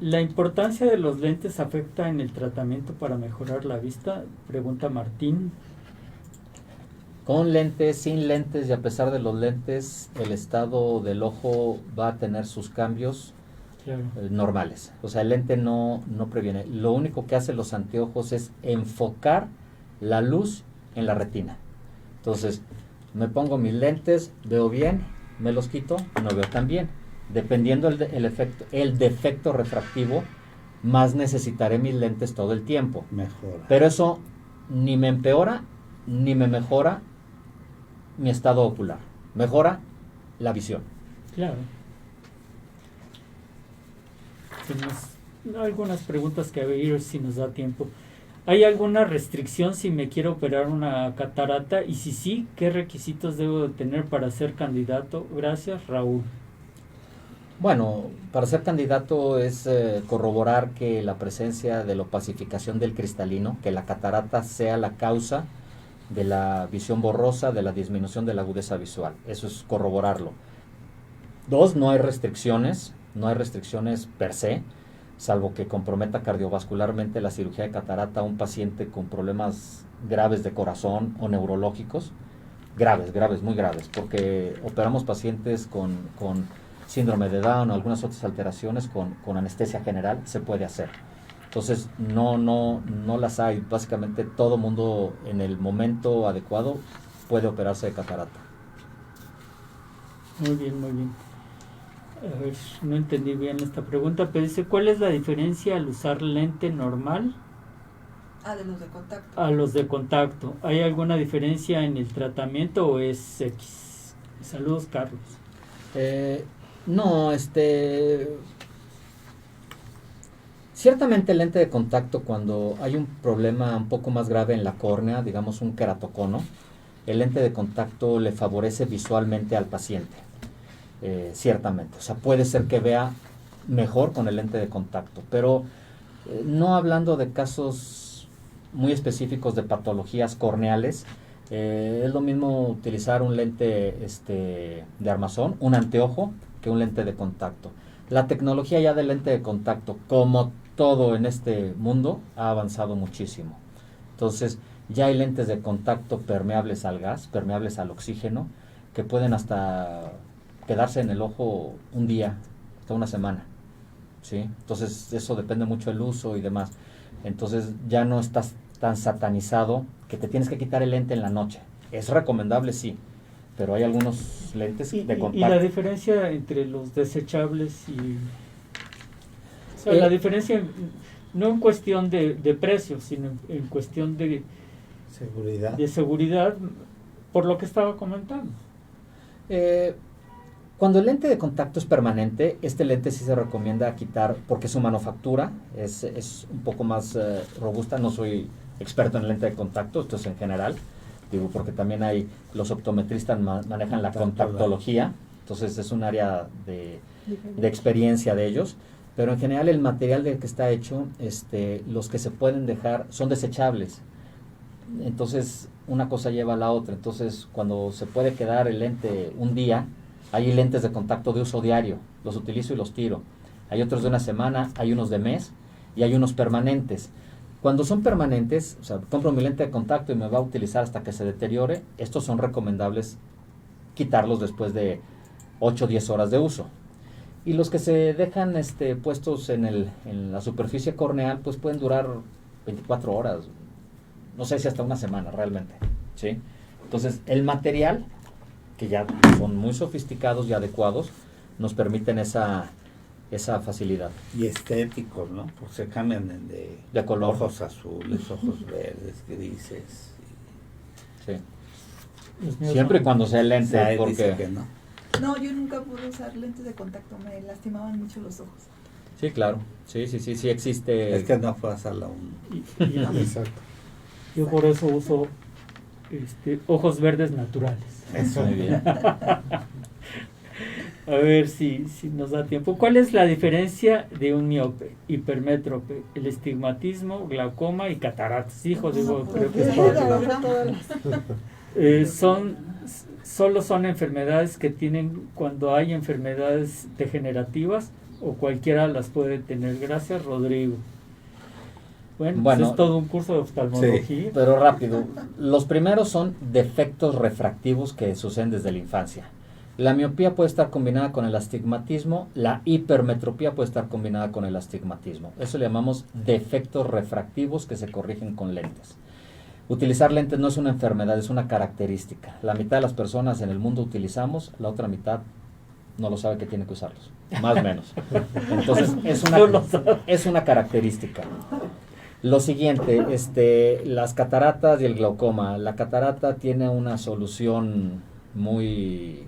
[SPEAKER 2] ¿La importancia de los lentes afecta en el tratamiento para mejorar la vista? Pregunta Martín.
[SPEAKER 1] Con lentes, sin lentes y a pesar de los lentes, el estado del ojo va a tener sus cambios
[SPEAKER 2] Claro.
[SPEAKER 1] normales. O sea, el lente no previene. Lo único que hacen los anteojos es enfocar la luz en la retina. Entonces, me pongo mis lentes, veo bien, me los quito, no veo tan bien. Dependiendo el defecto refractivo, más necesitaré mis lentes todo el tiempo.
[SPEAKER 3] Mejora.
[SPEAKER 1] Pero eso ni me empeora ni me mejora mi estado ocular. Mejora la visión.
[SPEAKER 2] Claro. Tenemos algunas preguntas que ver si nos da tiempo. ¿Hay alguna restricción si me quiero operar una catarata? Y si sí, ¿qué requisitos debo de tener para ser candidato? Gracias, Raúl.
[SPEAKER 1] Bueno, para ser candidato es corroborar que la presencia de la opacificación del cristalino, que la catarata sea la causa de la visión borrosa, de la disminución de la agudeza visual. Eso es corroborarlo. 2, no hay restricciones per se, salvo que comprometa cardiovascularmente la cirugía de catarata a un paciente con problemas graves de corazón o neurológicos. Graves, muy graves, porque operamos pacientes con síndrome de Down o algunas otras alteraciones con anestesia general, se puede hacer. Entonces, no las hay. Básicamente, todo mundo en el momento adecuado puede operarse de catarata.
[SPEAKER 2] Muy bien, muy bien. A ver, no entendí bien esta pregunta, pero dice, ¿cuál es la diferencia al usar lente normal
[SPEAKER 4] De los de contacto.
[SPEAKER 2] a los de contacto? ¿Hay alguna diferencia en el tratamiento o es X? Saludos, Carlos.
[SPEAKER 1] No, ciertamente el lente de contacto, cuando hay un problema un poco más grave en la córnea, digamos un queratocono, el lente de contacto le favorece visualmente al paciente, ciertamente. O sea, puede ser que vea mejor con el lente de contacto, pero no hablando de casos muy específicos de patologías corneales, es lo mismo utilizar un lente de armazón, un anteojo, que un lente de contacto. La tecnología ya del lente de contacto, como todo en este mundo, ha avanzado muchísimo. Entonces, ya hay lentes de contacto permeables al gas, permeables al oxígeno, que pueden hasta quedarse en el ojo un día, hasta una semana, ¿sí? Entonces, eso depende mucho del uso y demás. Entonces, ya no estás tan satanizado que te tienes que quitar el lente en la noche. Es recomendable, sí, pero hay algunos lentes de contacto.
[SPEAKER 2] ¿Y la diferencia entre los desechables y...? O sea, la diferencia no en cuestión de precio, sino en cuestión de seguridad, por lo que estaba comentando.
[SPEAKER 1] Cuando el lente de contacto es permanente, este lente sí se recomienda quitar porque su manufactura es un poco más robusta. No soy experto en lente de contacto, esto es en general, digo, porque también los optometristas manejan la contactología, entonces es un área de experiencia de ellos, pero en general el material del que está hecho, los que se pueden dejar son desechables. Entonces una cosa lleva a la otra. Entonces cuando se puede quedar el lente un día, hay lentes de contacto de uso diario, los utilizo y los tiro. Hay otros de una semana, hay unos de mes y hay unos permanentes. Cuando son permanentes, o sea, compro mi lente de contacto y me va a utilizar hasta que se deteriore, estos son recomendables quitarlos después de 8 o 10 horas de uso. Y los que se dejan puestos en la superficie corneal, pues pueden durar 24 horas, no sé si hasta una semana realmente, ¿sí? Entonces, el material, que ya son muy sofisticados y adecuados, nos permiten esa facilidad.
[SPEAKER 3] Y estéticos, ¿no? Porque se cambian
[SPEAKER 1] de color.
[SPEAKER 3] Ojos azules, ojos verdes, grises.
[SPEAKER 1] Sí. Siempre y cuando sea el lente, porque...
[SPEAKER 3] Dice que no.
[SPEAKER 4] No, yo nunca pude usar lentes de contacto, me lastimaban mucho los ojos.
[SPEAKER 1] Sí, claro. Sí existe...
[SPEAKER 3] Es que no fue a sala 1.
[SPEAKER 6] Exacto.
[SPEAKER 2] Yo por eso uso ojos verdes naturales.
[SPEAKER 3] Eso.
[SPEAKER 1] Muy bien.
[SPEAKER 2] A ver si nos da tiempo. ¿Cuál es la diferencia de un miope, hipermétrope, el estigmatismo, glaucoma y cataratas? Hijo, digo, creo que es solo son enfermedades que tienen cuando hay enfermedades degenerativas, o cualquiera las puede tener. Gracias, Rodrigo. Bueno, pues es todo un curso de oftalmología.
[SPEAKER 1] Sí, pero rápido. Los primeros son defectos refractivos que suceden desde la infancia. La miopía puede estar combinada con el astigmatismo, la hipermetropía puede estar combinada con el astigmatismo. Eso le llamamos defectos refractivos que se corrigen con lentes. Utilizar lentes no es una enfermedad, es una característica. La mitad de las personas en el mundo utilizamos, la otra mitad no lo sabe que tiene que usarlos, más o menos. Entonces es una característica. Lo siguiente, las cataratas y el glaucoma. La catarata tiene una solución muy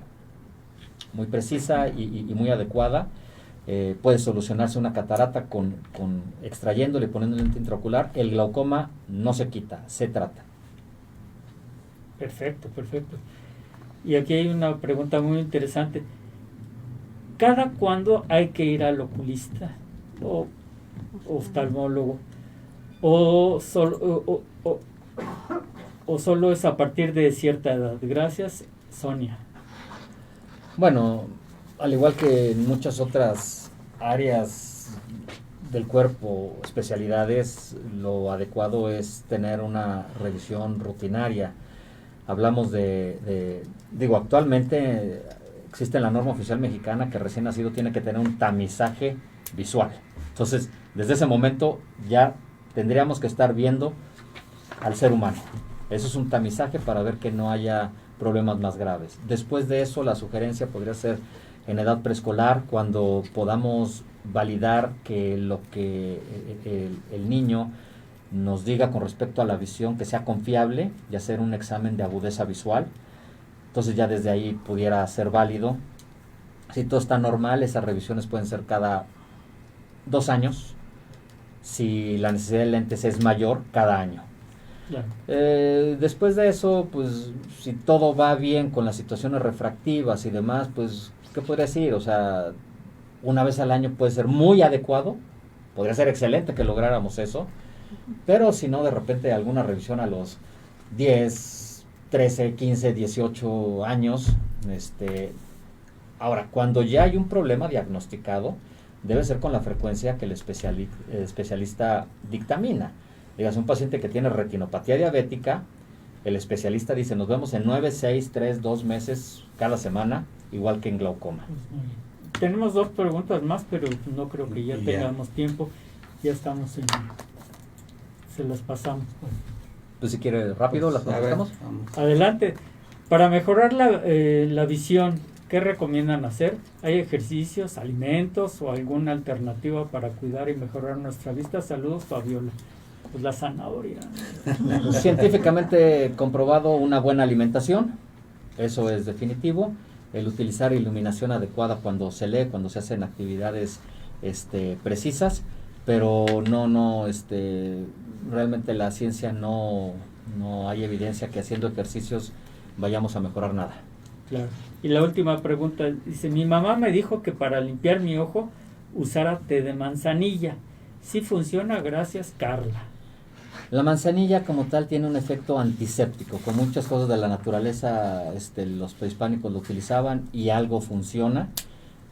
[SPEAKER 1] precisa y muy adecuada. Puede solucionarse una catarata con extrayéndole y poniendo lente intraocular. El glaucoma no se quita, se trata.
[SPEAKER 2] Perfecto. Y aquí hay una pregunta muy interesante. ¿Cada cuándo hay que ir al oculista o oftalmólogo? ¿O solo es a partir de cierta edad? Gracias, Sonia.
[SPEAKER 1] Bueno, al igual que en muchas otras áreas del cuerpo, especialidades, lo adecuado es tener una revisión rutinaria. Hablamos actualmente existe la norma oficial mexicana que recién nacido tiene que tener un tamizaje visual. Entonces, desde ese momento ya tendríamos que estar viendo al ser humano. Eso es un tamizaje para ver que no haya problemas más graves. Después de eso, la sugerencia podría ser en edad preescolar, cuando podamos validar que lo que el niño nos diga con respecto a la visión que sea confiable y hacer un examen de agudeza visual. Entonces ya desde ahí pudiera ser válido Si todo está normal, esas revisiones pueden ser cada 2 años. Si la necesidad de lentes es mayor, cada año.
[SPEAKER 2] Claro.
[SPEAKER 1] Después de eso, pues si todo va bien con las situaciones refractivas y demás, pues, ¿qué podría decir? O sea, una vez al año puede ser muy adecuado, podría ser excelente que lográramos eso, pero si no, de repente alguna revisión a los 10, 13, 15, 18 años. Ahora, cuando ya hay un problema diagnosticado, debe ser con la frecuencia que el especialista dictamina. Digas, un paciente que tiene retinopatía diabética, el especialista dice, nos vemos en 9, 6, 3, 2 meses cada semana, igual que en glaucoma.
[SPEAKER 2] Pues muy bien. Tenemos 2 preguntas más, pero no creo que ya
[SPEAKER 3] Ya.
[SPEAKER 2] tengamos tiempo. Ya estamos en... Se las pasamos. Pues.
[SPEAKER 1] Pues si quiere rápido, las
[SPEAKER 3] A ver,
[SPEAKER 1] contestamos.
[SPEAKER 3] vamos.
[SPEAKER 2] Adelante. Para mejorar la visión, ¿qué recomiendan hacer? ¿Hay ejercicios, alimentos o alguna alternativa para cuidar y mejorar nuestra vista? Saludos, Fabiola. Pues la zanahoria.
[SPEAKER 1] Científicamente comprobado una buena alimentación, eso es definitivo. El utilizar iluminación adecuada cuando se lee, cuando se hacen actividades precisas, pero realmente la ciencia no hay evidencia que haciendo ejercicios vayamos a mejorar nada.
[SPEAKER 2] Claro. Y la última pregunta, dice, mi mamá me dijo que para limpiar mi ojo usara té de manzanilla. Sí funciona, gracias, Carla.
[SPEAKER 1] La manzanilla como tal tiene un efecto antiséptico, con muchas cosas de la naturaleza los prehispánicos lo utilizaban y algo funciona,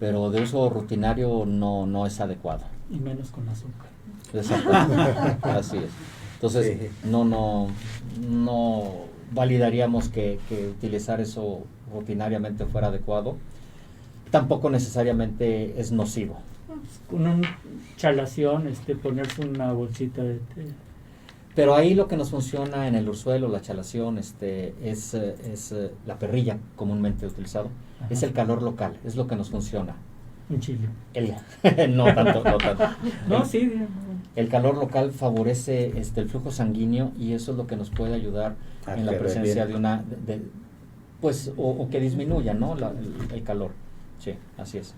[SPEAKER 1] pero de uso rutinario no es adecuado.
[SPEAKER 2] Y menos con azúcar.
[SPEAKER 1] Exactamente. Así es. Entonces,
[SPEAKER 3] Sí.
[SPEAKER 1] no validaríamos que utilizar eso rutinariamente fuera adecuado. Tampoco necesariamente es nocivo.
[SPEAKER 2] Con un chalación, ponerse una bolsita de té.
[SPEAKER 1] Pero ahí lo que nos funciona en el ursuelo, la chalación, es la perrilla comúnmente utilizado,
[SPEAKER 2] Ajá.
[SPEAKER 1] es el calor local, es lo que nos funciona.
[SPEAKER 2] Un chile.
[SPEAKER 1] No tanto.
[SPEAKER 2] No, sí.
[SPEAKER 1] El calor local favorece el flujo sanguíneo y eso es lo que nos puede ayudar
[SPEAKER 3] A
[SPEAKER 1] en la
[SPEAKER 3] que
[SPEAKER 1] presencia
[SPEAKER 3] reviente.
[SPEAKER 1] de una, pues, o que disminuya, ¿no? El calor. Sí, así es.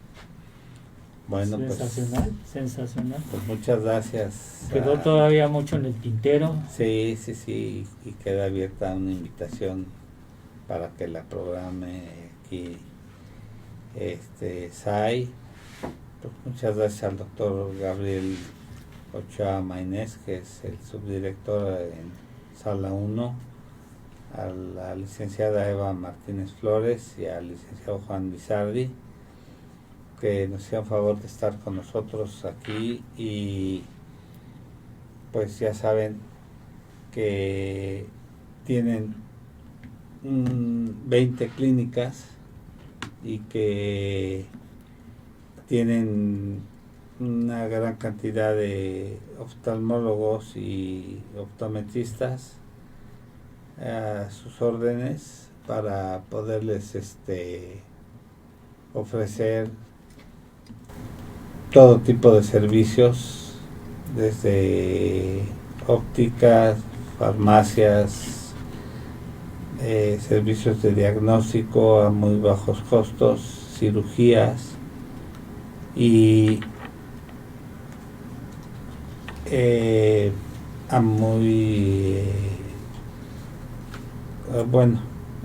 [SPEAKER 3] Bueno,
[SPEAKER 2] Sensacional, sensacional.
[SPEAKER 3] pues muchas gracias.
[SPEAKER 2] Quedó todavía mucho en el tintero.
[SPEAKER 3] Sí, y queda abierta una invitación para que la programe aquí SAI. Pues muchas gracias al doctor Gabriel Ochoa Maynés, que es el subdirector en Sala 1, a la licenciada Eva Martínez Flores y al licenciado Juan Lizardi, que nos hicieron favor de estar con nosotros aquí, y pues ya saben que tienen 20 clínicas y que tienen una gran cantidad de oftalmólogos y optometristas a sus órdenes para poderles ofrecer todo tipo de servicios, desde ópticas, farmacias, servicios de diagnóstico a muy bajos costos, cirugías y a muy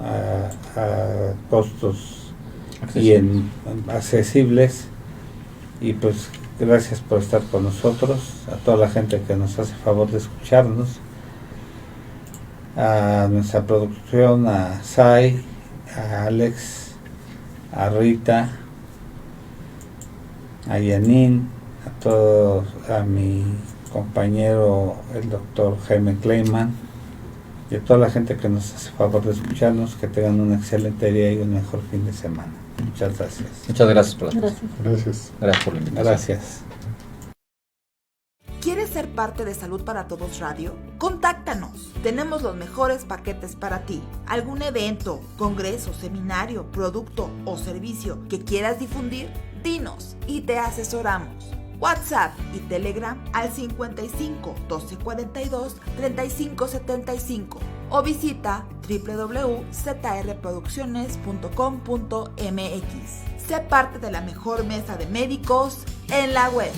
[SPEAKER 3] a costos accesibles. Y pues gracias por estar con nosotros, a toda la gente que nos hace favor de escucharnos, a nuestra producción, a Sai, a Alex, a Rita, a Yanin, a todos, a mi compañero el doctor Jaime Kleiman y a toda la gente que nos hace favor de escucharnos. Que tengan un excelente día y un mejor fin de semana. Muchas gracias.
[SPEAKER 1] Muchas gracias por la
[SPEAKER 5] Gracias.
[SPEAKER 6] Gracias.
[SPEAKER 1] Gracias por la invitación.
[SPEAKER 3] Gracias.
[SPEAKER 7] ¿Quieres ser parte de Salud para Todos Radio? Contáctanos. Tenemos los mejores paquetes para ti. ¿Algún evento, congreso, seminario, producto o servicio que quieras difundir? Dinos y te asesoramos. WhatsApp y Telegram al 55 12 42 35 75 o visita www.zrproducciones.com.mx. Sé parte de la mejor mesa de médicos en la web.